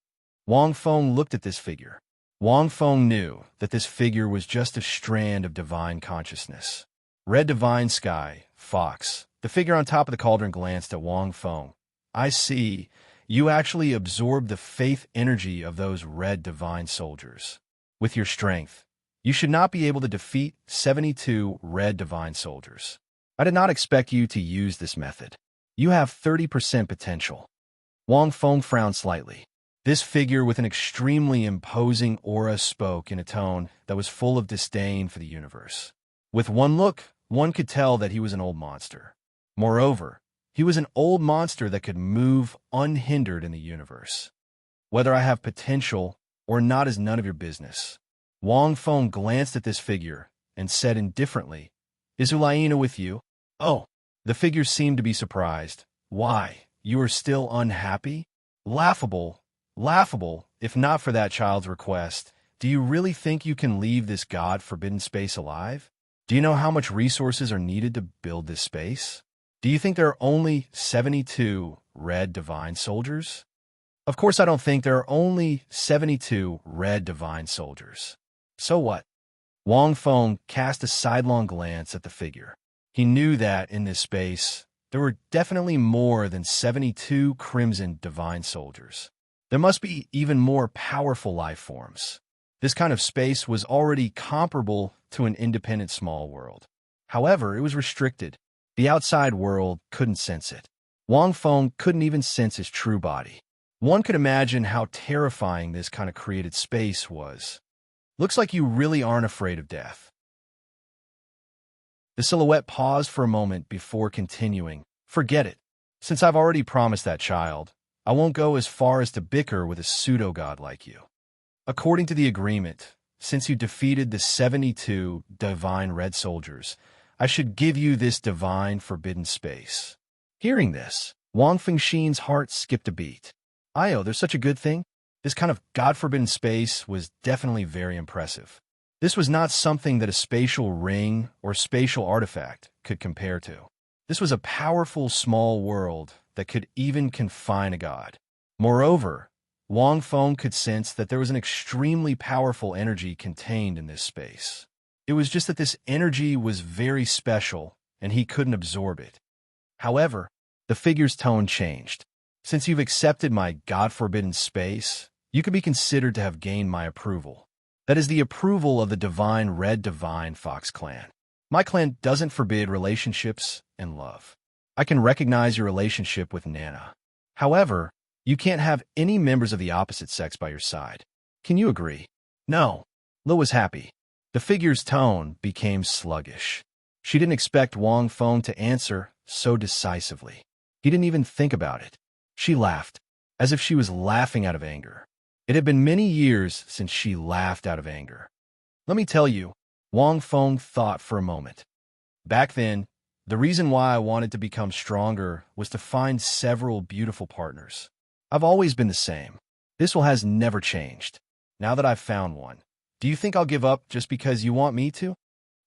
Wang Feng looked at this figure. Wang Feng knew that this figure was just a strand of divine consciousness. Red Divine Sky Fox. The figure on top of the cauldron glanced at Wang Feng. I see. You actually absorbed the faith energy of those red divine soldiers. With your strength, you should not be able to defeat 72 red divine soldiers. I did not expect you to use this method. You have 30% potential. Wang Feng frowned slightly. This figure with an extremely imposing aura spoke in a tone that was full of disdain for the universe. With one look, one could tell that he was an old monster. Moreover, he was an old monster that could move unhindered in the universe. Whether I have potential or not is none of your business. Wang Feng glanced at this figure and said indifferently, Is Hulaina with you? Oh, the figure seemed to be surprised. Why, you are still unhappy? Laughable, if not for that child's request. Do you really think you can leave this god-forbidden space alive? Do you know how much resources are needed to build this space? Do you think there are only 72 red divine soldiers? Of course I don't think there are only 72 red divine soldiers. So what? Wang Feng cast a sidelong glance at the figure. He knew that in this space, there were definitely more than 72 crimson divine soldiers. There must be even more powerful life forms. This kind of space was already comparable to an independent small world. However, it was restricted. The outside world couldn't sense it. Wang Feng couldn't even sense his true body. One could imagine how terrifying this kind of created space was. Looks like you really aren't afraid of death. The silhouette paused for a moment before continuing. Forget it. Since I've already promised that child, I won't go as far as to bicker with a pseudo-god like you. According to the agreement, since you defeated the 72 divine red soldiers, I should give you this divine forbidden space. Hearing this, Wang Fengxin's heart skipped a beat. There's such a good thing? This kind of god-forbidden space was definitely very impressive. This was not something that a spatial ring or spatial artifact could compare to. This was a powerful small world that could even confine a god. Moreover, Wang Feng could sense that there was an extremely powerful energy contained in this space. It was just that this energy was very special, and he couldn't absorb it. However, The figure's tone changed. Since you've accepted my God-forbidden space, you could be considered to have gained my approval. That is the approval of the divine Red Divine Fox clan. My clan doesn't forbid relationships and love. I can recognize your relationship with Nana. However, you can't have any members of the opposite sex by your side. Can you agree? No. Lo was happy. The figure's tone became sluggish. She didn't expect Wang Feng to answer so decisively. He didn't even think about it. She laughed, as if she was laughing out of anger. It had been many years since she laughed out of anger. Let me tell you, Wang Feng thought for a moment. Back then, the reason why I wanted to become stronger was to find several beautiful partners. I've always been the same. This has never changed. Now that I've found one, do you think I'll give up just because you want me to?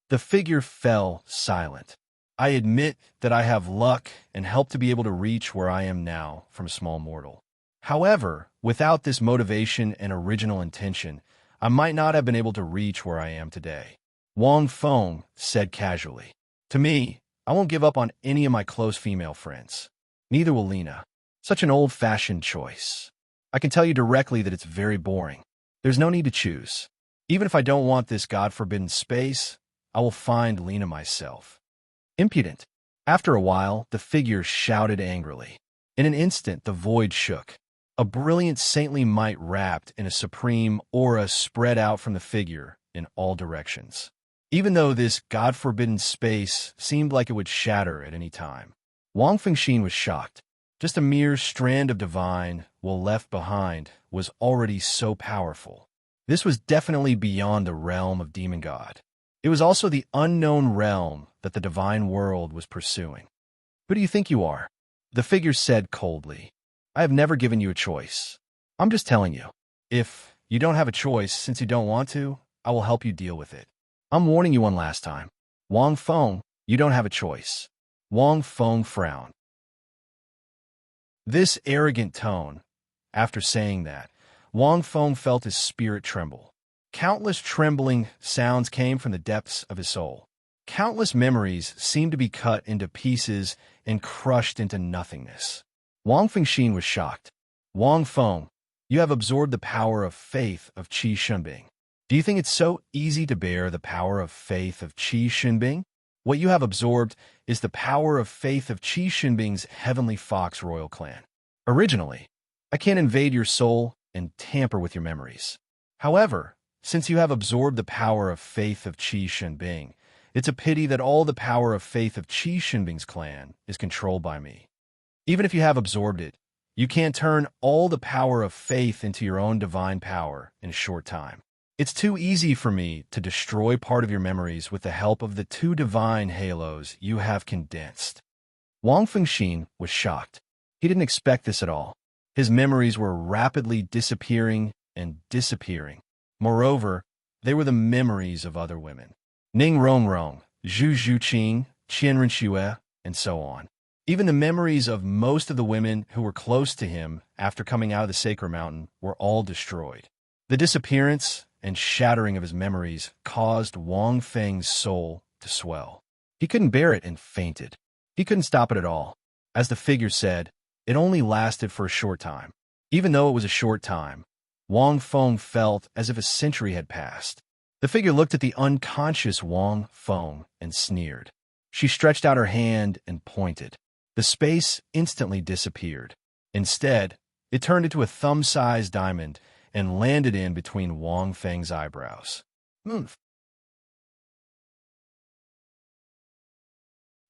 The figure fell silent. I admit that I have luck and help to be able to reach where I am now from a small mortal. However, without this motivation and original intention, I might not have been able to reach where I am today. Wang Feng said casually. To me, I won't give up on any of my close female friends. Neither will Lena. Such an old-fashioned choice. I can tell you directly that it's very boring. There's no need to choose. Even if I don't want this God-forbidden space, I will find Lena myself. Impudent. After a while, the figure shouted angrily. In an instant, the void shook. A brilliant saintly might wrapped in a supreme aura spread out from the figure in all directions. Even though this God-forbidden space seemed like it would shatter at any time. Wang Fengxin was shocked. Just a mere strand of divine, while left behind, was already so powerful. This was definitely beyond the realm of demon god. It was also the unknown realm that the divine world was pursuing. Who do you think you are? The figure said coldly. I have never given you a choice. I'm just telling you. If you don't have a choice since you don't want to, I will help you deal with it. I'm warning you one last time. Wang Feng, you don't have a choice. Wang Feng frowned. This arrogant tone. After saying that, Wang Feng felt his spirit tremble. Countless trembling sounds came from the depths of his soul. Countless memories seemed to be cut into pieces and crushed into nothingness. Wang Fengxin was shocked. Wang Feng, you have absorbed the power of faith of Qi Shenbing. Do you think it's so easy to bear the power of faith of Qi Shenbing? What you have absorbed is the power of faith of Qi Shenbing's heavenly fox royal clan. Originally, I can't invade your soul and tamper with your memories. However, since you have absorbed the power of faith of Qi Shenbing, it's a pity that all the power of faith of Qi Shenbing's clan is controlled by me. Even if you have absorbed it, you can't turn all the power of faith into your own divine power in a short time. It's too easy for me to destroy part of your memories with the help of the two divine halos you have condensed. Wang Fengxin was shocked. He didn't expect this at all. His memories were rapidly disappearing and disappearing. Moreover, they were the memories of other women. Ning Rongrong, Zhu Zhuqing, Qian Renxue, and so on. Even the memories of most of the women who were close to him after coming out of the Sacred Mountain were all destroyed. The disappearance and shattering of his memories caused Wang Feng's soul to swell. He couldn't bear it and fainted. He couldn't stop it at all. As the figure said, it only lasted for a short time. Even though it was a short time, Wang Feng felt as if a century had passed. The figure looked at the unconscious Wang Feng and sneered. She stretched out her hand and pointed. The space instantly disappeared. Instead, it turned into a thumb-sized diamond and landed in between Wang Feng's eyebrows.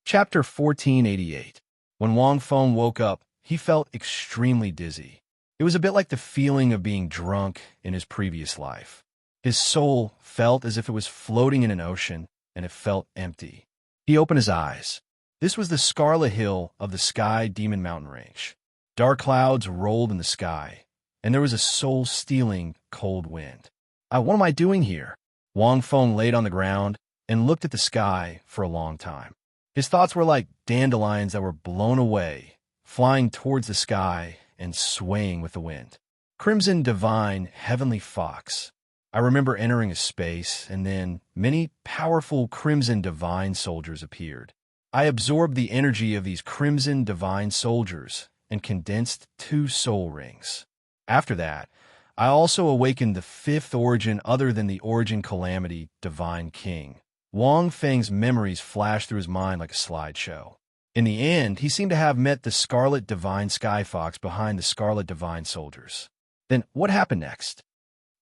Chapter 1488. When Wang Feng woke up, he felt extremely dizzy. It was a bit like the feeling of being drunk in his previous life. His soul felt as if it was floating in an ocean, and it felt empty. He opened his eyes. This was the Scarlet Hill of the Sky Demon Mountain Range. Dark clouds rolled in the sky, and there was a soul-stealing cold wind. What am I doing here? Wang Feng laid on the ground and looked at the sky for a long time. His thoughts were like dandelions that were blown away, flying towards the sky and swaying with the wind. Crimson Divine Heavenly Fox. I remember entering a space, and then many powerful Crimson Divine soldiers appeared. I absorbed the energy of these crimson divine soldiers and condensed 2 soul rings. After that, I also awakened the 5th origin other than the origin calamity, Divine King. Wang Feng's memories flashed through his mind like a slideshow. In the end, he seemed to have met the Scarlet Divine Sky Fox behind the Scarlet Divine Soldiers. Then what happened next?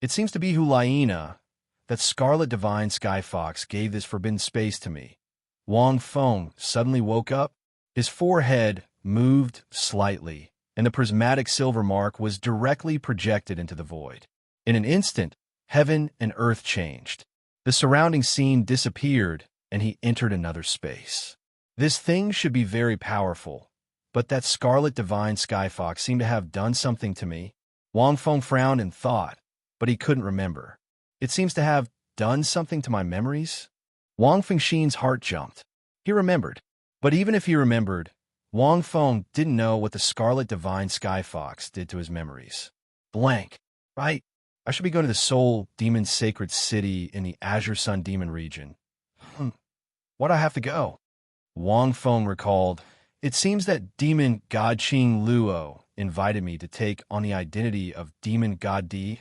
It seems to be Hulaina, that Scarlet Divine Sky Fox, gave this forbidden space to me. Wang Feng suddenly woke up. His forehead moved slightly, and the prismatic silver mark was directly projected into the void. In an instant, heaven and earth changed. The surrounding scene disappeared, and he entered another space. This thing should be very powerful, but that Scarlet Divine Sky Fox seemed to have done something to me. Wang Feng frowned and thought, but he couldn't remember. It seems to have done something to my memories. Wang Fengxin's heart jumped. He remembered. But even if he remembered, Wang Feng didn't know what the Scarlet Divine Sky Fox did to his memories. Blank. Right? I should be going to the Soul Demon Sacred City in the Azure Sun Demon region. Why'd I have to go? Wang Feng recalled, it seems that Demon God Qing Luo invited me to take on the identity of Demon God Di.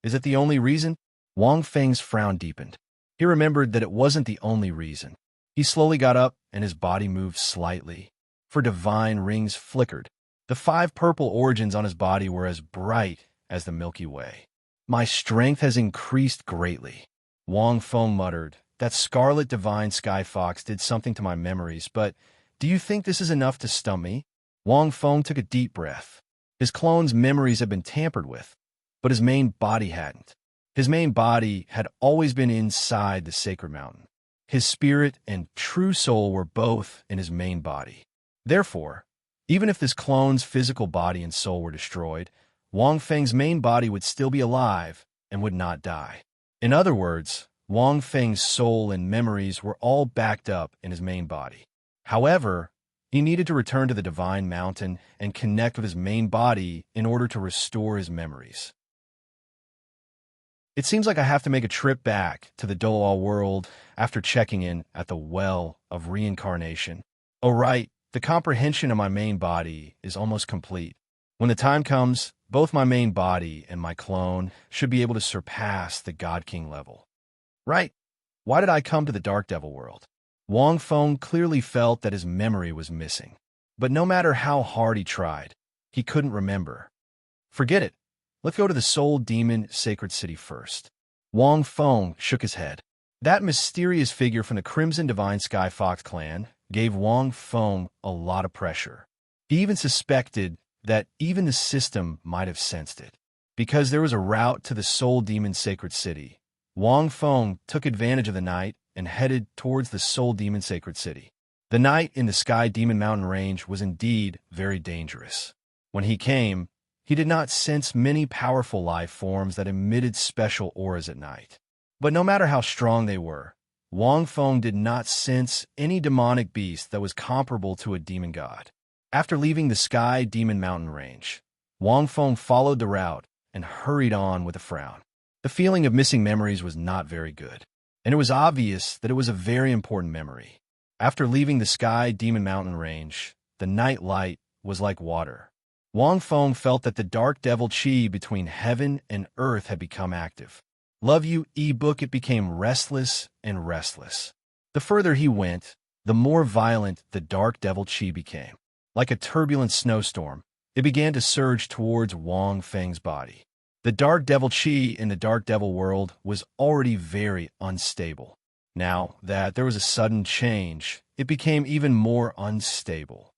Is it the only reason? Wang Feng's frown deepened. He remembered that it wasn't the only reason. He slowly got up, and his body moved slightly. For divine rings flickered. The 5 purple origins on his body were as bright as the Milky Way. My strength has increased greatly. Wang Feng muttered, that Scarlet Divine Sky Fox did something to my memories, but do you think this is enough to stump me? Wang Feng took a deep breath. His clone's memories had been tampered with, but his main body hadn't. His main body had always been inside the sacred mountain. His spirit and true soul were both in his main body. Therefore, even if this clone's physical body and soul were destroyed, Wang Feng's main body would still be alive and would not die. In other words, Wang Feng's soul and memories were all backed up in his main body. However, he needed to return to the Divine Mountain and connect with his main body in order to restore his memories. It seems like I have to make a trip back to the Douluo world after checking in at the Well of Reincarnation. Oh right, the comprehension of my main body is almost complete. When the time comes, both my main body and my clone should be able to surpass the God King level. Right? Why did I come to the Dark Devil world? Wang Feng clearly felt that his memory was missing. But no matter how hard he tried, he couldn't remember. Forget it. Let's go to the Soul Demon Sacred City first. Wang Feng shook his head. That mysterious figure from the Crimson Divine Sky Fox clan gave Wang Feng a lot of pressure. He even suspected that even the system might have sensed it. Because there was a route to the Soul Demon Sacred City, Wang Feng took advantage of the night and headed towards the Soul Demon Sacred City. The night in the Sky Demon Mountain Range was indeed very dangerous. When he came, he did not sense many powerful life forms that emitted special auras at night. But no matter how strong they were, Wang Feng did not sense any demonic beast that was comparable to a demon god. After leaving the Sky Demon Mountain Range, Wang Feng followed the route and hurried on with a frown. The feeling of missing memories was not very good, and it was obvious that it was a very important memory. After leaving the Sky Demon Mountain Range, the night light was like water. Wang Feng felt that the dark devil chi between heaven and earth had become active. Love You ebook, it became restless and restless. The further he went, the more violent the dark devil chi became. Like a turbulent snowstorm, it began to surge towards Wang Feng's body. The dark devil chi in the dark devil world was already very unstable. Now that there was a sudden change, it became even more unstable.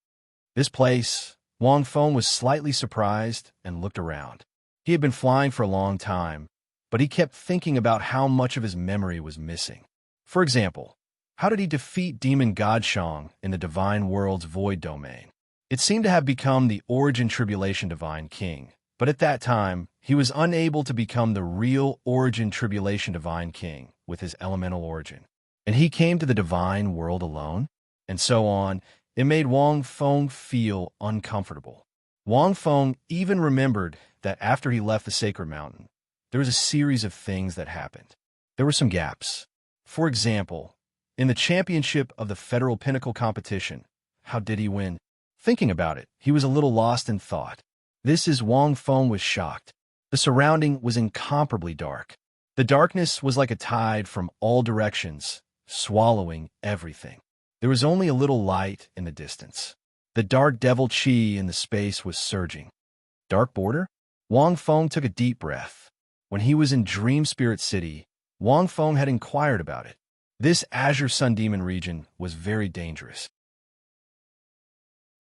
This place, Wang Feng was slightly surprised and looked around. He had been flying for a long time, but he kept thinking about how much of his memory was missing. For example, how did he defeat Demon God Shang in the Divine World's Void Domain? It seemed to have become the Origin Tribulation Divine King, but at that time, he was unable to become the real Origin Tribulation Divine King with his elemental origin. And he came to the Divine World alone? And so on. It made Wang Feng feel uncomfortable. Wang Feng even remembered that after he left the Sacred Mountain, there was a series of things that happened. There were some gaps. For example, In the championship of the Federal Pinnacle competition. How did he win? Thinking about it, he was a little lost in thought. This is Wang Feng was shocked. The surrounding was incomparably dark. The darkness was like a tide from all directions, swallowing everything. There was only a little light in the distance. The dark devil chi in the space was surging. Dark border? Wang Feng took a deep breath. When he was in Dream Spirit City, Wang Feng had inquired about it. This Azure Sun Demon region was very dangerous.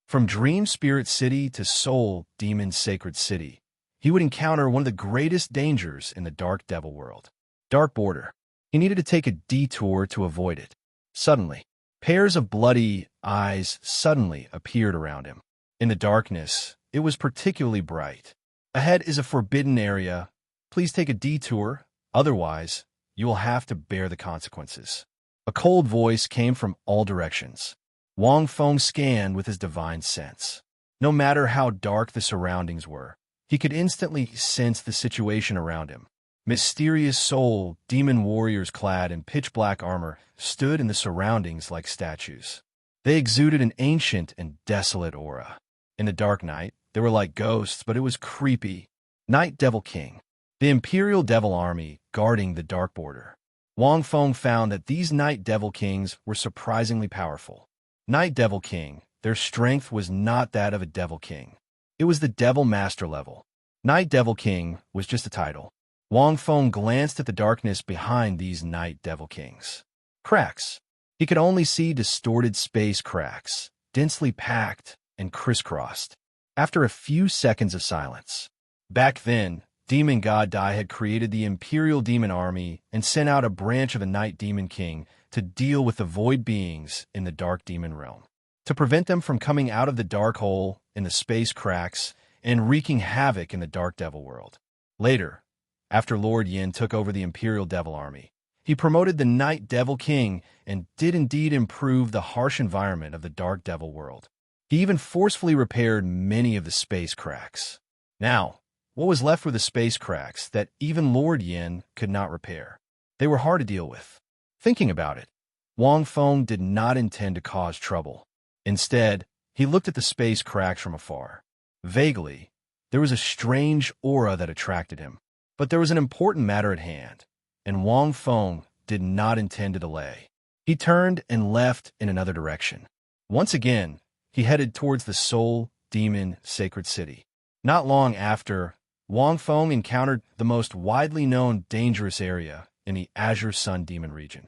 From Dream Spirit City to Soul Demon Sacred City, he would encounter one of the greatest dangers in the Dark Devil world. Dark border. He needed to take a detour to avoid it. Suddenly, pairs of bloody eyes suddenly appeared around him. In the darkness, it was particularly bright. Ahead is a forbidden area. Please take a detour, otherwise, you will have to bear the consequences. A cold voice came from all directions. Wang Feng scanned with his divine sense. No matter how dark the surroundings were, he could instantly sense the situation around him. Mysterious soul demon warriors clad in pitch-black armor stood in the surroundings like statues. They exuded an ancient and desolate aura. In the dark night, they were like ghosts, but it was creepy. Night Devil King. The Imperial Devil Army guarding the dark border. Wang Feng found that these Night Devil Kings were surprisingly powerful. Night Devil King, their strength was not that of a Devil King. It was the Devil Master level. Night Devil King was just a title. Wang Feng glanced at the darkness behind these Night Devil Kings. Cracks. He could only see distorted space cracks, densely packed and crisscrossed. After a few seconds of silence. Back then, Demon God Dai had created the Imperial Demon Army and sent out a branch of the Night Demon King to deal with the void beings in the Dark Demon realm, to prevent them from coming out of the dark hole in the space cracks and wreaking havoc in the Dark Devil world. Later, after Lord Yin took over the Imperial Devil Army, he promoted the Night Devil King and did indeed improve the harsh environment of the Dark Devil world. He even forcefully repaired many of the space cracks. Now, what was left were the space cracks that even Lord Yin could not repair. They were hard to deal with. Thinking about it, Wang Feng did not intend to cause trouble. Instead, he looked at the space cracks from afar. Vaguely, there was a strange aura that attracted him. But there was an important matter at hand, and Wang Feng did not intend to delay. He turned and left in another direction. Once again, he headed towards the Soul Demon Sacred City. Not long after, Wang Feng encountered the most widely known dangerous area in the Azure Sun Demon region.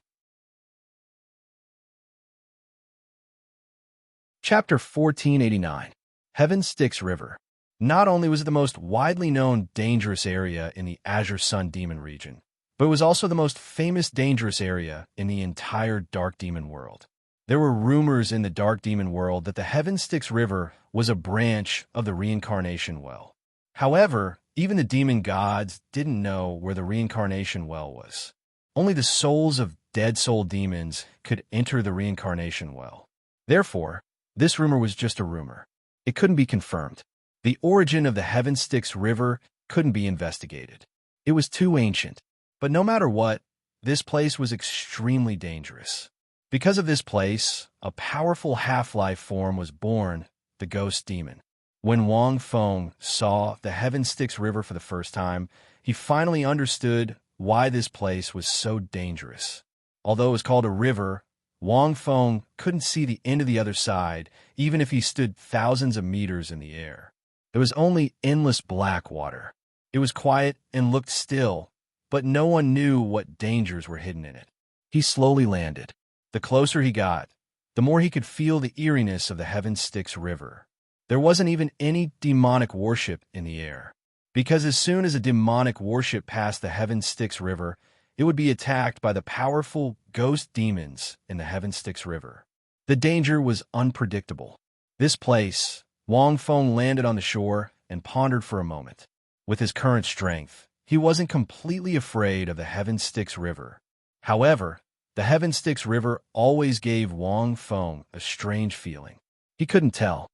Chapter 1489. Heaven Styx River. Not only was it the most widely known dangerous area in the Azure Sun Demon region, but it was also the most famous dangerous area in the entire Dark Demon world. There were rumors in the Dark Demon world that the Heaven Styx River was a branch of the Reincarnation Well. However, even the demon gods didn't know where the Reincarnation Well was. Only the souls of dead soul demons could enter the Reincarnation Well. Therefore, this rumor was just a rumor. It couldn't be confirmed. The origin of the Heaven Styx River couldn't be investigated. It was too ancient. But no matter what, this place was extremely dangerous. Because of this place, a powerful half-life form was born, the Ghost Demon. When Wang Feng saw the Heaven Styx River for the first time, he finally understood why this place was so dangerous. Although it was called a river, Wang Feng couldn't see the end of the other side, even if he stood thousands of meters in the air. There was only endless black water. It was quiet and looked still, but no one knew what dangers were hidden in it. He slowly landed. The closer he got, the more he could feel the eeriness of the Heaven Styx River. There wasn't even any demonic worship in the air, because as soon as a demonic worship passed the Heaven Styx River, it would be attacked by the powerful ghost demons in the Heaven Styx River. The danger was unpredictable. This place, Wang Feng landed on the shore and pondered for a moment. With his current strength, he wasn't completely afraid of the Heaven Styx River. However, the Heaven Styx River always gave Wang Feng a strange feeling. He couldn't tell.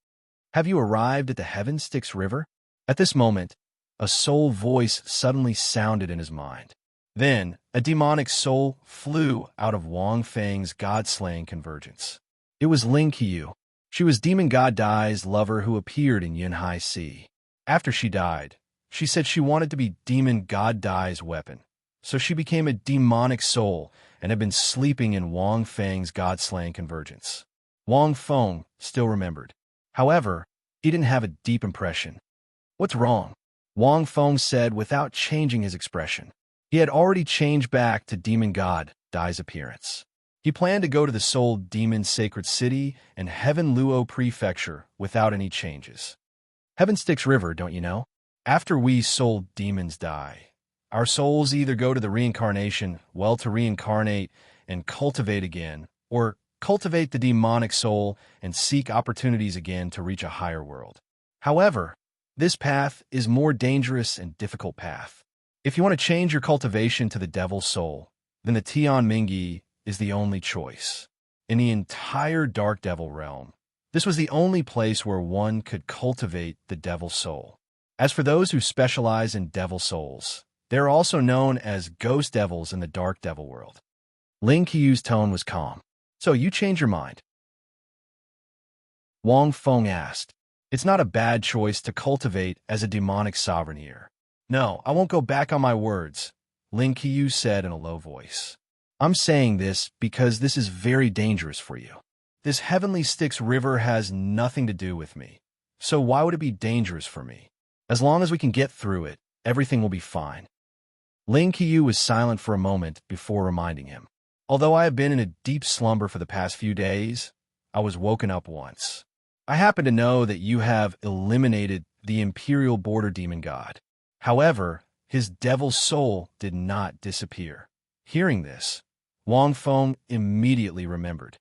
Have you arrived at the Heaven Styx River? At this moment, a soul voice suddenly sounded in his mind. Then, a demonic soul flew out of Wang Feng's god-slaying convergence. It was Ling Qiyu. She was Demon God Dai's lover who appeared in Yunhai Sea. After she died, she said she wanted to be Demon God Dai's weapon, so she became a demonic soul and had been sleeping in Wang Feng's god-slaying convergence. Wang Feng still remembered. However, he didn't have a deep impression. "What's wrong?" Wang Feng said without changing his expression. He had already changed back to Demon God Dai's appearance. He planned to go to the Soul Demon Sacred City and Heaven Luo Prefecture without any changes. Heaven Styx River, don't you know? After we soul demons die, our souls either go to the reincarnation well to reincarnate and cultivate again, or cultivate the demonic soul and seek opportunities again to reach a higher world. However, this path is more dangerous and difficult path. If you want to change your cultivation to the devil's soul, then the Tian Mingyi is the only choice. In the entire Dark Devil realm, this was the only place where one could cultivate the devil's soul. As for those who specialize in devil souls, they are also known as ghost devils in the Dark Devil world. Ling Qiyu's tone was calm. "So you change your mind?" Wang Feng asked. "It's not a bad choice to cultivate as a demonic sovereign here." "No, I won't go back on my words," Ling Qiyu said in a low voice. "I'm saying this because this is very dangerous for you. This Heavenly Styx River has nothing to do with me, so why would it be dangerous for me? As long as we can get through it, everything will be fine." Ling Qiyu was silent for a moment before reminding him. "Although I have been in a deep slumber for the past few days, I was woken up once. I happen to know that you have eliminated the Imperial Border Demon God. However, his devil's soul did not disappear." Hearing this, Wang Feng immediately remembered.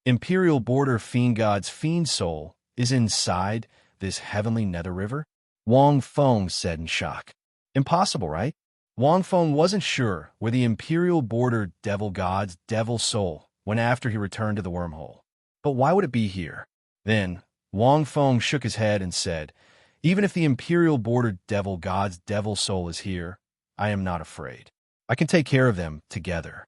Imperial Border Fiend God's fiend soul is inside this heavenly nether river? Wang Feng said in shock. "Impossible, right?" Wang Feng wasn't sure where the Imperial Border Devil God's devil soul went after he returned to the wormhole. But why would it be here? Then, Wang Feng shook his head and said, "Even if the Imperial Border Devil God's devil soul is here, I am not afraid. I can take care of them together.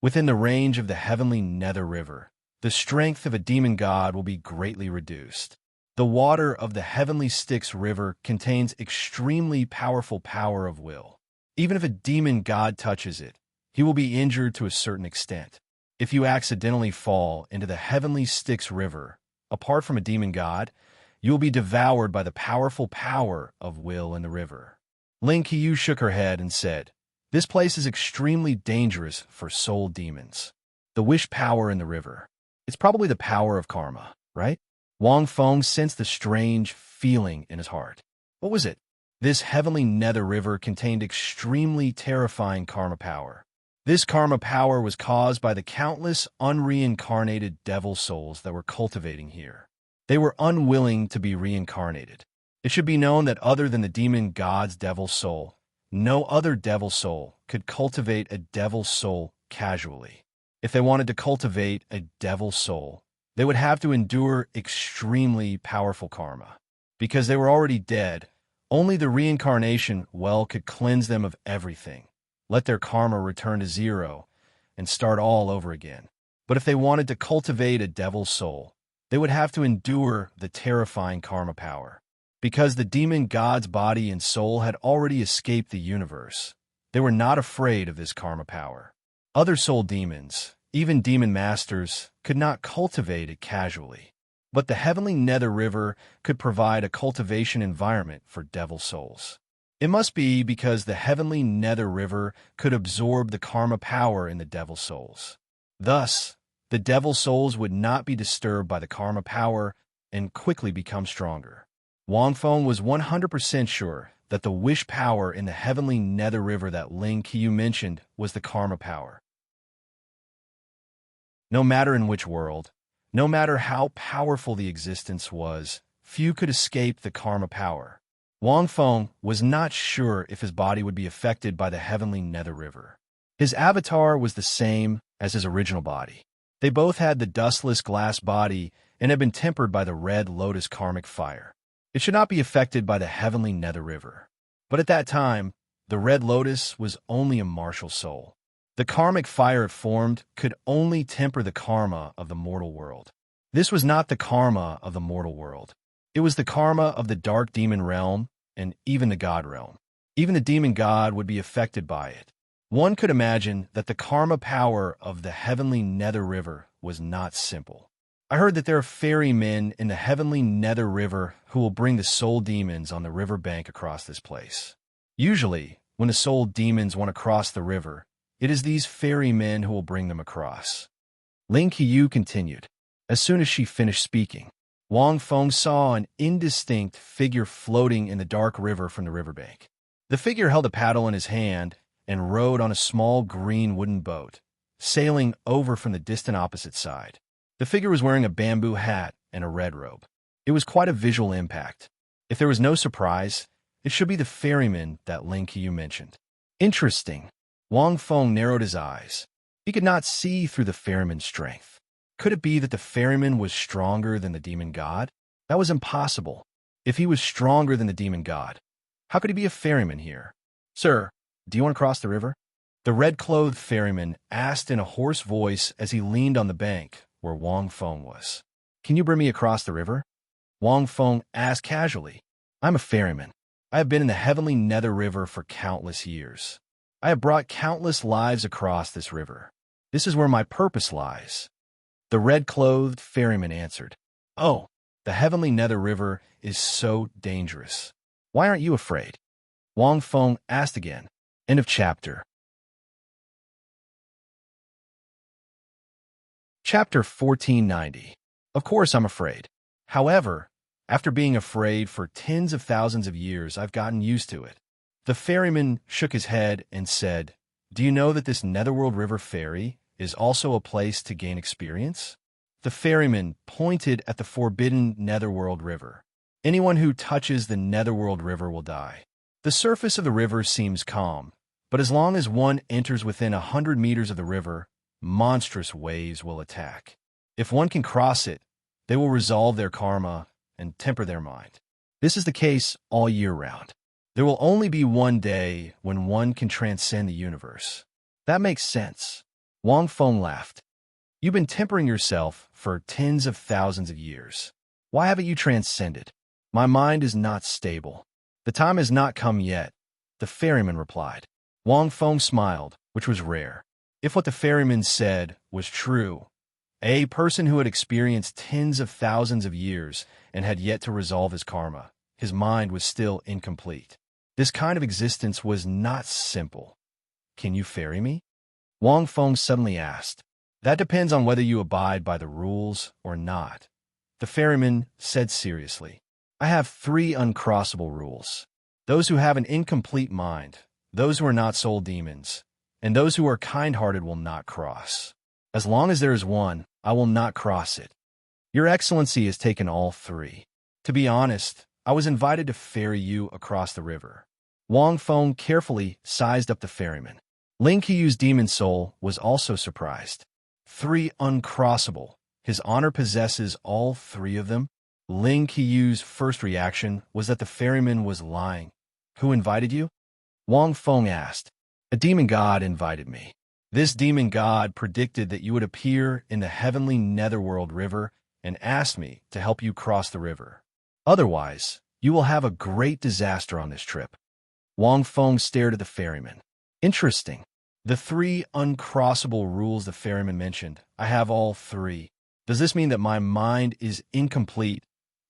Within the range of the heavenly nether river, the strength of a demon god will be greatly reduced. The water of the heavenly Styx River contains extremely powerful power of will. Even if a demon god touches it, he will be injured to a certain extent. If you accidentally fall into the heavenly Styx River, apart from a demon god, you will be devoured by the powerful power of will in the river." Ling Qiyu shook her head and said, "This place is extremely dangerous for soul demons. The wish power in the river. It's probably the power of karma, right?" Wang Feng sensed the strange feeling in his heart. What was it? This heavenly nether river contained extremely terrifying karma power. This karma power was caused by the countless unreincarnated devil souls that were cultivating here. They were unwilling to be reincarnated. It should be known that other than the demon god's devil soul, no other devil soul could cultivate a devil soul casually. If they wanted to cultivate a devil soul, they would have to endure extremely powerful karma. Because they were already dead, only the reincarnation well could cleanse them of everything, let their karma return to zero, and start all over again. But if they wanted to cultivate a devil soul, they would have to endure the terrifying karma power. Because the demon god's body and soul had already escaped the universe, they were not afraid of this karma power. Other soul demons, even demon masters, could not cultivate it casually. But the heavenly nether river could provide a cultivation environment for devil souls. It must be because the heavenly nether river could absorb the karma power in the devil souls. Thus, the devil souls would not be disturbed by the karma power and quickly become stronger. Wang Feng was 100% sure that the wish power in the heavenly nether river that Ling Qiyu mentioned was the karma power. No matter in which world, no matter how powerful the existence was, few could escape the karma power. Wang Feng was not sure if his body would be affected by the heavenly nether river. His avatar was the same as his original body. They both had the dustless glass body and had been tempered by the red lotus karmic fire. It should not be affected by the heavenly nether river. But at that time, The Red Lotus was only a martial soul. The karmic fire it formed could only temper the karma of the mortal world. This was not the karma of the mortal world. It was the karma of the dark demon realm and even the god realm. Even the demon god would be affected by it. One could imagine that the karma power of the heavenly Nether River was not simple. I heard that there are fairy men in the heavenly Nether River who will bring the soul demons on the river bank across this place. Usually, when the soul demons want to cross the river, it is these fairy men who will bring them across. Ling Qiyu continued. As soon as she finished speaking, Wang Feng saw an indistinct figure floating in the dark river from the riverbank. The figure held a paddle in his hand and rowed on a small green wooden boat, sailing over from the distant opposite side. The figure was wearing a bamboo hat and a red robe. It was quite a visual impact. If there was no surprise, it should be the ferryman that Ling Qiyu mentioned. Interesting. Wang Feng narrowed his eyes. He could not see through the ferryman's strength. Could it be that the ferryman was stronger than the demon god? That was impossible. If he was stronger than the demon god, how could he be a ferryman here? Sir, do you want to cross the river? The red-clothed ferryman asked in a hoarse voice as he leaned on the bank where Wang Feng was. Can you bring me across the river? Wang Feng asked casually. I'm a ferryman. I have been in the heavenly Nether River for countless years. I have brought countless lives across this river. This is where my purpose lies. The red-clothed ferryman answered. Oh, the heavenly Nether River is so dangerous. Why aren't you afraid? Wang Feng asked again. End of chapter. Chapter 1490. Of course I'm afraid. However, after being afraid for tens of thousands of years, I've gotten used to it. The ferryman shook his head and said, Do you know that this Netherworld River ferry is also a place to gain experience? The ferryman pointed at the forbidden Netherworld River. Anyone who touches the Netherworld River will die. The surface of the river seems calm, but as long as one enters within 100 meters of the river, monstrous waves will attack. If one can cross it, they will resolve their karma and temper their mind. This is the case all year round. There will only be one day when one can transcend the universe. That makes sense. Wang Feng laughed. You've been tempering yourself for tens of thousands of years. Why haven't you transcended? My mind is not stable. The time has not come yet, the ferryman replied. Wang Feng smiled, which was rare. If what the ferryman said was true, a person who had experienced tens of thousands of years and had yet to resolve his karma, his mind was still incomplete. This kind of existence was not simple. Can you ferry me? Wang Feng suddenly asked. That depends on whether you abide by the rules or not. The ferryman said seriously. I have 3 uncrossable rules. Those who have an incomplete mind, those who are not soul demons, and those who are kind-hearted will not cross. As long as there is one, I will not cross it. Your Excellency has taken all 3. To be honest, I was invited to ferry you across the river. Wang Feng carefully sized up the ferryman. Ling Qiyu's demon soul was also surprised. 3 uncrossable. His honor possesses all 3 of them? Ling Qiyu's first reaction was that the ferryman was lying. Who invited you? Wang Feng asked. A demon god invited me. This demon god predicted that you would appear in the heavenly Netherworld River and asked me to help you cross the river. Otherwise, you will have a great disaster on this trip. Wang Feng stared at the ferryman. Interesting. The 3 uncrossable rules the ferryman mentioned, I have all 3. Does this mean that my mind is incomplete?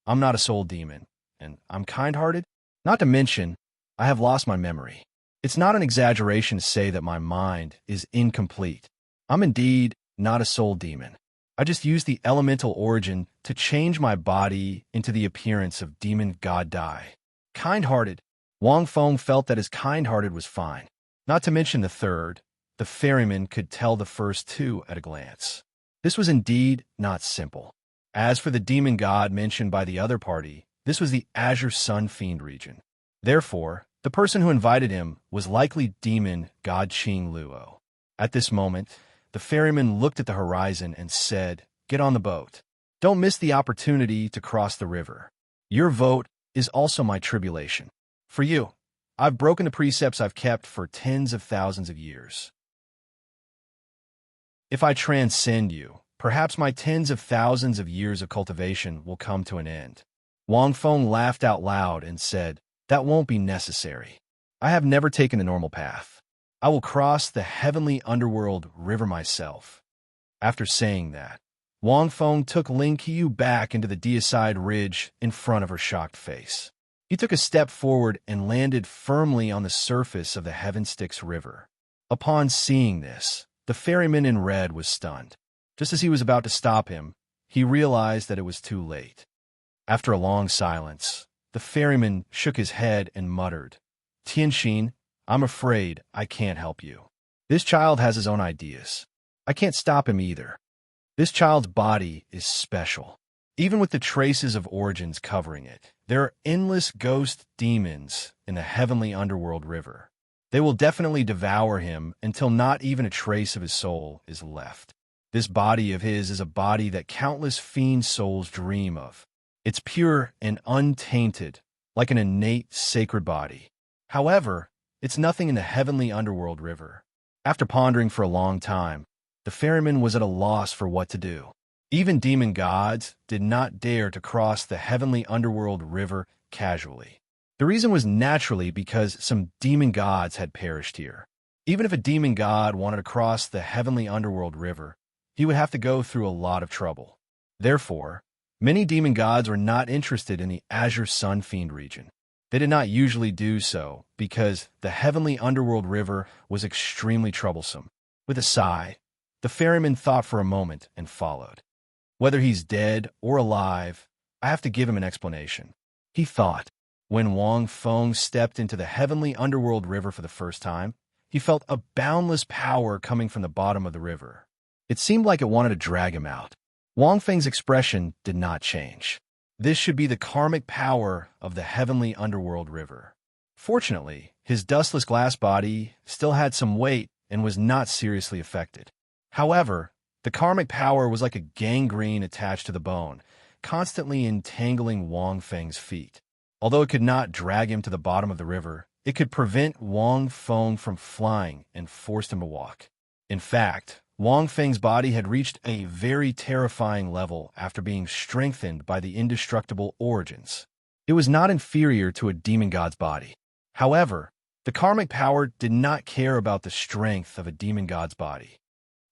I'm not a soul demon, and I'm kind-hearted? Not to mention, I have lost my memory. It's not an exaggeration to say that my mind is incomplete. I'm indeed not a soul demon. I just used the elemental origin to change my body into the appearance of demon god Dai. Kind-hearted. Wang Feng felt that his kind-hearted was fine. Not to mention the third, the ferryman could tell the first 2 at a glance. This was indeed not simple. As for the demon god mentioned by the other party, this was the Azure Sun Fiend region. Therefore, the person who invited him was likely demon god Qing Luo. At this moment, the ferryman looked at the horizon and said, Get on the boat. Don't miss the opportunity to cross the river. Your vote is also my tribulation. For you, I've broken the precepts I've kept for tens of thousands of years. If I transcend you, perhaps my tens of thousands of years of cultivation will come to an end. Wang Feng laughed out loud and said, "That won't be necessary. I have never taken the normal path. I will cross the heavenly underworld river myself." After saying that, Wang Feng took Ling Qiu back into the deicide ridge in front of her shocked face. He took a step forward and landed firmly on the surface of the Heaven Styx River. Upon seeing this, the ferryman in red was stunned. Just as he was about to stop him, he realized that it was too late. After a long silence, the ferryman shook his head and muttered, "Tianxin, I'm afraid I can't help you. This child has his own ideas. I can't stop him either. This child's body is special. Even with the traces of origins covering it, there are endless ghost demons in the heavenly underworld river. They will definitely devour him until not even a trace of his soul is left. This body of his is a body that countless fiend souls dream of. It's pure and untainted, like an innate sacred body. However, it's nothing in the heavenly underworld river." After pondering for a long time, the ferryman was at a loss for what to do. Even demon gods did not dare to cross the heavenly underworld river casually. The reason was naturally because some demon gods had perished here. Even if a demon god wanted to cross the heavenly underworld river, he would have to go through a lot of trouble. Therefore, many demon gods were not interested in the Azure Sun Fiend region. They did not usually do so because the heavenly underworld river was extremely troublesome. With a sigh, the ferryman thought for a moment and followed. Whether he's dead or alive, I have to give him an explanation, he thought. When Wang Feng stepped into the heavenly underworld river for the first time, he felt a boundless power coming from the bottom of the river. It seemed like it wanted to drag him out. Wang Feng's expression did not change. This should be the karmic power of the heavenly underworld river. Fortunately, his dustless glass body still had some weight and was not seriously affected. However, the karmic power was like a gangrene attached to the bone, constantly entangling Wang Feng's feet. Although it could not drag him to the bottom of the river, it could prevent Wang Feng from flying and forced him to walk. In fact, Wang Feng's body had reached a very terrifying level after being strengthened by the indestructible origins. It was not inferior to a demon god's body. However, the karmic power did not care about the strength of a demon god's body.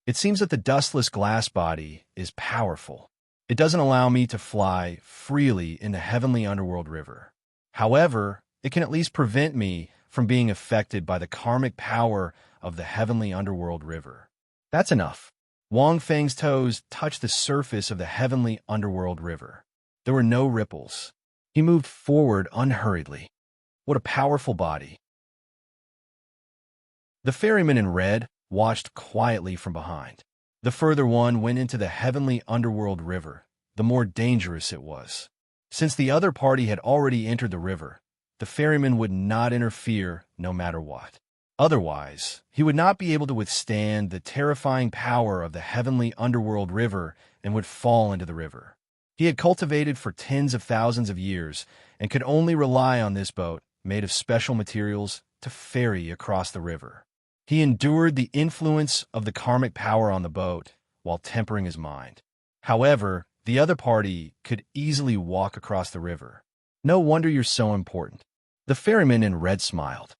It seems that the dustless glass body is powerful. It doesn't allow me to fly freely in the heavenly underworld river. However, it can at least prevent me from being affected by the karmic power of the heavenly underworld river. That's enough. Wang Feng's toes touched the surface of the heavenly underworld river. There were no ripples. He moved forward unhurriedly. What a powerful body. The ferryman in red watched quietly from behind. The further one went into the heavenly underworld river, the more dangerous it was. Since the other party had already entered the river, the ferryman would not interfere no matter what. Otherwise, he would not be able to withstand the terrifying power of the heavenly underworld river and would fall into the river. He had cultivated for tens of thousands of years and could only rely on this boat, made of special materials, to ferry across the river. He endured the influence of the karmic power on the boat while tempering his mind. However, the other party could easily walk across the river. No wonder you're so important. The ferryman in red smiled.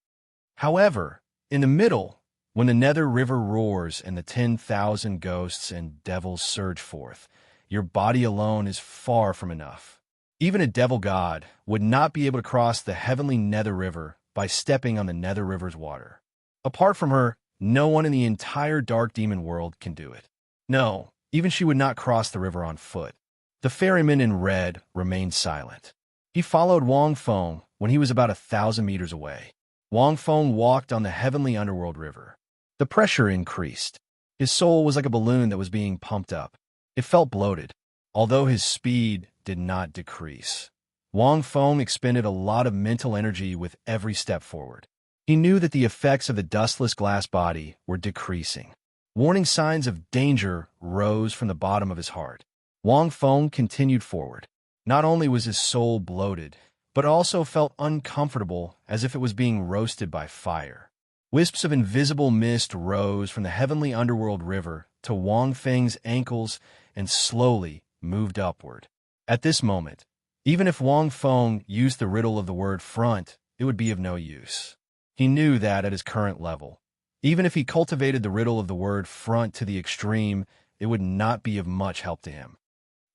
However, in the middle, when the nether river roars and the 10,000 ghosts and devils surge forth, your body alone is far from enough. Even a devil god would not be able to cross the heavenly nether river by stepping on the nether river's water. Apart from her, no one in the entire dark demon world can do it. No, even she would not cross the river on foot. The ferryman in red remained silent. He followed Wang Feng when he was about 1,000 meters away. Wang Feng walked on the heavenly underworld river. The pressure increased. His soul was like a balloon that was being pumped up. It felt bloated, although his speed did not decrease. Wang Feng expended a lot of mental energy with every step forward. He knew that the effects of the dustless glass body were decreasing. Warning signs of danger rose from the bottom of his heart. Wang Feng continued forward. Not only was his soul bloated, but also felt uncomfortable as if it was being roasted by fire. Wisps of invisible mist rose from the heavenly underworld river to Wang Feng's ankles and slowly moved upward. At this moment, even if Wang Feng used the riddle of the word front, it would be of no use. He knew that at his current level. Even if he cultivated the riddle of the word front to the extreme, it would not be of much help to him.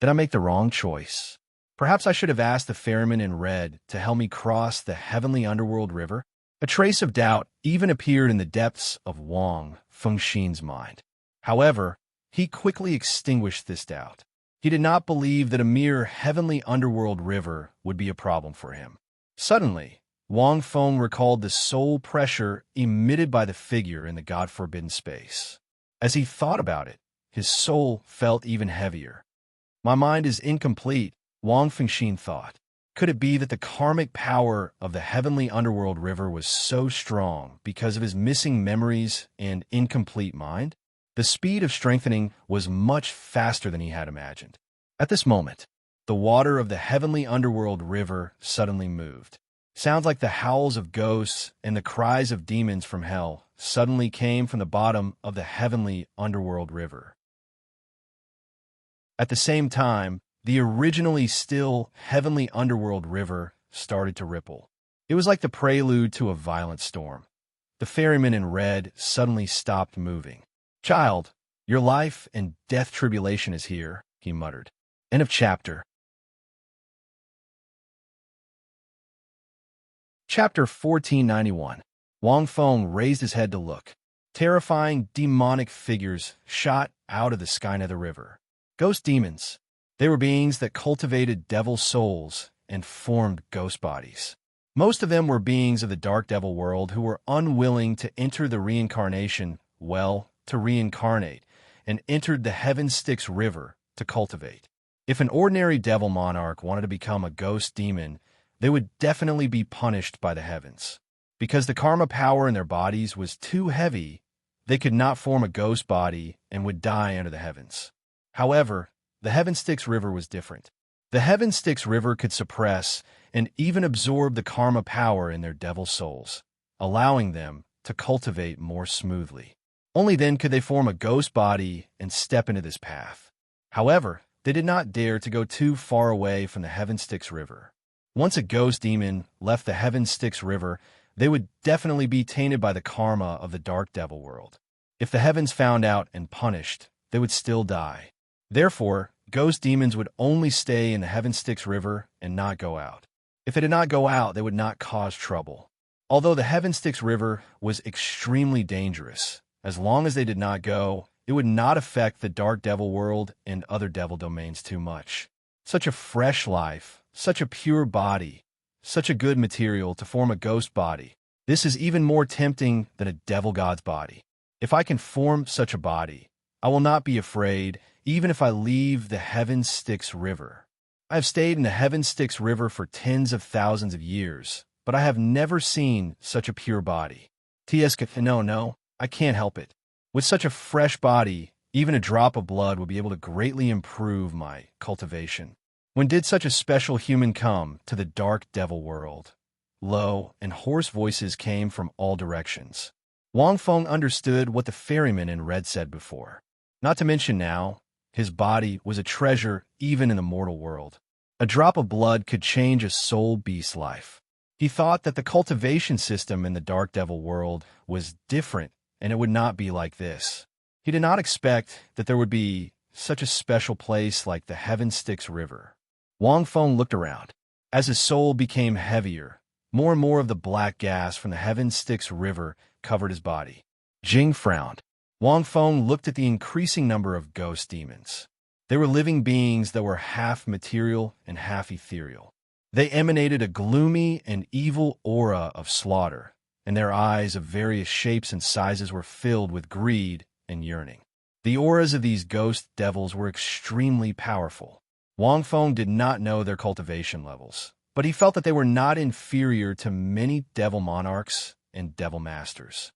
Did I make the wrong choice? Perhaps I should have asked the ferryman in red to help me cross the heavenly underworld river? A trace of doubt even appeared in the depths of Wang Fengxin's mind. However, he quickly extinguished this doubt. He did not believe that a mere heavenly underworld river would be a problem for him. Suddenly, Wang Feng recalled the soul pressure emitted by the figure in the God-forbidden space. As he thought about it, his soul felt even heavier. My mind is incomplete, Wang Fengxin thought. Could it be that the karmic power of the heavenly underworld river was so strong because of his missing memories and incomplete mind? The speed of strengthening was much faster than he had imagined. At this moment, the water of the heavenly underworld river suddenly moved. Sounds like the howls of ghosts and the cries of demons from hell suddenly came from the bottom of the heavenly underworld river. At the same time, the originally still heavenly underworld river started to ripple. It was like the prelude to a violent storm. The ferryman in red suddenly stopped moving. "Child, your life and death tribulation is here," he muttered. End of chapter. Chapter 1491. Wang Feng raised his head to look. Terrifying demonic figures shot out of the sky near the river. Ghost demons. They were beings that cultivated devil souls and formed ghost bodies. Most of them were beings of the dark devil world who were unwilling to enter the reincarnation, to reincarnate, and entered the Heaven Styx River to cultivate. If an ordinary devil monarch wanted to become a ghost demon, they would definitely be punished by the heavens. Because the karma power in their bodies was too heavy, they could not form a ghost body and would die under the heavens. However, the Heaven Styx River was different. The Heaven Styx River could suppress and even absorb the karma power in their devil souls, allowing them to cultivate more smoothly. Only then could they form a ghost body and step into this path. However, they did not dare to go too far away from the Heaven Styx River. Once a ghost demon left the Heaven Styx River, they would definitely be tainted by the karma of the dark devil world. If the heavens found out and punished, they would still die. Therefore, ghost demons would only stay in the Heaven Styx River and not go out. If they did not go out, they would not cause trouble. Although the Heaven Styx River was extremely dangerous, as long as they did not go, it would not affect the dark devil world and other devil domains too much. Such a fresh life, such a pure body, such a good material to form a ghost body. This is even more tempting than a devil god's body. If I can form such a body, I will not be afraid, even if I leave the Heaven Styx River. I have stayed in the Heaven Styx River for tens of thousands of years, but I have never seen such a pure body. No, I can't help it. With such a fresh body, even a drop of blood would be able to greatly improve my cultivation. When did such a special human come to the dark devil world? Low and hoarse voices came from all directions. Wang Feng understood what the ferryman in red said before. Not to mention now, his body was a treasure even in the mortal world. A drop of blood could change a soul beast's life. He thought that the cultivation system in the dark devil world was different, and it would not be like this. He did not expect that there would be such a special place like the Heaven Styx River. Wang Feng looked around. As his soul became heavier, more and more of the black gas from the Heaven Styx River covered his body. Jing frowned. Wang Feng looked at the increasing number of ghost demons. They were living beings that were half material and half ethereal. They emanated a gloomy and evil aura of slaughter, and their eyes of various shapes and sizes were filled with greed and yearning. The auras of these ghost devils were extremely powerful. Wang Feng did not know their cultivation levels, but he felt that they were not inferior to many devil monarchs and devil masters.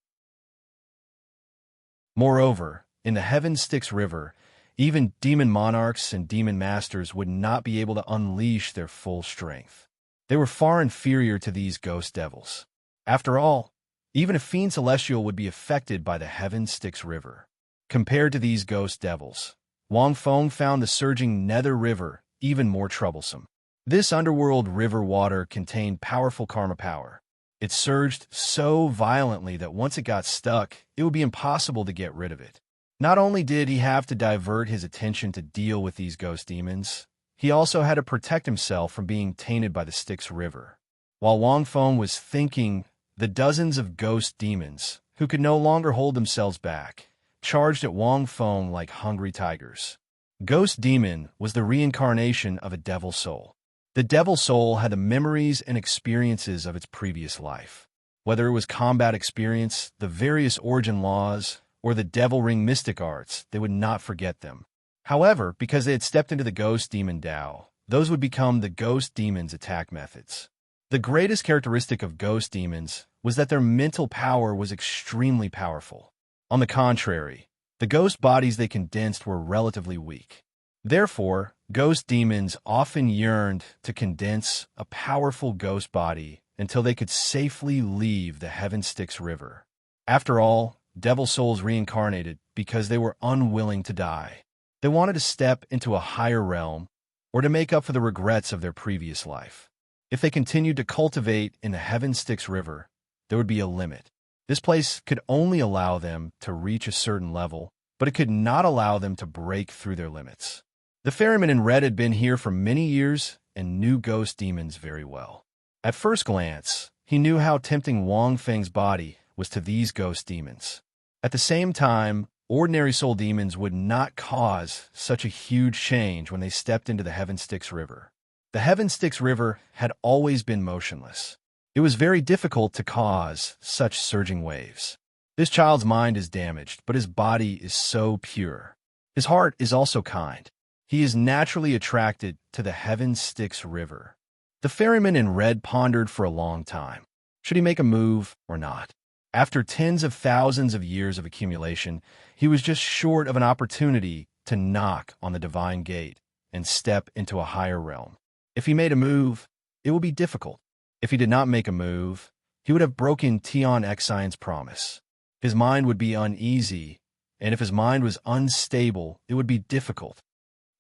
Moreover, in the Heaven Styx River, even demon monarchs and demon masters would not be able to unleash their full strength. They were far inferior to these ghost devils. After all, even a fiend celestial would be affected by the Heaven Styx River. Compared to these ghost devils, Wang Feng found the surging Nether River even more troublesome. This underworld river water contained powerful karma power. It surged so violently that once it got stuck, it would be impossible to get rid of it. Not only did he have to divert his attention to deal with these ghost demons, he also had to protect himself from being tainted by the Styx River. While Wang Feng was thinking, the dozens of ghost demons, who could no longer hold themselves back, charged at Wang Feng like hungry tigers. Ghost Demon was the reincarnation of a devil soul. The devil soul had the memories and experiences of its previous life. Whether it was combat experience, the various origin laws, or the devil ring mystic arts, they would not forget them. However, because they had stepped into the ghost demon Dao, those would become the ghost demon's attack methods. The greatest characteristic of ghost demons was that their mental power was extremely powerful. On the contrary, the ghost bodies they condensed were relatively weak. Therefore, ghost demons often yearned to condense a powerful ghost body until they could safely leave the Heaven Styx River. After all, devil souls reincarnated because they were unwilling to die. They wanted to step into a higher realm or to make up for the regrets of their previous life. If they continued to cultivate in the Heaven Styx River, there would be a limit. This place could only allow them to reach a certain level, but it could not allow them to break through their limits. The ferryman in red had been here for many years and knew ghost demons very well. At first glance, he knew how tempting Wang Feng's body was to these ghost demons. At the same time, ordinary soul demons would not cause such a huge change when they stepped into the Heaven Styx River. The Heaven Styx River had always been motionless. It was very difficult to cause such surging waves. This child's mind is damaged, but his body is so pure. His heart is also kind. He is naturally attracted to the Heaven Styx River. The ferryman in red pondered for a long time. Should he make a move or not? After tens of thousands of years of accumulation, he was just short of an opportunity to knock on the divine gate and step into a higher realm. If he made a move, it would be difficult. If he did not make a move, he would have broken Tian Xian's promise. His mind would be uneasy, and if his mind was unstable, it would be difficult.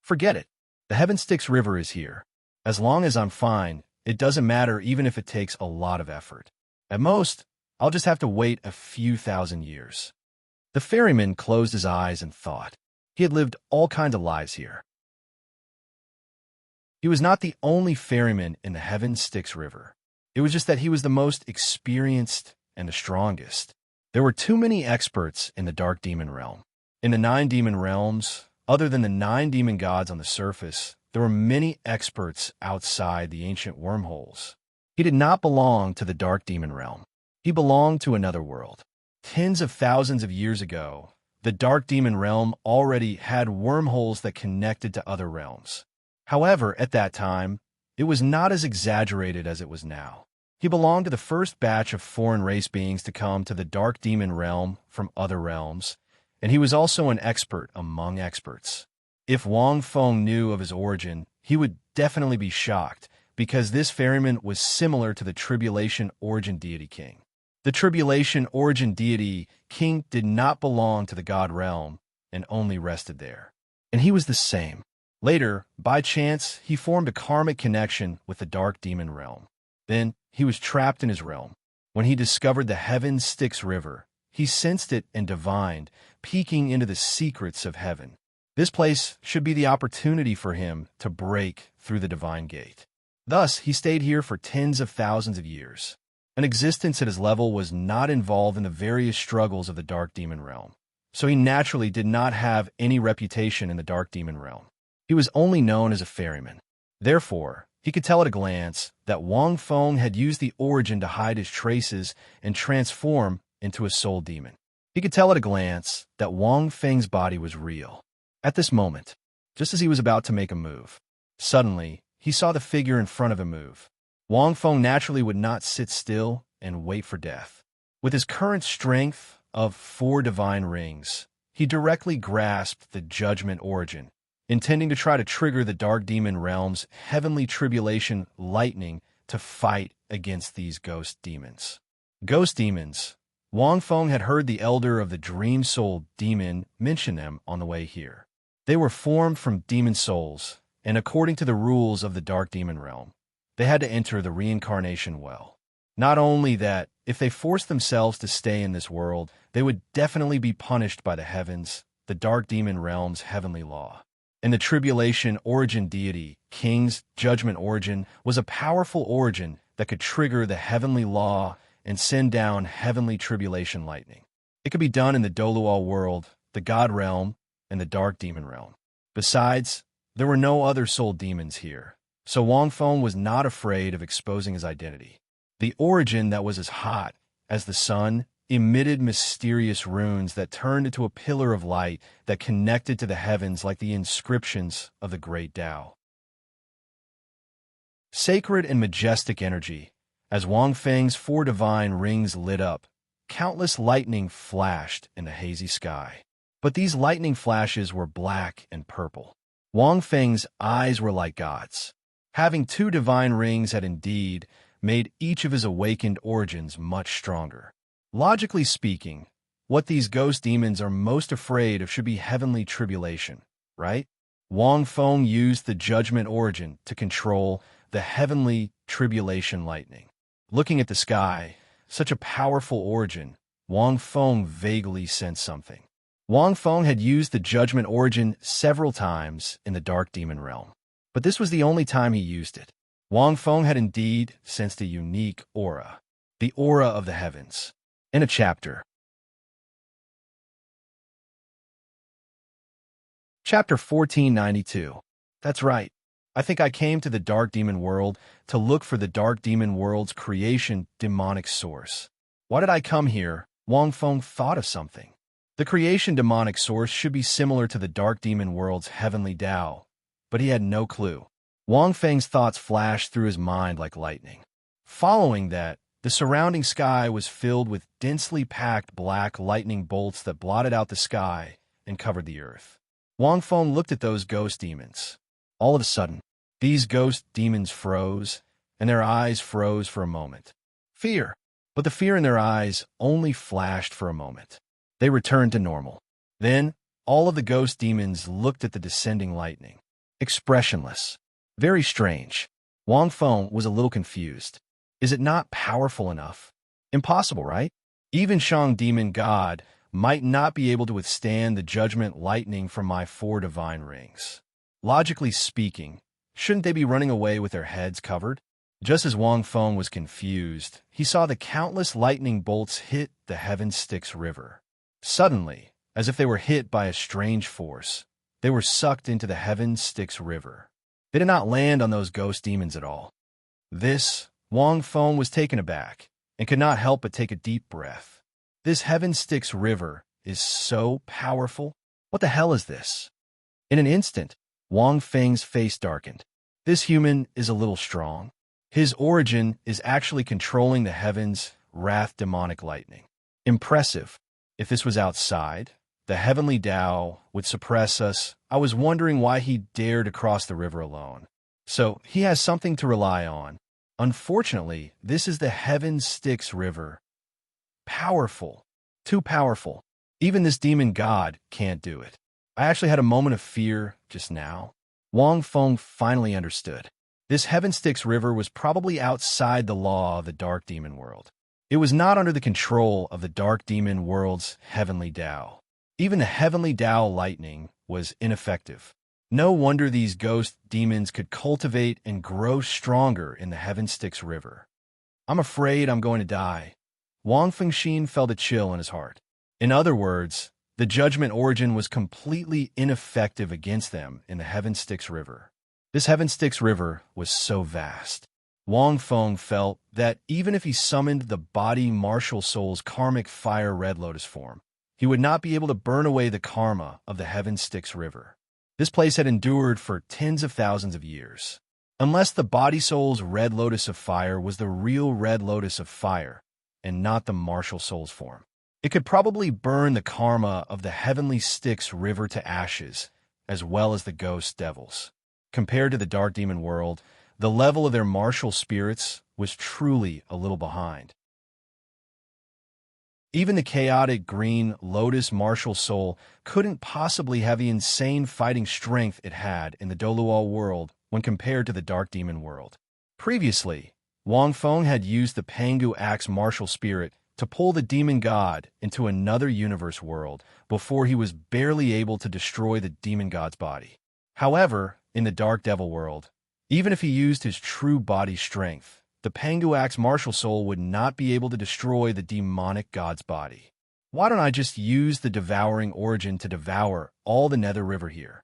Forget it. The Heaven Styx River is here. As long as I'm fine, it doesn't matter even if it takes a lot of effort. At most, I'll just have to wait a few thousand years. The ferryman closed his eyes and thought. He had lived all kinds of lives here. He was not the only ferryman in the Heaven Styx River. It was just that he was the most experienced and the strongest. There were too many experts in the Dark Demon Realm. In the 9 demon realms, other than the 9 demon gods on the surface, there were many experts outside the ancient wormholes. He did not belong to the Dark Demon Realm. He belonged to another world. Tens of thousands of years ago, the Dark Demon Realm already had wormholes that connected to other realms. However, at that time, it was not as exaggerated as it was now. He belonged to the first batch of foreign race beings to come to the Dark Demon Realm from other realms, and he was also an expert among experts. If Wang Feng knew of his origin, he would definitely be shocked, because this ferryman was similar to the Tribulation Origin Deity King. The Tribulation Origin Deity King did not belong to the God realm and only rested there. And he was the same. Later, by chance, he formed a karmic connection with the Dark Demon Realm. Then, he was trapped in his realm. When he discovered the Heaven Styx River, he sensed it and divined, peeking into the secrets of heaven. This place should be the opportunity for him to break through the divine gate. Thus, he stayed here for tens of thousands of years. An existence at his level was not involved in the various struggles of the Dark Demon Realm, so he naturally did not have any reputation in the Dark Demon Realm. He was only known as a ferryman. Therefore, he could tell at a glance that Wang Feng had used the origin to hide his traces and transform into a soul demon. He could tell at a glance that Wang Feng's body was real. At this moment, just as he was about to make a move, suddenly, he saw the figure in front of him move. Wang Feng naturally would not sit still and wait for death. With his current strength of 4 divine rings, he directly grasped the Judgment Origin, intending to try to trigger the Dark Demon Realm's heavenly tribulation lightning to fight against these ghost demons. Ghost demons. Wang Feng had heard the elder of the Dream Soul demon mention them on the way here. They were formed from demon souls, and according to the rules of the Dark Demon realm, they had to enter the reincarnation well. Not only that, if they forced themselves to stay in this world, they would definitely be punished by the heavens, the Dark Demon realm's heavenly law. And the tribulation origin deity, King's judgment origin, was a powerful origin that could trigger the heavenly law and send down heavenly tribulation lightning. It could be done in the Douluo world, the God realm, and the Dark Demon realm. Besides, there were no other soul demons here, so Wang Feng was not afraid of exposing his identity. The origin that was as hot as the sun emitted mysterious runes that turned into a pillar of light that connected to the heavens like the inscriptions of the great Tao. Sacred and majestic energy. As Wang Feng's 4 divine rings lit up, countless lightning flashed in the hazy sky. But these lightning flashes were black and purple. Wang Feng's eyes were like God's. Having 2 divine rings had indeed made each of his awakened origins much stronger. Logically speaking, what these ghost demons are most afraid of should be heavenly tribulation, right? Wang Feng used the judgment origin to control the heavenly tribulation lightning. Looking at the sky, such a powerful origin, Wang Feng vaguely sensed something. Wang Feng had used the judgment origin several times in the Dark Demon realm, but this was the only time he used it. Wang Feng had indeed sensed a unique aura, the aura of the heavens. In a chapter. Chapter 1492. That's right. I think I came to the Dark Demon world to look for the Dark Demon world's creation demonic source. Why did I come here? Wang Feng thought of something. The creation demonic source should be similar to the Dark Demon world's heavenly Tao, but he had no clue. Wang Feng's thoughts flashed through his mind like lightning. Following that, the surrounding sky was filled with densely packed black lightning bolts that blotted out the sky and covered the earth. Wang Feng looked at those ghost demons. All of a sudden, these ghost demons froze, and their eyes froze for a moment. Fear. But the fear in their eyes only flashed for a moment. They returned to normal. Then, all of the ghost demons looked at the descending lightning. Expressionless. Very strange. Wang Feng was a little confused. Is it not powerful enough? Impossible, right? Even Shang Demon God might not be able to withstand the judgment lightning from my 4 divine rings. Logically speaking, shouldn't they be running away with their heads covered? Just as Wang Feng was confused, he saw the countless lightning bolts hit the Heaven Styx River. Suddenly, as if they were hit by a strange force, they were sucked into the Heaven Styx River. They did not land on those ghost demons at all. Wang Feng was taken aback and could not help but take a deep breath. This Heaven Styx River is so powerful. What the hell is this? In an instant, Wang Feng's face darkened. This human is a little strong. His origin is actually controlling the heavens' wrath demonic lightning. Impressive. If this was outside, the heavenly Tao would suppress us. I was wondering why he dared to cross the river alone. So he has something to rely on. Unfortunately, this is the Heaven Styx River. Powerful. Too powerful. Even this demon god can't do it. I actually had a moment of fear just now. Wang Feng finally understood. This Heaven Styx River was probably outside the law of the Dark Demon world. It was not under the control of the Dark Demon world's heavenly Tao. Even the heavenly Tao lightning was ineffective. No wonder these ghost demons could cultivate and grow stronger in the Heaven Styx River. I'm afraid I'm going to die. Wang Fengxin felt a chill in his heart. In other words, the judgment origin was completely ineffective against them in the Heaven Styx River. This Heaven Styx River was so vast. Wang Feng felt that even if he summoned the body martial soul's karmic fire red lotus form, he would not be able to burn away the karma of the Heaven Styx River. This place had endured for tens of thousands of years. Unless the body soul's red lotus of fire was the real red lotus of fire, and not the martial soul's form, it could probably burn the karma of the heavenly Styx River to ashes, as well as the ghost devils. Compared to the Dark Demon world, The level of their martial spirits was truly a little behind. Even the chaotic green lotus martial soul couldn't possibly have the insane fighting strength it had in the Douluo world when compared to the dark demon world. Previously, Wang Feng had used the Pangu Axe martial spirit to pull the demon god into another universe world before he was barely able to destroy the demon god's body. However, in the dark devil world, even if he used his true body strength, the Pangu Axe martial soul would not be able to destroy the demonic god's body. Why don't I just use the devouring origin to devour all the Nether River here?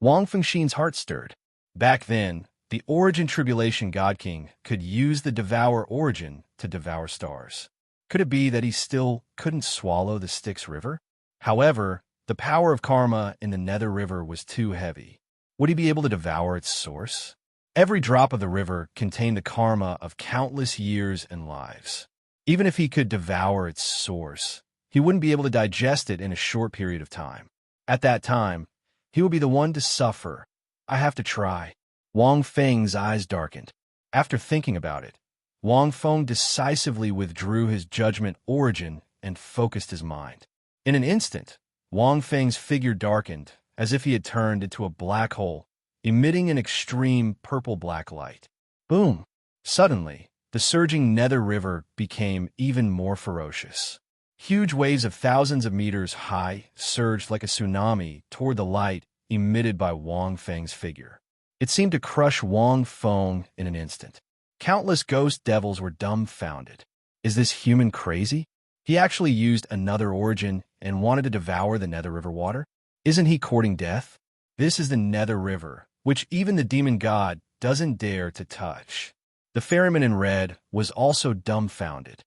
Wang Fengxin's heart stirred. Back then, the Origin Tribulation God King could use the Devour Origin to devour stars. Could it be that he still couldn't swallow the Styx River? However, the power of karma in the Nether River was too heavy. Would he be able to devour its source? Every drop of the river contained the karma of countless years and lives. Even if he could devour its source, he wouldn't be able to digest it in a short period of time. At that time, he would be the one to suffer. I have to try. Wang Feng's eyes darkened. After thinking about it, Wang Feng decisively withdrew his judgment origin and focused his mind. In an instant, Wang Feng's figure darkened, as if he had turned into a black hole, emitting an extreme purple-black light. Boom! Suddenly, the surging Nether River became even more ferocious. Huge waves of thousands of meters high surged like a tsunami toward the light emitted by Wang Feng's figure. It seemed to crush Wang Feng in an instant. Countless ghost devils were dumbfounded. Is this human crazy? He actually used another origin and wanted to devour the Nether River water? Isn't he courting death? This is the Nether River, which even the demon god doesn't dare to touch. The ferryman in red was also dumbfounded.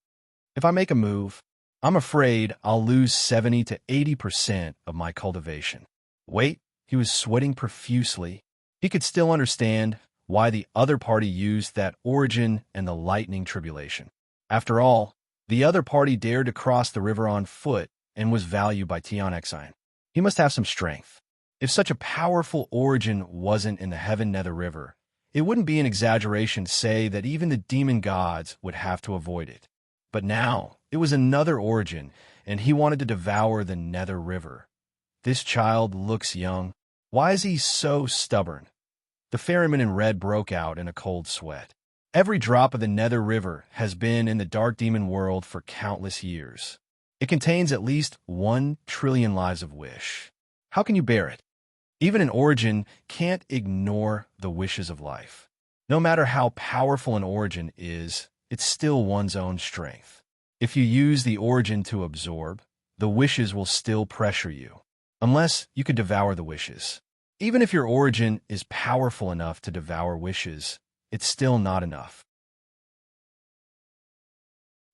If I make a move, I'm afraid I'll lose 70 to 80% of my cultivation. Wait, he was sweating profusely. He could still understand why the other party used that origin and the lightning tribulation. After all, the other party dared to cross the river on foot and was valued by Tianxian. He must have some strength. If such a powerful origin wasn't in the Heaven Nether River, it wouldn't be an exaggeration to say that even the demon gods would have to avoid it. But now, it was another origin, and he wanted to devour the Nether River. This child looks young. Why is he so stubborn? The ferryman in red broke out in a cold sweat. Every drop of the Nether River has been in the dark demon world for countless years. It contains at least 1 trillion lives of wish. How can you bear it? Even an origin can't ignore the wishes of life. No matter how powerful an origin is, it's still one's own strength. If you use the origin to absorb, the wishes will still pressure you, unless you could devour the wishes. Even if your origin is powerful enough to devour wishes, it's still not enough.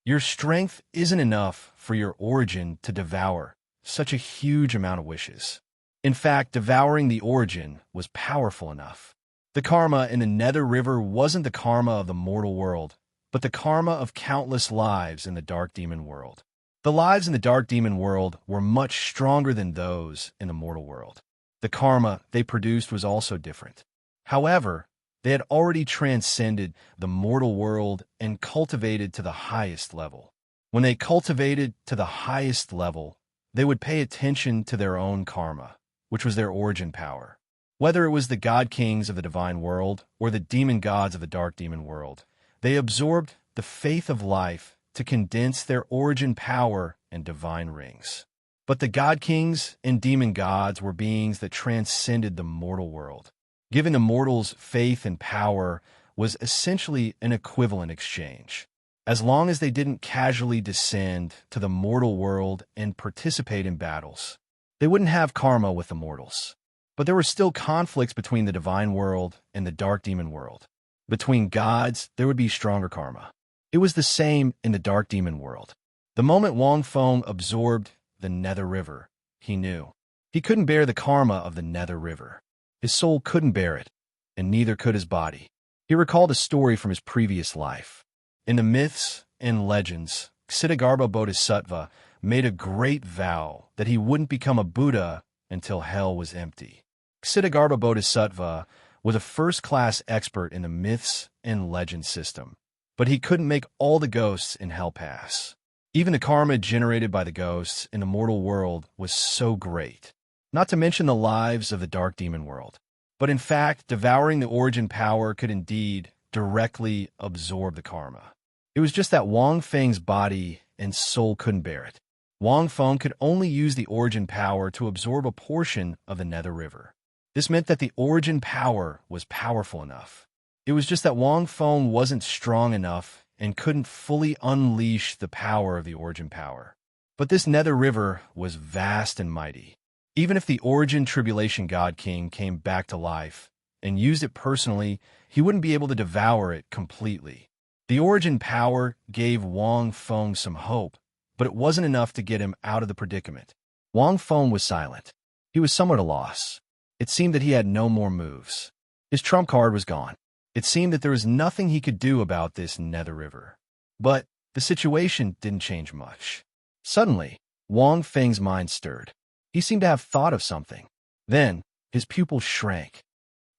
Your strength isn't enough for your origin to devour such a huge amount of wishes. In fact, devouring the origin was powerful enough. The karma in the Nether River wasn't the karma of the mortal world, but the karma of countless lives in the dark demon world. The lives in the dark demon world were much stronger than those in the mortal world. The karma they produced was also different. However, they had already transcended the mortal world and cultivated to the highest level. When they cultivated to the highest level, they would pay attention to their own karma, which was their origin power. Whether it was the god kings of the divine world or the demon gods of the dark demon world, they absorbed the faith of life to condense their origin power and divine rings. But the god kings and demon gods were beings that transcended the mortal world. Giving the mortals faith and power was essentially an equivalent exchange. As long as they didn't casually descend to the mortal world and participate in battles, they wouldn't have karma with the mortals. But there were still conflicts between the divine world and the dark demon world. Between gods, there would be stronger karma. It was the same in the dark demon world. The moment Wang Feng absorbed the Nether River, he knew. He couldn't bear the karma of the Nether River. His soul couldn't bear it, and neither could his body. He recalled a story from his previous life. In the myths and legends, Ksitigarbha Bodhisattva made a great vow that he wouldn't become a Buddha until hell was empty. Ksitigarbha Bodhisattva was a first-class expert in the myths and legend system, but he couldn't make all the ghosts in hell pass. Even the karma generated by the ghosts in the mortal world was so great, not to mention the lives of the dark demon world. But in fact, devouring the origin power could indeed directly absorb the karma. It was just that Wang Feng's body and soul couldn't bear it. Wang Feng could only use the origin power to absorb a portion of the Nether River. This meant that the origin power was powerful enough. It was just that Wang Feng wasn't strong enough and couldn't fully unleash the power of the origin power. But this Nether River was vast and mighty. Even if the origin tribulation god king came back to life and used it personally, he wouldn't be able to devour it completely. The origin power gave Wang Feng some hope, but it wasn't enough to get him out of the predicament. Wang Feng was silent. He was somewhat at a loss. It seemed that he had no more moves. His trump card was gone. It seemed that there was nothing he could do about this Nether River. But the situation didn't change much. Suddenly, Wang Feng's mind stirred. He seemed to have thought of something. Then, his pupils shrank.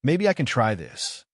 Maybe I can try this.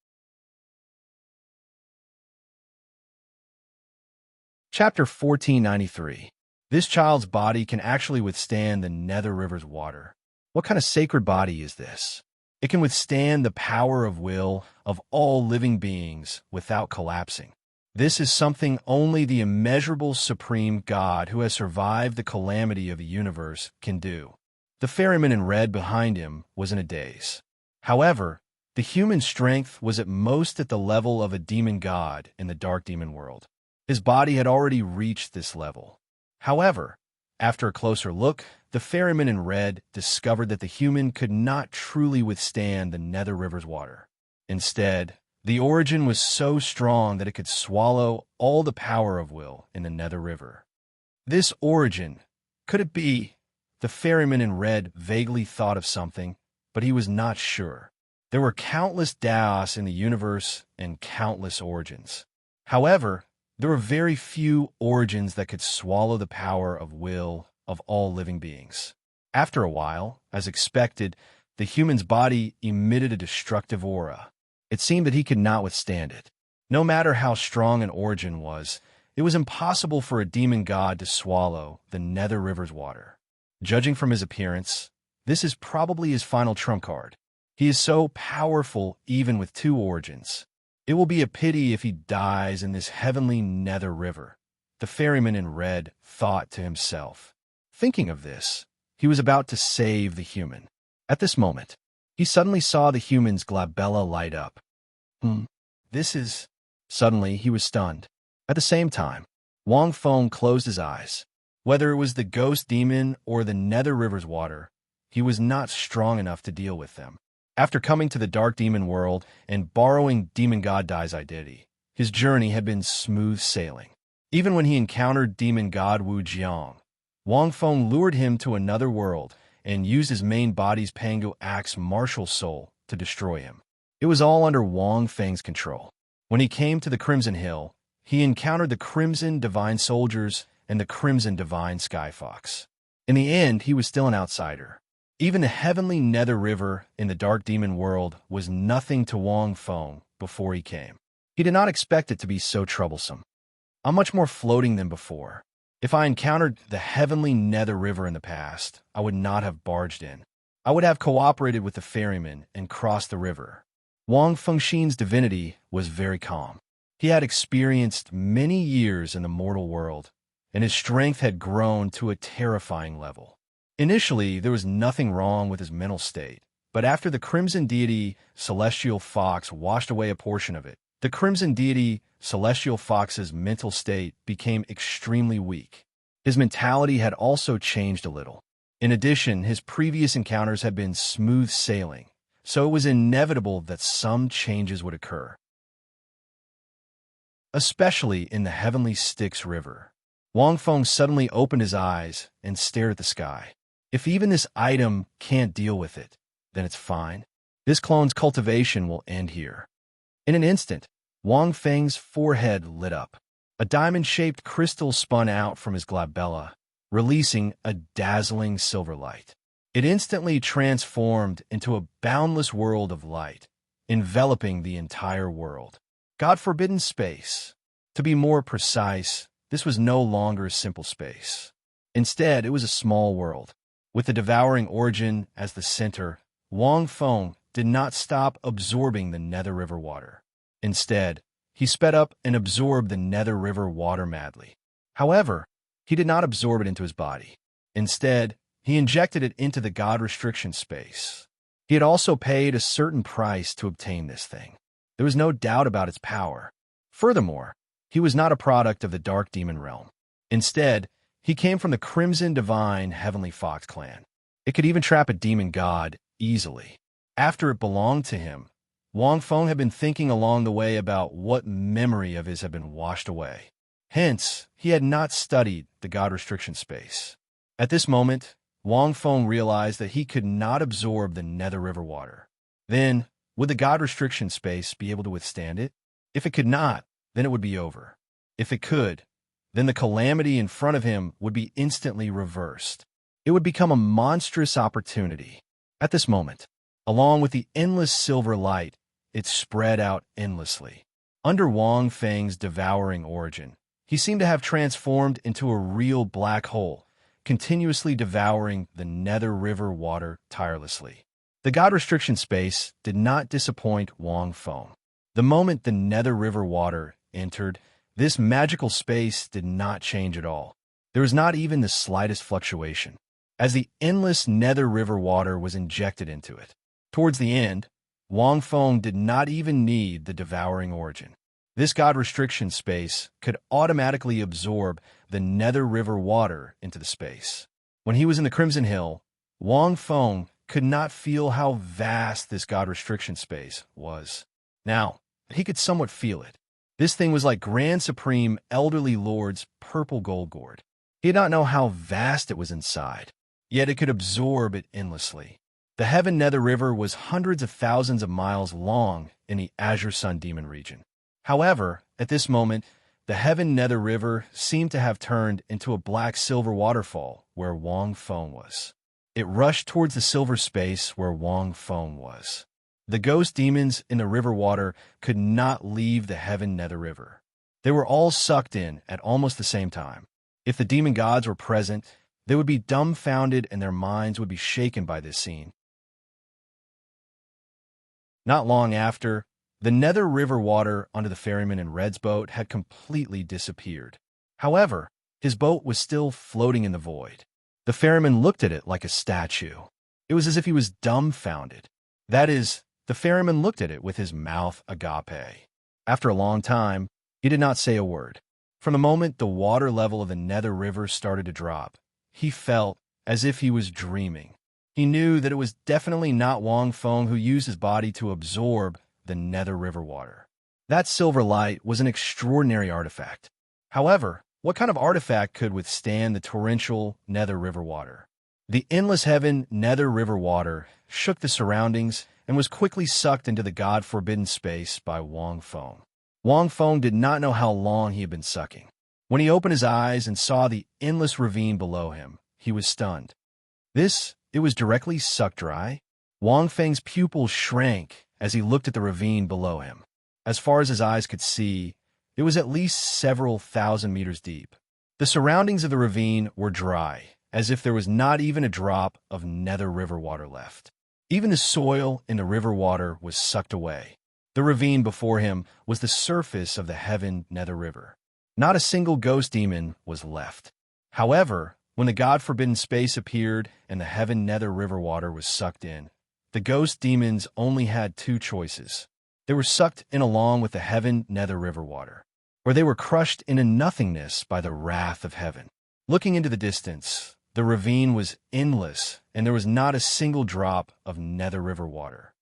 Chapter 1493. This child's body can actually withstand the Nether River's water. What kind of sacred body is this? It can withstand the power of will of all living beings without collapsing. This is something only the immeasurable supreme God who has survived the calamity of the universe can do. The ferryman in red behind him was in a daze. However, the human strength was at most at the level of a demon god in the dark demon world. His body had already reached this level. However, after a closer look, the ferryman in red discovered that the human could not truly withstand the Nether River's water. Instead, the origin was so strong that it could swallow all the power of will in the Nether River. This origin, could it be? The ferryman in red vaguely thought of something, but he was not sure. There were countless Daos in the universe and countless origins. However, there were very few origins that could swallow the power of will of all living beings. After a while, as expected, the human's body emitted a destructive aura. It seemed that he could not withstand it. No matter how strong an origin was, it was impossible for a demon god to swallow the Nether River's water. Judging from his appearance, this is probably his final trump card. He is so powerful even with two origins. It will be a pity if he dies in this heavenly Nether River, the ferryman in red thought to himself. Thinking of this, he was about to save the human. At this moment, he suddenly saw the human's glabella light up. This is... Suddenly, he was stunned. At the same time, Wang Feng closed his eyes. Whether it was the ghost demon or the Nether River's water, he was not strong enough to deal with them. After coming to the dark demon world and borrowing Demon God Dai's identity, his journey had been smooth sailing. Even when he encountered Demon God Wu Jiang, Wang Feng lured him to another world and used his main body's Pangu Axe martial soul to destroy him. It was all under Wang Feng's control. When he came to the Crimson Hill, he encountered the Crimson Divine Soldiers and the Crimson Divine Sky Fox. In the end, he was still an outsider. Even the heavenly Nether River in the dark demon world was nothing to Wang Feng before he came. He did not expect it to be so troublesome. I'm much more floating than before. If I encountered the heavenly Nether River in the past, I would not have barged in. I would have cooperated with the ferryman and crossed the river. Wang Fengxin's divinity was very calm. He had experienced many years in the mortal world, and his strength had grown to a terrifying level. Initially, there was nothing wrong with his mental state, but after the Crimson Deity Celestial Fox washed away a portion of it, the Crimson Deity Celestial Fox's mental state became extremely weak. His mentality had also changed a little. In addition, his previous encounters had been smooth sailing, so it was inevitable that some changes would occur. Especially in the Heavenly Styx River. Wang Feng suddenly opened his eyes and stared at the sky. If even this item can't deal with it, then it's fine. This clone's cultivation will end here. In an instant, Wang Feng's forehead lit up. A diamond-shaped crystal spun out from his glabella, releasing a dazzling silver light. It instantly transformed into a boundless world of light, enveloping the entire world. God-forbidden space. To be more precise, this was no longer a simple space. Instead, it was a small world. With the devouring origin as the center, Wang Feng did not stop absorbing the Nether River water. Instead, he sped up and absorbed the Nether River water madly. However, he did not absorb it into his body. Instead, he injected it into the God restriction space. He had also paid a certain price to obtain this thing. There was no doubt about its power. Furthermore, he was not a product of the Dark Demon realm. Instead, he came from the Crimson Divine Heavenly Fox clan. It could even trap a demon god easily. After it belonged to him, Wang Feng had been thinking along the way about what memory of his had been washed away. Hence, he had not studied the God restriction space. At this moment, Wang Feng realized that he could not absorb the Nether River water. Then, would the God restriction space be able to withstand it? If it could not, then it would be over. If it could, then the calamity in front of him would be instantly reversed. It would become a monstrous opportunity. At this moment, along with the endless silver light, it spread out endlessly. Under Wang Feng's devouring origin, he seemed to have transformed into a real black hole, continuously devouring the Nether River water tirelessly. The God restriction space did not disappoint Wang Feng. The moment the Nether River water entered, this magical space did not change at all. There was not even the slightest fluctuation, as the endless Nether River water was injected into it. Towards the end, Wang Feng did not even need the devouring origin. This God restriction space could automatically absorb the Nether River water into the space. When he was in the Crimson Hill, Wang Feng could not feel how vast this God restriction space was. Now, he could somewhat feel it. This thing was like Grand Supreme Elderly Lord's purple gold gourd. He did not know how vast it was inside, yet it could absorb it endlessly. The Heaven Nether River was hundreds of thousands of miles long in the Azure Sun Demon region. However, at this moment, the Heaven Nether River seemed to have turned into a black-silver waterfall where Wang Feng was. It rushed towards the silver space where Wang Feng was. The ghost demons in the river water could not leave the Heaven Nether River. They were all sucked in at almost the same time. If the demon gods were present, they would be dumbfounded and their minds would be shaken by this scene. Not long after, the Nether River water under the ferryman in Red's boat had completely disappeared. However, his boat was still floating in the void. The ferryman looked at it like a statue. It was as if he was dumbfounded. That is, the ferryman looked at it with his mouth agape. After a long time, he did not say a word. From the moment the water level of the Nether River started to drop, he felt as if he was dreaming. He knew that it was definitely not Wang Feng who used his body to absorb the Nether River water. That silver light was an extraordinary artifact. However, what kind of artifact could withstand the torrential Nether River water? The endless Heaven Nether River water shook the surroundings and was quickly sucked into the God-forbidden space by Wang Feng. Wang Feng did not know how long he had been sucking. When he opened his eyes and saw the endless ravine below him, he was stunned. It was directly sucked dry. Wang Feng's pupils shrank as he looked at the ravine below him. As far as his eyes could see, it was at least several thousand meters deep. The surroundings of the ravine were dry, as if there was not even a drop of Nether River water left. Even the soil in the river water was sucked away. The ravine before him was the surface of the Heaven Nether River. Not a single ghost demon was left. However, when the God-forbidden space appeared and the Heaven Nether River water was sucked in, the ghost demons only had two choices. They were sucked in along with the Heaven Nether River water, or they were crushed into nothingness by the wrath of heaven. Looking into the distance, the ravine was endless, and there was not a single drop of Nether River water.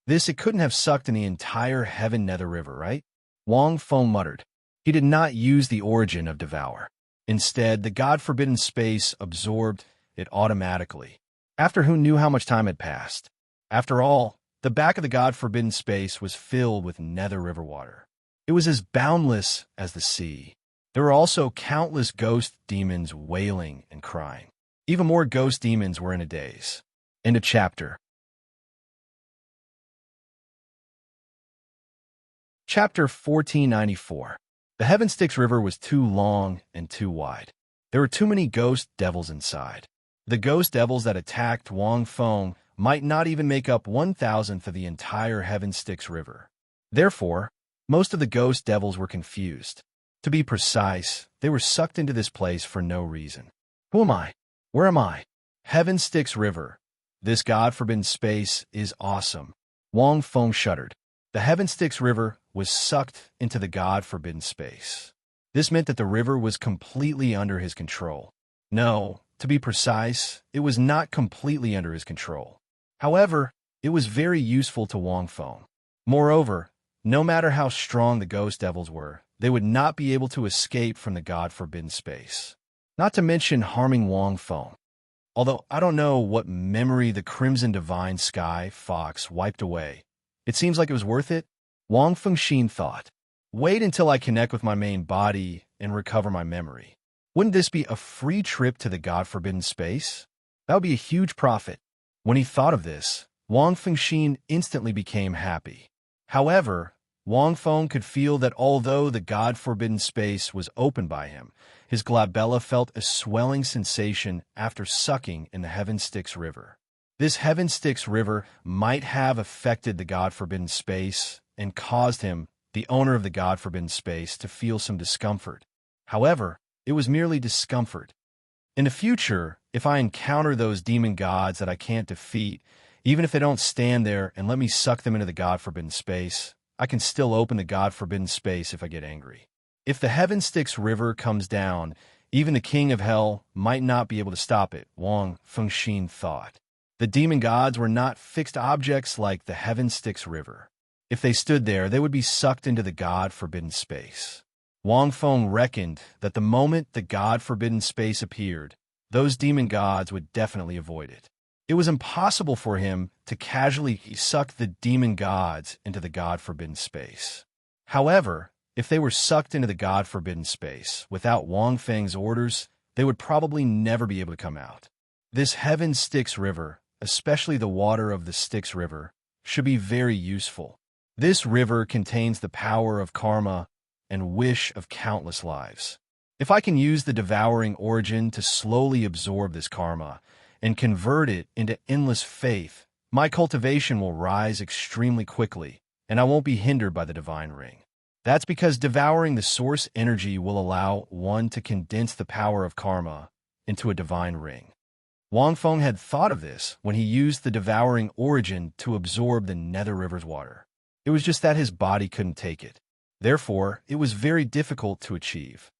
It couldn't have sucked in the entire Heaven Nether River, right? Wang Feng muttered. He did not use the origin of Devour. Instead, the God-forbidden space absorbed it automatically, after who knew how much time had passed. After all, the back of the God-forbidden space was filled with Nether River water. It was as boundless as the sea. There were also countless ghost demons wailing and crying. Even more ghost demons were in a daze. End of chapter. Chapter 1494. The Heaven Styx River was too long and too wide. There were too many ghost devils inside. The ghost devils that attacked Wang Feng might not even make up 1,000th of the entire Heaven Styx River. Therefore, most of the ghost devils were confused. To be precise, they were sucked into this place for no reason. Who am I? Where am I? Heaven Styx River. This God-forbidden space is awesome. Wang Feng shuddered. The Heaven Styx River was sucked into the God-forbidden space. This meant that the river was completely under his control. No, to be precise, it was not completely under his control. However, it was very useful to Wang Feng. Moreover, no matter how strong the ghost devils were, they would not be able to escape from the God-forbidden space. Not to mention harming Wang Feng. Although I don't know what memory the Crimson Divine Sky Fox wiped away, it seems like it was worth it. Wang Fengxin thought. Wait until I connect with my main body and recover my memory. Wouldn't this be a free trip to the God-forbidden space? That would be a huge profit. When he thought of this, Wang Fengxin instantly became happy. However, Wang Feng could feel that although the God-forbidden space was opened by him, his glabella felt a swelling sensation after sucking in the Heaven Styx River. This Heaven Styx River might have affected the God-forbidden space and caused him, the owner of the God-forbidden space, to feel some discomfort. However, it was merely discomfort. In the future, if I encounter those demon gods that I can't defeat, even if they don't stand there and let me suck them into the God-forbidden space, I can still open the God-forbidden space if I get angry. If the Heaven Styx River comes down, even the King of Hell might not be able to stop it, Wang Fengxin thought. The demon gods were not fixed objects like the Heaven Styx River. If they stood there, they would be sucked into the God-forbidden space. Wang Feng reckoned that the moment the God-forbidden space appeared, those demon gods would definitely avoid it. It was impossible for him to casually suck the demon gods into the God-forbidden space. However, if they were sucked into the God-forbidden space without Wang Feng's orders, they would probably never be able to come out. This Heaven Styx River, especially the water of the Styx River, should be very useful. This river contains the power of karma and wish of countless lives. If I can use the devouring origin to slowly absorb this karma and convert it into endless faith, my cultivation will rise extremely quickly, and I won't be hindered by the divine ring. That's because devouring the source energy will allow one to condense the power of karma into a divine ring. Wang Feng had thought of this when he used the devouring origin to absorb the Nether River's water. It was just that his body couldn't take it. Therefore, it was very difficult to achieve.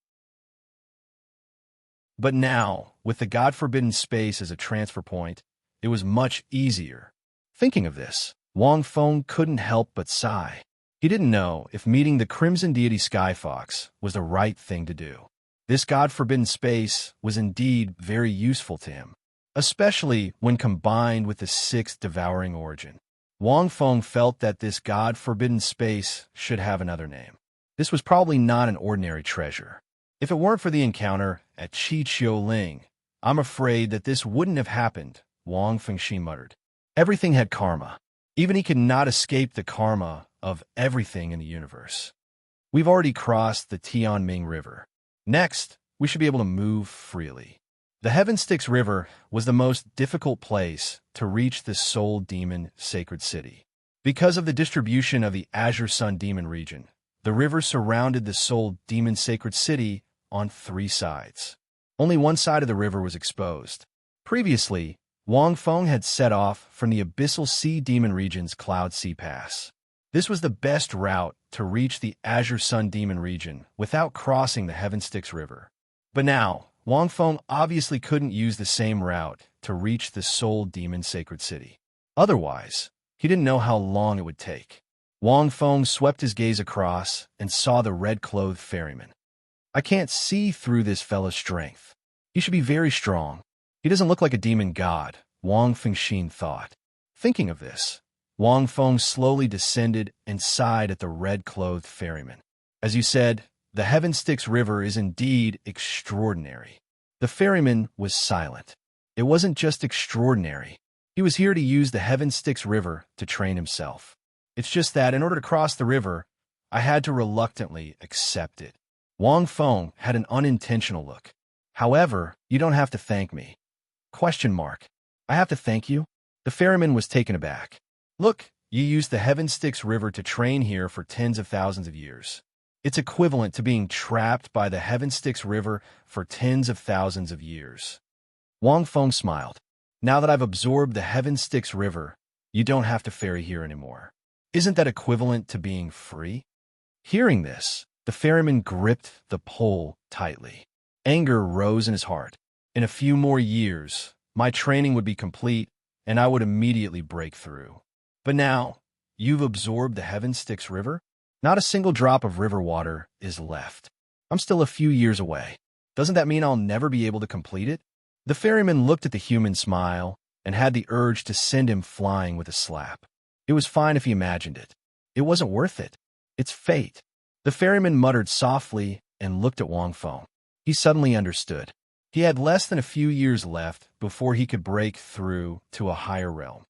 But now, with the God-forbidden space as a transfer point, it was much easier. Thinking of this, Wang Feng couldn't help but sigh. He didn't know if meeting the Crimson Deity Sky Fox was the right thing to do. This God-forbidden space was indeed very useful to him, especially when combined with the sixth devouring origin. Wang Feng felt that this God-forbidden space should have another name. This was probably not an ordinary treasure. If it weren't for the encounter at Ling, I'm afraid that this wouldn't have happened, Wang Fengxin muttered. Everything had karma. Even he could not escape the karma of everything in the universe. We've already crossed the Tianming River. Next, we should be able to move freely. The Heaven Styx River was the most difficult place to reach the Soul Demon Sacred City. Because of the distribution of the Azure Sun Demon region, the river surrounded the Soul Demon Sacred City on 3 sides. Only one side of the river was exposed. Previously, Wang Feng had set off from the Abyssal Sea Demon region's Cloud Sea Pass. This was the best route to reach the Azure Sun Demon region without crossing the Heaven Styx River. But now, Wang Feng obviously couldn't use the same route to reach the Soul Demon Sacred City. Otherwise, he didn't know how long it would take. Wang Feng swept his gaze across and saw the red-clothed ferryman. I can't see through this fella's strength. He should be very strong. He doesn't look like a demon god, Wang Fengxin thought. Thinking of this, Wang Feng slowly descended and sighed at the red-clothed ferryman. As you said, the Heaven Styx River is indeed extraordinary. The ferryman was silent. It wasn't just extraordinary. He was here to use the Heaven Styx River to train himself. It's just that in order to cross the river, I had to reluctantly accept it. Wang Feng had an unintentional look. However, you don't have to thank me. Question mark. I have to thank you? The ferryman was taken aback. Look, you used the Heaven Styx River to train here for tens of thousands of years. It's equivalent to being trapped by the Heaven Styx River for tens of thousands of years. Wang Feng smiled. Now that I've absorbed the Heaven Styx River, you don't have to ferry here anymore. Isn't that equivalent to being free? Hearing this, the ferryman gripped the pole tightly. Anger rose in his heart. In a few more years, my training would be complete, and I would immediately break through. But now, you've absorbed the Heaven Styx River? Not a single drop of river water is left. I'm still a few years away. Doesn't that mean I'll never be able to complete it? The ferryman looked at the human smile and had the urge to send him flying with a slap. It was fine if he imagined it. It wasn't worth it. It's fate. The ferryman muttered softly and looked at Wang Feng. He suddenly understood. He had less than a few years left before he could break through to a higher realm.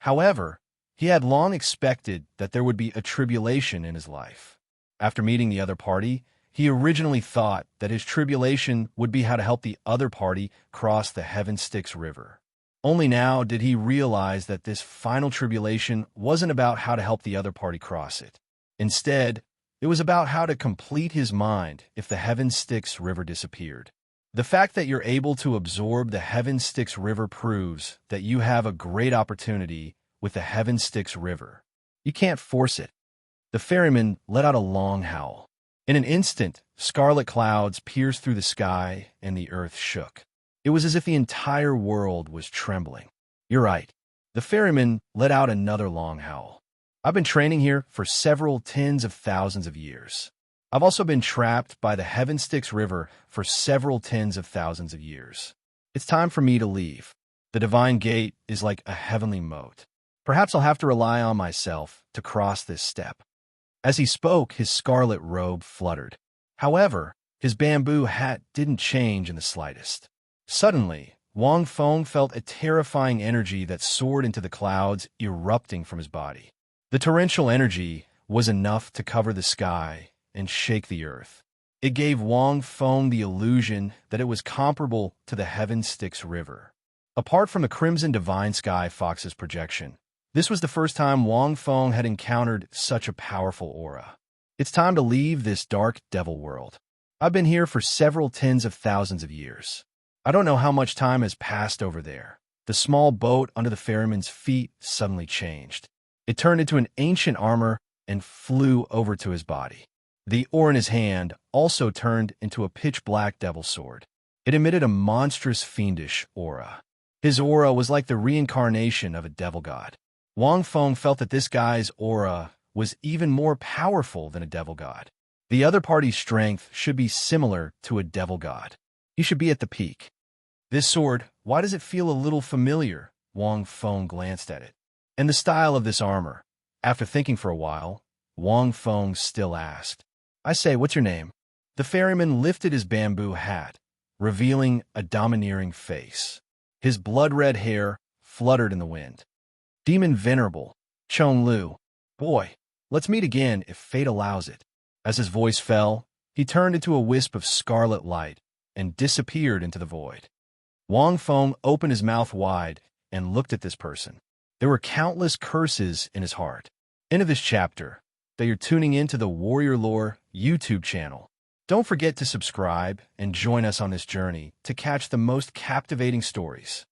However, he had long expected that there would be a tribulation in his life. After meeting the other party, he originally thought that his tribulation would be how to help the other party cross the Heaven Styx River. Only now did he realize that this final tribulation wasn't about how to help the other party cross it. Instead, it was about how to complete his mind if the Heaven Styx River disappeared. The fact that you're able to absorb the Heaven Styx River proves that you have a great opportunity with the Heaven Styx River. You can't force it. The ferryman let out a long howl. In an instant, scarlet clouds pierced through the sky and the earth shook. It was as if the entire world was trembling. You're right. The ferryman let out another long howl. I've been training here for several tens of thousands of years. I've also been trapped by the Heaven Styx River for several tens of thousands of years. It's time for me to leave. The divine gate is like a heavenly moat. Perhaps I'll have to rely on myself to cross this step. As he spoke, his scarlet robe fluttered. However, his bamboo hat didn't change in the slightest. Suddenly, Wang Feng felt a terrifying energy that soared into the clouds, erupting from his body. The torrential energy was enough to cover the sky and shake the earth. It gave Wang Feng the illusion that it was comparable to the Heaven Styx River. Apart from the crimson divine sky fox's projection, this was the first time Wang Feng had encountered such a powerful aura. It's time to leave this dark devil world. I've been here for several tens of thousands of years. I don't know how much time has passed over there. The small boat under the ferryman's feet suddenly changed. It turned into an ancient armor and flew over to his body. The oar in his hand also turned into a pitch-black devil sword. It emitted a monstrous fiendish aura. His aura was like the reincarnation of a devil god. Wang Feng felt that this guy's aura was even more powerful than a devil god. The other party's strength should be similar to a devil god. He should be at the peak. This sword, why does it feel a little familiar? Wang Feng glanced at it. And the style of this armor. After thinking for a while, Wang Feng still asked, I say, what's your name? The ferryman lifted his bamboo hat, revealing a domineering face. His blood-red hair fluttered in the wind. Demon Venerable, Chong Lu. Boy, let's meet again if fate allows it. As his voice fell, he turned into a wisp of scarlet light and disappeared into the void. Wang Feng opened his mouth wide and looked at this person. There were countless curses in his heart. End of this chapter. That you're tuning into the Warrior Lore YouTube channel. Don't forget to subscribe and join us on this journey to catch the most captivating stories.